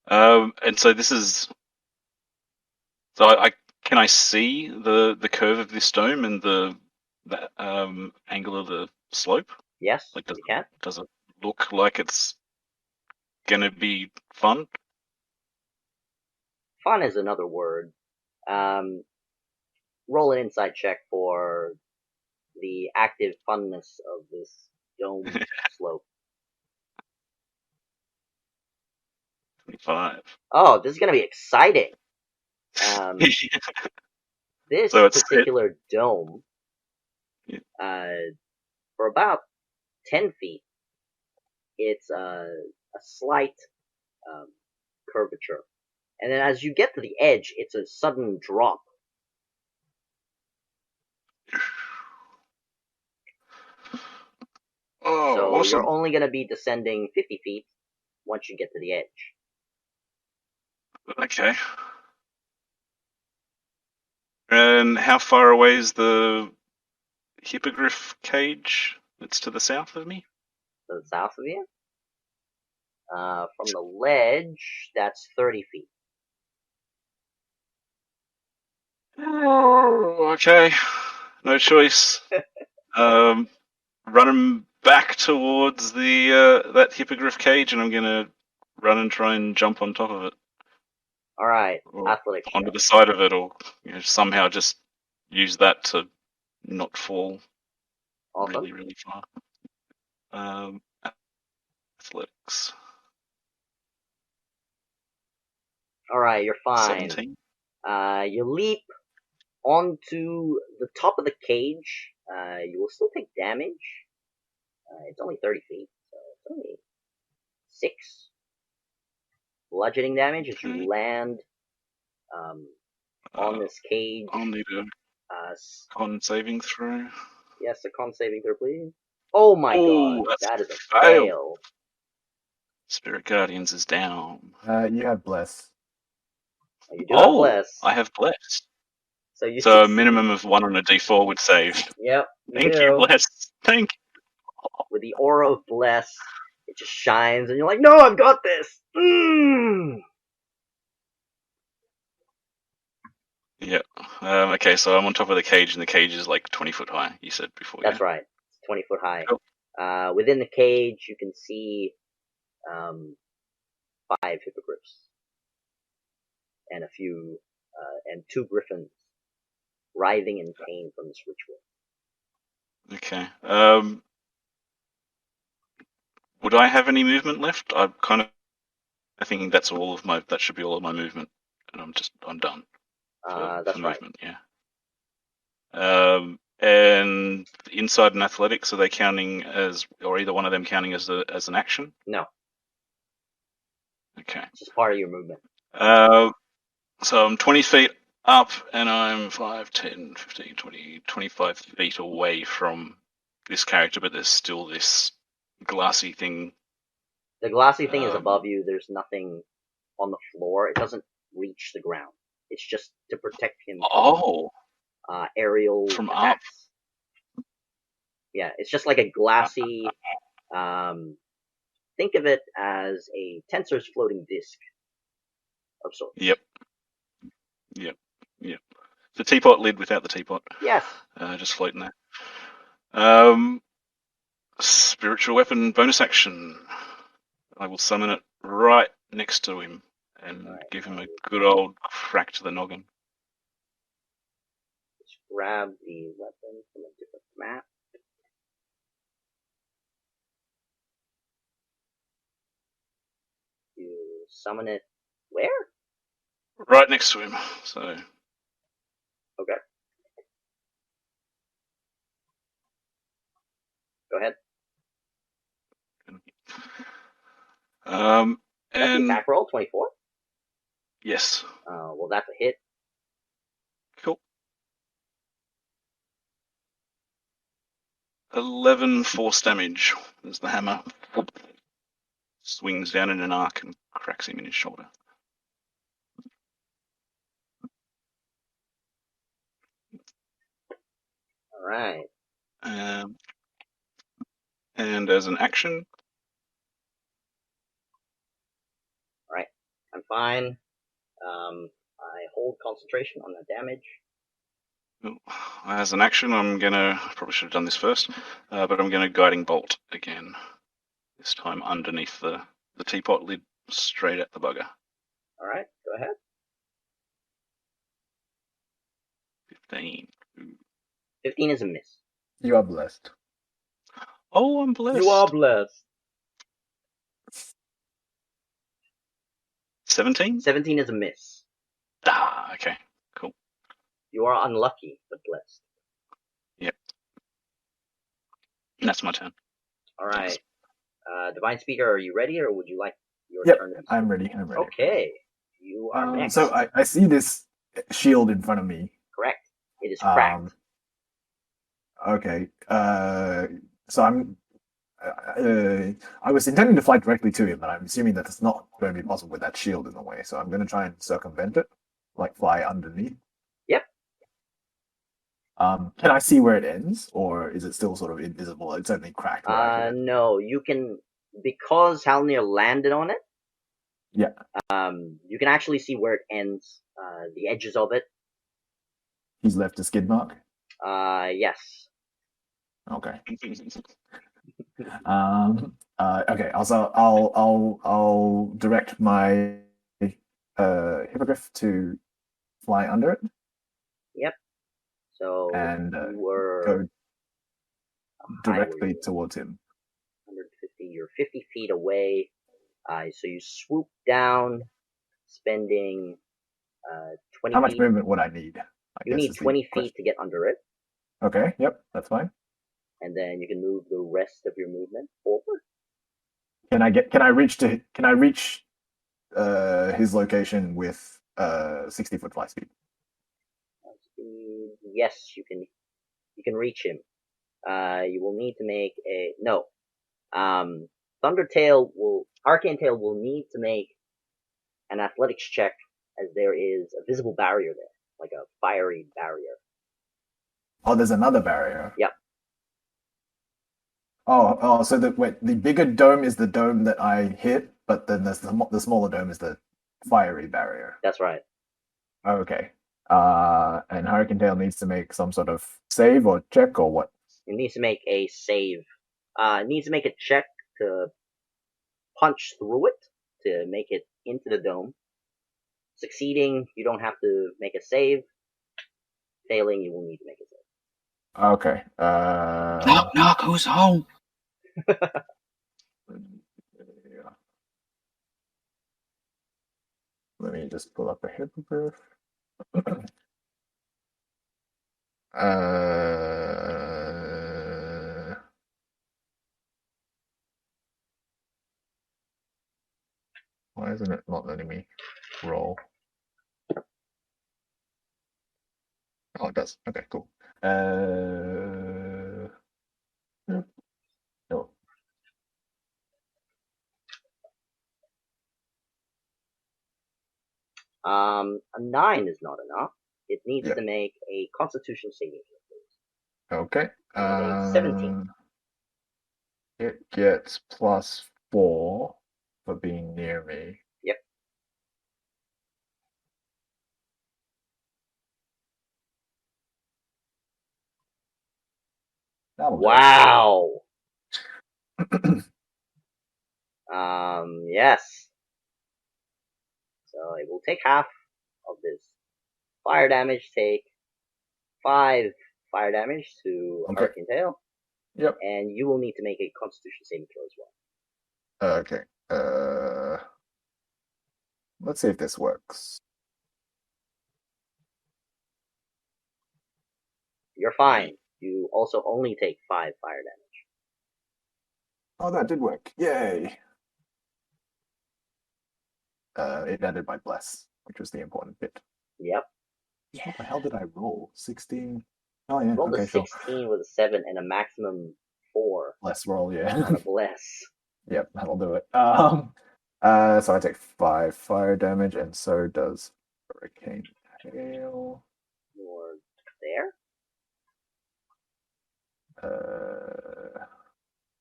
And so this is. So can I see the curve of this dome and the angle of the slope? Yes, Like, you can. does it look like it's gonna be fun? Fun is another word. Roll an insight check for the active funness of this dome slope. 25. Oh, this is gonna be exciting. This So it's particular dome, Yeah. for about 10 feet, it's a slight curvature. And then as you get to the edge, it's a sudden drop. Oh, So awesome. you're only going to be descending 50 feet once you get to the edge. Okay. And how far away is the hippogriff cage that's to the south of me? To the south of you. From the ledge, that's 30 feet. Oh, okay. No choice. Running back towards the that hippogriff cage, and I'm gonna run and try and jump on top of it, Alright, or athletics onto check. the side of it, or somehow just use that to not fall Awesome. really, really far. Athletics. Alright, you're fine. 17. You leap onto the top of the cage. You will still take damage. It's only 30 feet, so it's only 6 bludgeoning damage as Okay. you land on this cage. I'll need a con saving throw. Yes, a con saving throw, please. Oh my god, That's that is a fail. fail. Spirit Guardians is down. You have bless. You do have bless. I have bless. So you So a succeed. minimum of 1 on a d4 would save. Yep, Thank you, bless. Thank you. With the aura of bless, it just shines, and you're like, no, I've got this! Yeah. Okay, so I'm on top of the cage, and the cage is like 20 foot high, you said before. That's yeah? right. It's 20 foot high. Cool. Within the cage, you can see 5 hippogriffs. And and 2 griffins writhing in pain from this ritual. Okay. Would I have any movement left? I'm kind of thinking that should be all of my movement, and I'm done for That's right. movement. Yeah. And inside and athletics, are they counting as, or either one of them counting as an action? No. Okay. It's just part of your movement. So I'm 20 feet up, and I'm 5, 10, 15, 20, 25 feet away from this character, but there's still this glassy thing. The glassy thing is above you. There's nothing on the floor. It doesn't reach the ground. It's just to protect him from aerial from attacks. Up. Yeah, it's just like a glassy. Think of it as a tensor's floating disc of sorts. Yep. The teapot lid without the teapot. Yes. Just floating there. Spiritual weapon bonus action. I will summon it right next to him and give him a good old crack to the noggin. Just grab the weapon from a different map. summon it where? Right next to him. So Okay. Go ahead. That's the and attack roll, 24. yes, Well, that's a hit. cool. 11 force damage as the hammer swings down in an arc and cracks him in his shoulder. All right. And as an action, All right. I'm fine. I hold concentration on the damage. as an action, I'm gonna probably should have done this first, but I'm gonna guiding bolt again. This time underneath the teapot lid, straight at the bugger. All right. Go ahead. 15. 15 is a miss. You are blessed. Oh, I'm blessed. You are blessed. 17? 17 is a miss. Ah, okay, cool. You are unlucky, but blessed. Yep. That's my turn. All right. Divine Speaker, are you ready, or would you like your Yep, turn to be I'm ready. I'm ready. Okay. You are next. So I see this shield in front of me. Correct. It is cracked. Okay. So I was intending to fly directly to him, but I'm assuming that it's not going to be possible with that shield in the way. So I'm going to try and circumvent it, like fly underneath. Yep. Can I see where it ends, or is it still sort of invisible? It's only cracked. No, you can, because Halnir landed on it. Yeah. You can actually see where it ends. The edges of it. He's left a skid mark. Yes. Okay. Okay. Also, I'll direct my hippogriff to fly under it. Yep. So And you were go directly towards him. 150. You're 50 feet away. So you swoop down, spending 20 How much feet. movement would I need? You need 20 feet to get under it. Okay. Yep. That's fine. And then you can move the rest of your movement forward. Can I reach his location with 60-foot fly speed? Yes, you can reach him. You will need to make a no. Arcane Tail will need to make an athletics check, as there is a visible barrier there, like a fiery barrier. Oh, there's another barrier. Yep. So the bigger dome is the dome that I hit, but then the smaller dome is the fiery barrier. That's right. Okay. And Hurricane Tail needs to make some sort of save or check or what? It needs to make a save. It needs to make a check to punch through it to make it into the dome. Succeeding, you don't have to make a save. Failing, you will need to make a save. Okay. Knock, knock, who's home? Let me just pull up a hippogriff. Why isn't it not letting me roll? Oh, it does. Okay, cool. No. A 9 is not enough. It needs to make a Constitution saving throw. Okay. 17. It gets +4 for being near me. Yep. Wow. Yes. So it will take half of this fire damage. Take 5 fire damage to Hurricane Tail. Yep. And you will need to make a Constitution saving throw as well. Okay. let's see if this works. You're fine. You also only take 5 fire damage. Oh, that did work. Yay! It added my bless, which was the important bit. Yep. What the hell did I roll? 16? Oh, yeah. Rolled Okay, a sure. 16 with a 7 and a maximum 4 Bless roll, yeah. on a bless. Yep, that'll do it. So I take 5 fire damage, and so does Hurricane Hail. You're there?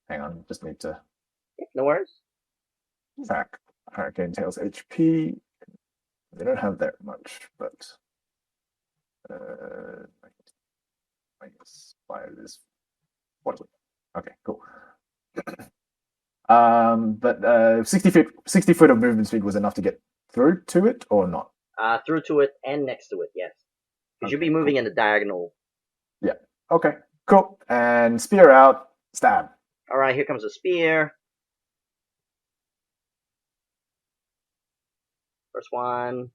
Hang on, just need to Yep, no worries. track Hurricane Tail's HP. They don't have that much, but minus 5 is 40. Okay, cool. But 60 foot of movement speed was enough to get through to it, or not? Through to it and next to it, yes. Because you'll be Okay, moving cool. in the diagonal. Okay, cool. And spear out, stab. Alright, here comes a spear. First one.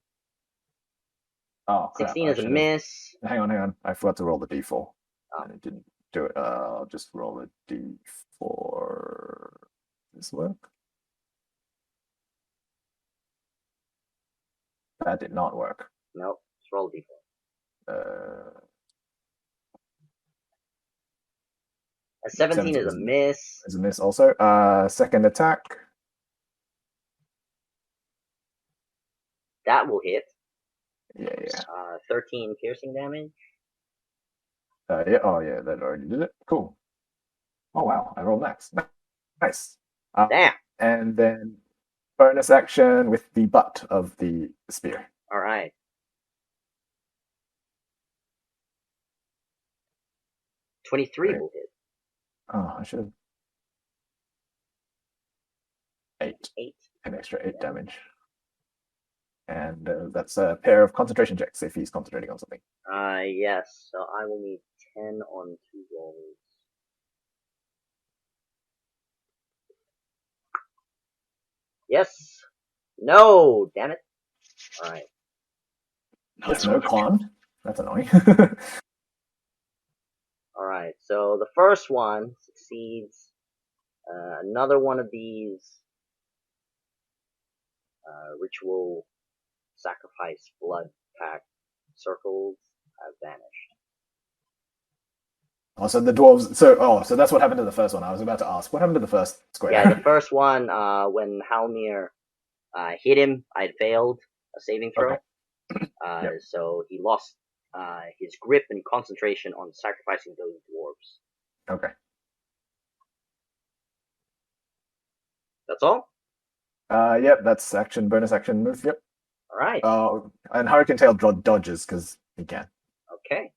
Oh, crap. 16 I is a should've- miss. Hang on. I forgot to roll the d4. Oh. And it didn't do it. I'll just roll a d4. Does this work? That did not work. Nope, just roll a d4. A 17 is a miss. Is a miss also. Second attack. That will hit. Yeah. 13 piercing damage. Yeah. Oh, yeah. That already did it. Cool. Oh wow! I rolled max. Nice. Damn. And then bonus action with the butt of the spear. Alright. 23 Great. will hit. Oh, I should have. 8. 8. An extra 8 damage. And that's a pair of concentration checks if he's concentrating on something. Yes. So I will need 10 on 2 rolls. Yes. No. Damn it. All right. Yes, no con. That's annoying. All right. So the first one succeeds. Another one of these ritual sacrifice blood pact circles have vanished. Oh, so the dwarves. So that's what happened to the first one. I was about to ask, what happened to the first square? Yeah, the first one, when Halmir hit him, I'd failed a saving throw. Okay. Yep. So he lost his grip and concentration on sacrificing those dwarves. Okay. That's all? Yep, that's action, bonus action move. Yep. All right. And Hurricane Tail dodges because he can. Okay.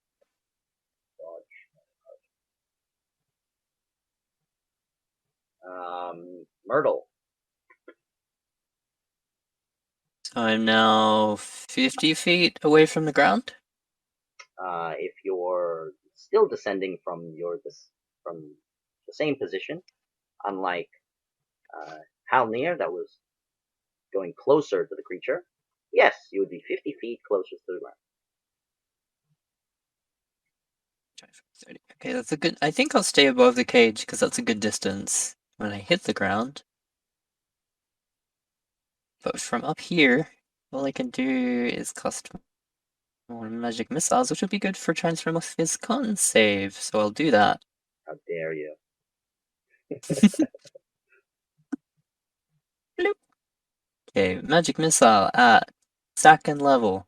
Myrtle. So I'm now 50 feet away from the ground. If you're still descending from the same position, unlike Halnir that was going closer to the creature, yes, you would be 50 feet closest to the ground. 30. Okay, that's a good. I think I'll stay above the cage because that's a good distance when I hit the ground. But from up here, all I can do is cast more magic missiles, which would be good for transform of his con save. So I'll do that. How dare you? Bloop. Okay, magic missile at second level.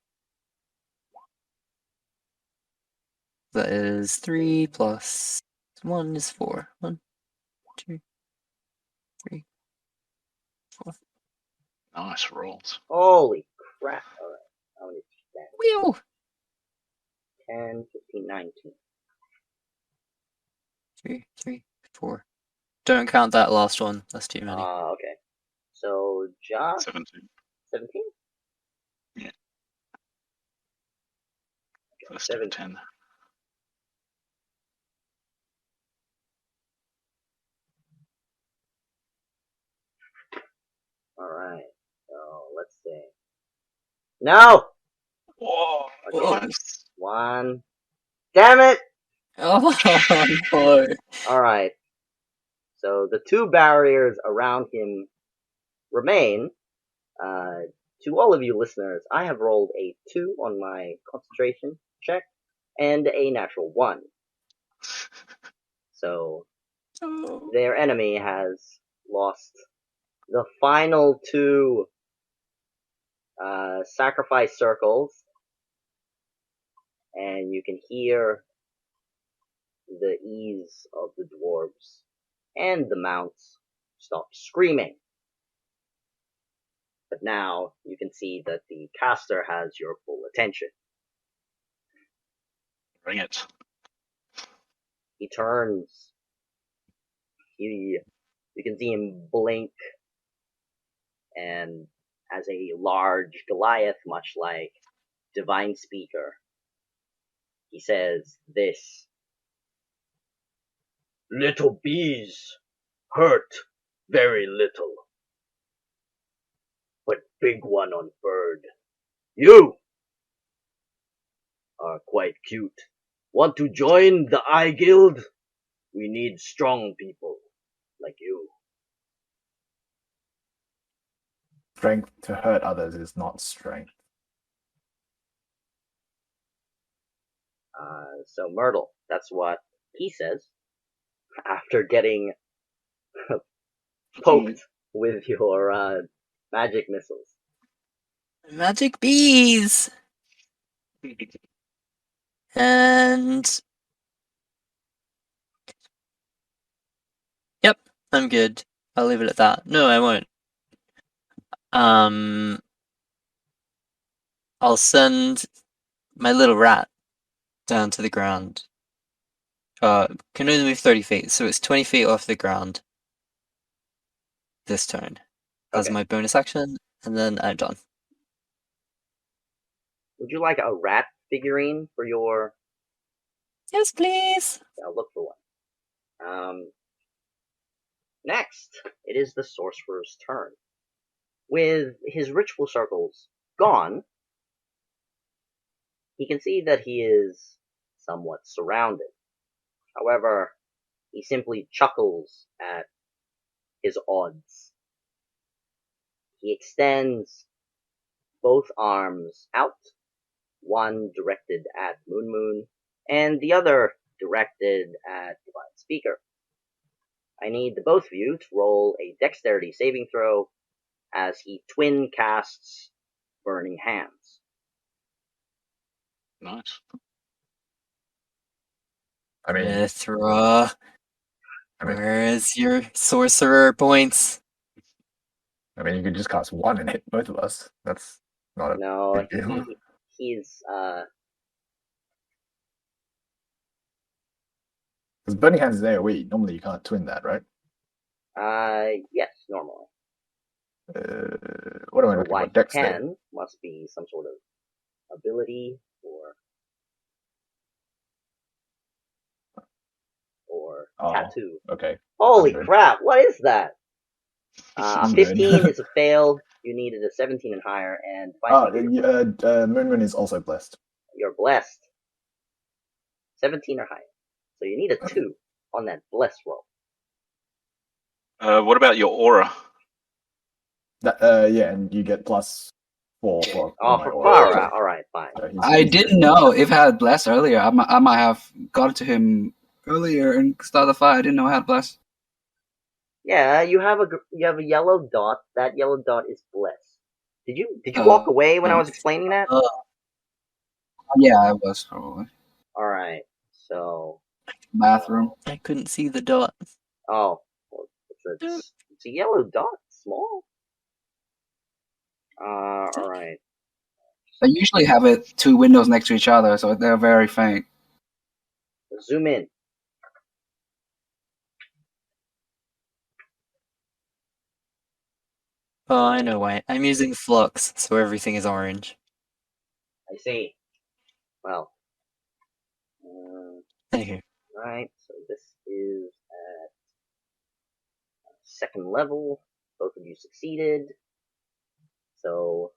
That is 3 plus 1 is 4. 1, 2, 3, 4. Nice rolls. Holy crap. Alright. How many Whew! 10, 15, 19. 3, 3, 4. Don't count that last one. That's too many. Okay. So, Josh? 17. 17? Yeah. First 17. of 10. Alright. So, let's see. No! Whoa, Okay. nice. 1. Damn it! Oh no! Alright. So the 2 barriers around him remain. To all of you listeners, I have rolled a 2 on my concentration check and a natural 1. So Oh. their enemy has lost the final 2 sacrifice circles, and you can hear the ease of the dwarves and the mounts stop screaming. But now you can see that the caster has your full attention. Bring it. He turns. You can see him blink, and as a large Goliath, much like Divine Speaker, he says this. Little bees hurt very little, but big one on bird. You are quite cute. Want to join the Eye Guild? We need strong people like you. Strength to hurt others is not strength. So Myrtle, that's what he says after getting poked with your magic missiles. Magic bees! And yep, I'm good. I'll leave it at that. No, I won't. I'll send my little rat down to the ground. Can only move 30 feet, so it's 20 feet off the ground this turn as Okay. my bonus action, and then I'm done. Would you like a rat figurine for your... Yes, please! I'll look for one. Next, it is the sorcerer's turn. With his ritual circles gone, he can see that he is somewhat surrounded. However, he simply chuckles at his odds. He extends both arms out, one directed at Moon Moon, and the other directed at Divine Speaker. I need the both of you to roll a dexterity saving throw as he twin casts Burning Hands. Nice. I mean, Mithra, I mean, where's your sorcerer points? you could just cast 1 and hit both of us. That's not a No, big deal. he's Because Burning Hands is AoE. Normally you can't twin that, right? yes, normally. What am I So looking why for? he Dex can must be some sort of ability or Oh, tattoo. okay. Holy I'm good. crap, what is that? A I'm good. 15 is a fail. You needed a 17 and higher, and Moon Moon is also blessed. you're blessed. 17 or higher. So you need a 2 on that blessed roll. What about your aura? Yeah, and you get +4 for Oh, my for aura. far So- out. Alright, fine. so I he's didn't good. know if I had bless earlier. I might have got to him earlier and started the fight. I didn't know I had bless. Yeah, you have a yellow dot. That yellow dot is blessed. Did you walk away when I was explaining that? Yeah, I was probably Alright, so bathroom. I couldn't see the dot. well, it's a yellow dot, small. Alright. They usually have it 2 windows next to each other, so they're very faint. Zoom in. Oh, I know why. I'm using Flux, so everything is orange. I see. Well. Anywho. Right, so this is at second level. Both of you succeeded. So,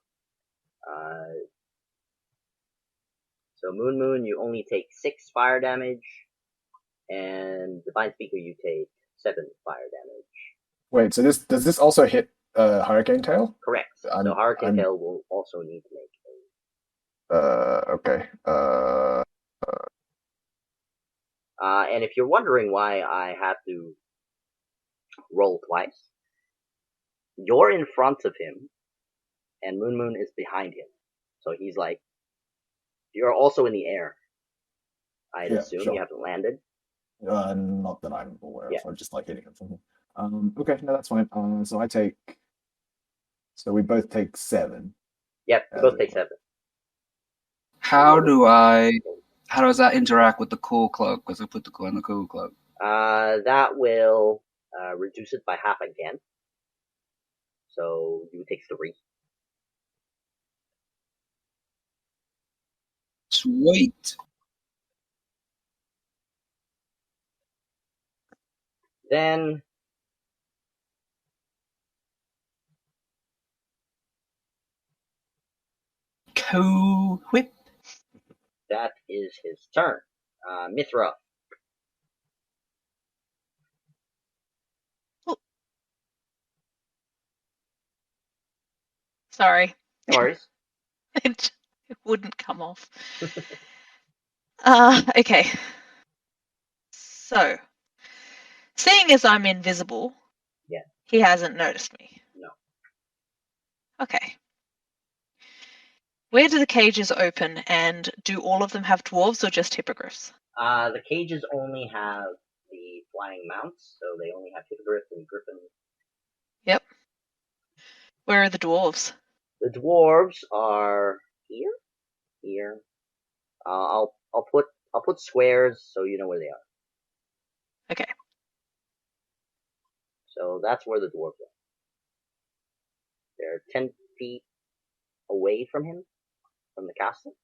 So Moon, you only take 6 fire damage, and Divine Speaker, you take 7 fire damage. Wait, so does this also hit Hurricane Tail? Correct. So Hurricane Tail will also need to make okay. and if you're wondering why I had to roll twice, you're in front of him, and Moon is behind him. So he's like, you're also in the air. I'd assume sure. you haven't landed. Not that I'm aware Yeah. of. I'm just like hitting him from here. Okay, no, that's fine. So we both take 7. Yep, you both take 7. How does that interact with the cool cloak? Because I put the cool on the cool cloak. That will reduce it by half again. So you would take 3. Sweet. Then Cool whip. that is his turn. Mithra. Sorry. No worries. It wouldn't come off. Okay. So, seeing as I'm invisible, Yeah. he hasn't noticed me. No. Okay. Where do the cages open, and do all of them have dwarves or just hippogriffs? The cages only have the flying mounts, so they only have Hippogriff and Griffin. Yep. Where are the dwarves? The dwarves are here. Here. I'll put squares so you know where they are. Okay. So that's where the dwarves are. They're 10 feet away from him, from the castle.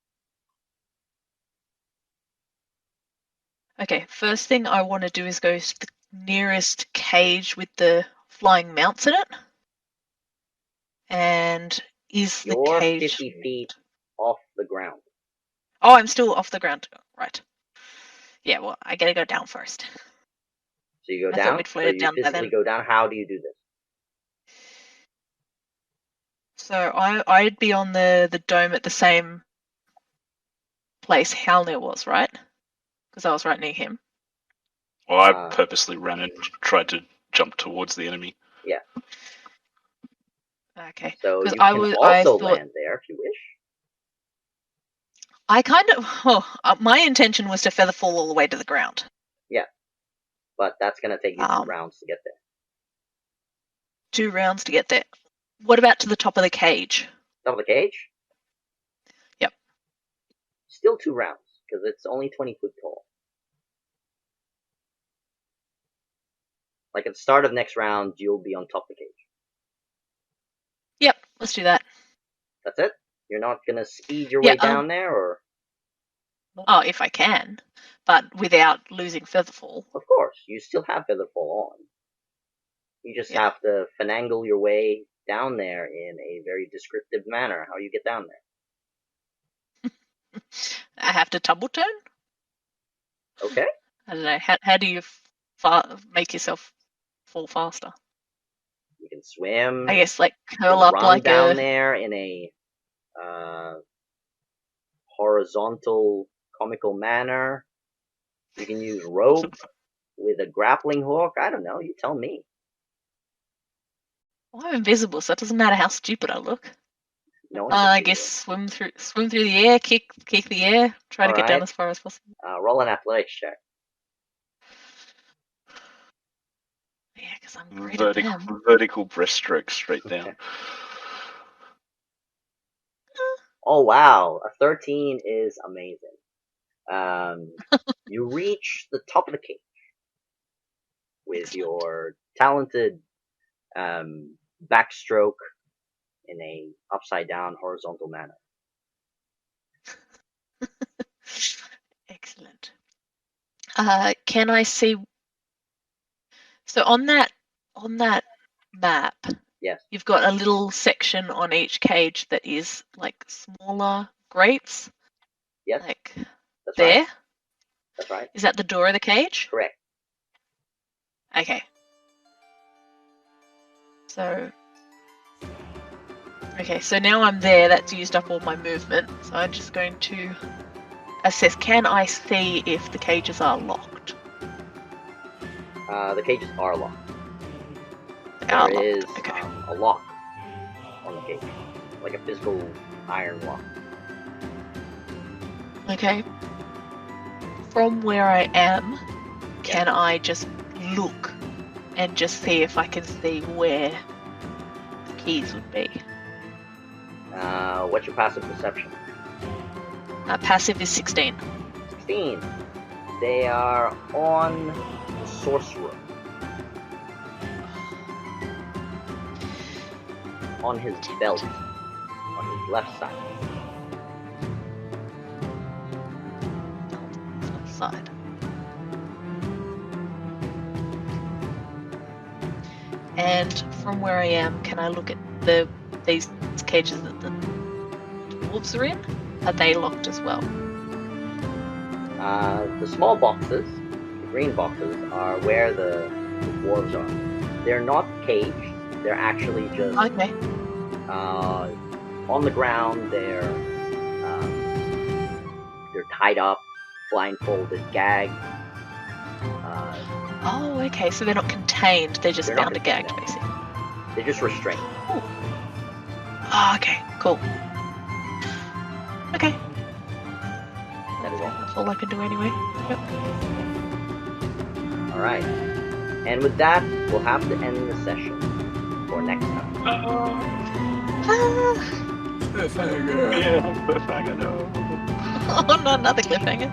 Okay, first thing I want to do is go to the nearest cage with the flying mounts in it. And is the You're cage 50 feet off the ground. Oh, I'm still off the ground. Right. Yeah, well, I gotta go down first. So you go I thought down. we'd So floated you down by physically then. go down. How do you do this? So I'd be on the dome at the same place Halnir was, right? Because I was right near him. Well, I purposely ran and tried to jump towards the enemy. Yeah. Okay. So you I can was, also I thought, land there if you wish. I kind of. My intention was to feather fall all the way to the ground. Yeah. But that's going to take you 2 rounds to get there. 2 rounds to get there. What about to the top of the cage? Top of the cage? Yep. Still 2 rounds, because it's only 20 foot tall. Like at the start of next round, you'll be on top of the cage. Yep, let's do that. That's it? You're not going to speed your way down there, or? Oh, if I can. But without losing Featherfall. Of course, you still have Featherfall on. You just have to finagle your way down there in a very descriptive manner, how you get down there. I have to tumble turn? Okay. I don't know. How do you make yourself fall faster? You can swim. I guess like curl up run like down there in a horizontal comical manner. You can use rope with a grappling hook. I don't know. You tell me. Well, I'm invisible, so it doesn't matter how stupid I look. No one I guess swim through the air, kick the air, try to get down as far as possible. Roll an athletics check. Yeah, because I'm great at them. Vertical breaststroke straight down. Oh wow, a 13 is amazing. You reach the top of the cage with your talented backstroke in a upside down horizontal manner. Excellent. Can I see? So on that map, Yes. you've got a little section on each cage that is like smaller grates. Yes. Like That's there. right. That's right. Is that the door of the cage? Correct. Okay. So. Okay, so now I'm there. That's used up all my movement. So I'm just going to assess. Can I see if the cages are locked? The cages are locked. They are There locked. is Okay. a lock on the cage, like a physical iron lock. Okay. From where I am, can I just look and just see if I can see where the keys would be? What's your passive perception? Passive is 16. 16. They are on the source room. On his belt. On his left side. Left side. And from where I am, can I look at these cages that the dwarves are in? Are they locked as well? The small boxes, the green boxes, are where the dwarves are. They're not caged. They're actually just Okay. on the ground. They're tied up, blindfolded, gagged. Oh, okay. So they're not contained. They're just They're not bound and gagged, contained, basically. They're just restrained. Oh, okay. Cool. Okay. That is all. That's all I can do anyway. Yep. All right. And with that, we'll have to end the session for next time. Cliffhanger. Yeah, cliffhanger, no. Oh, no, another cliffhanger.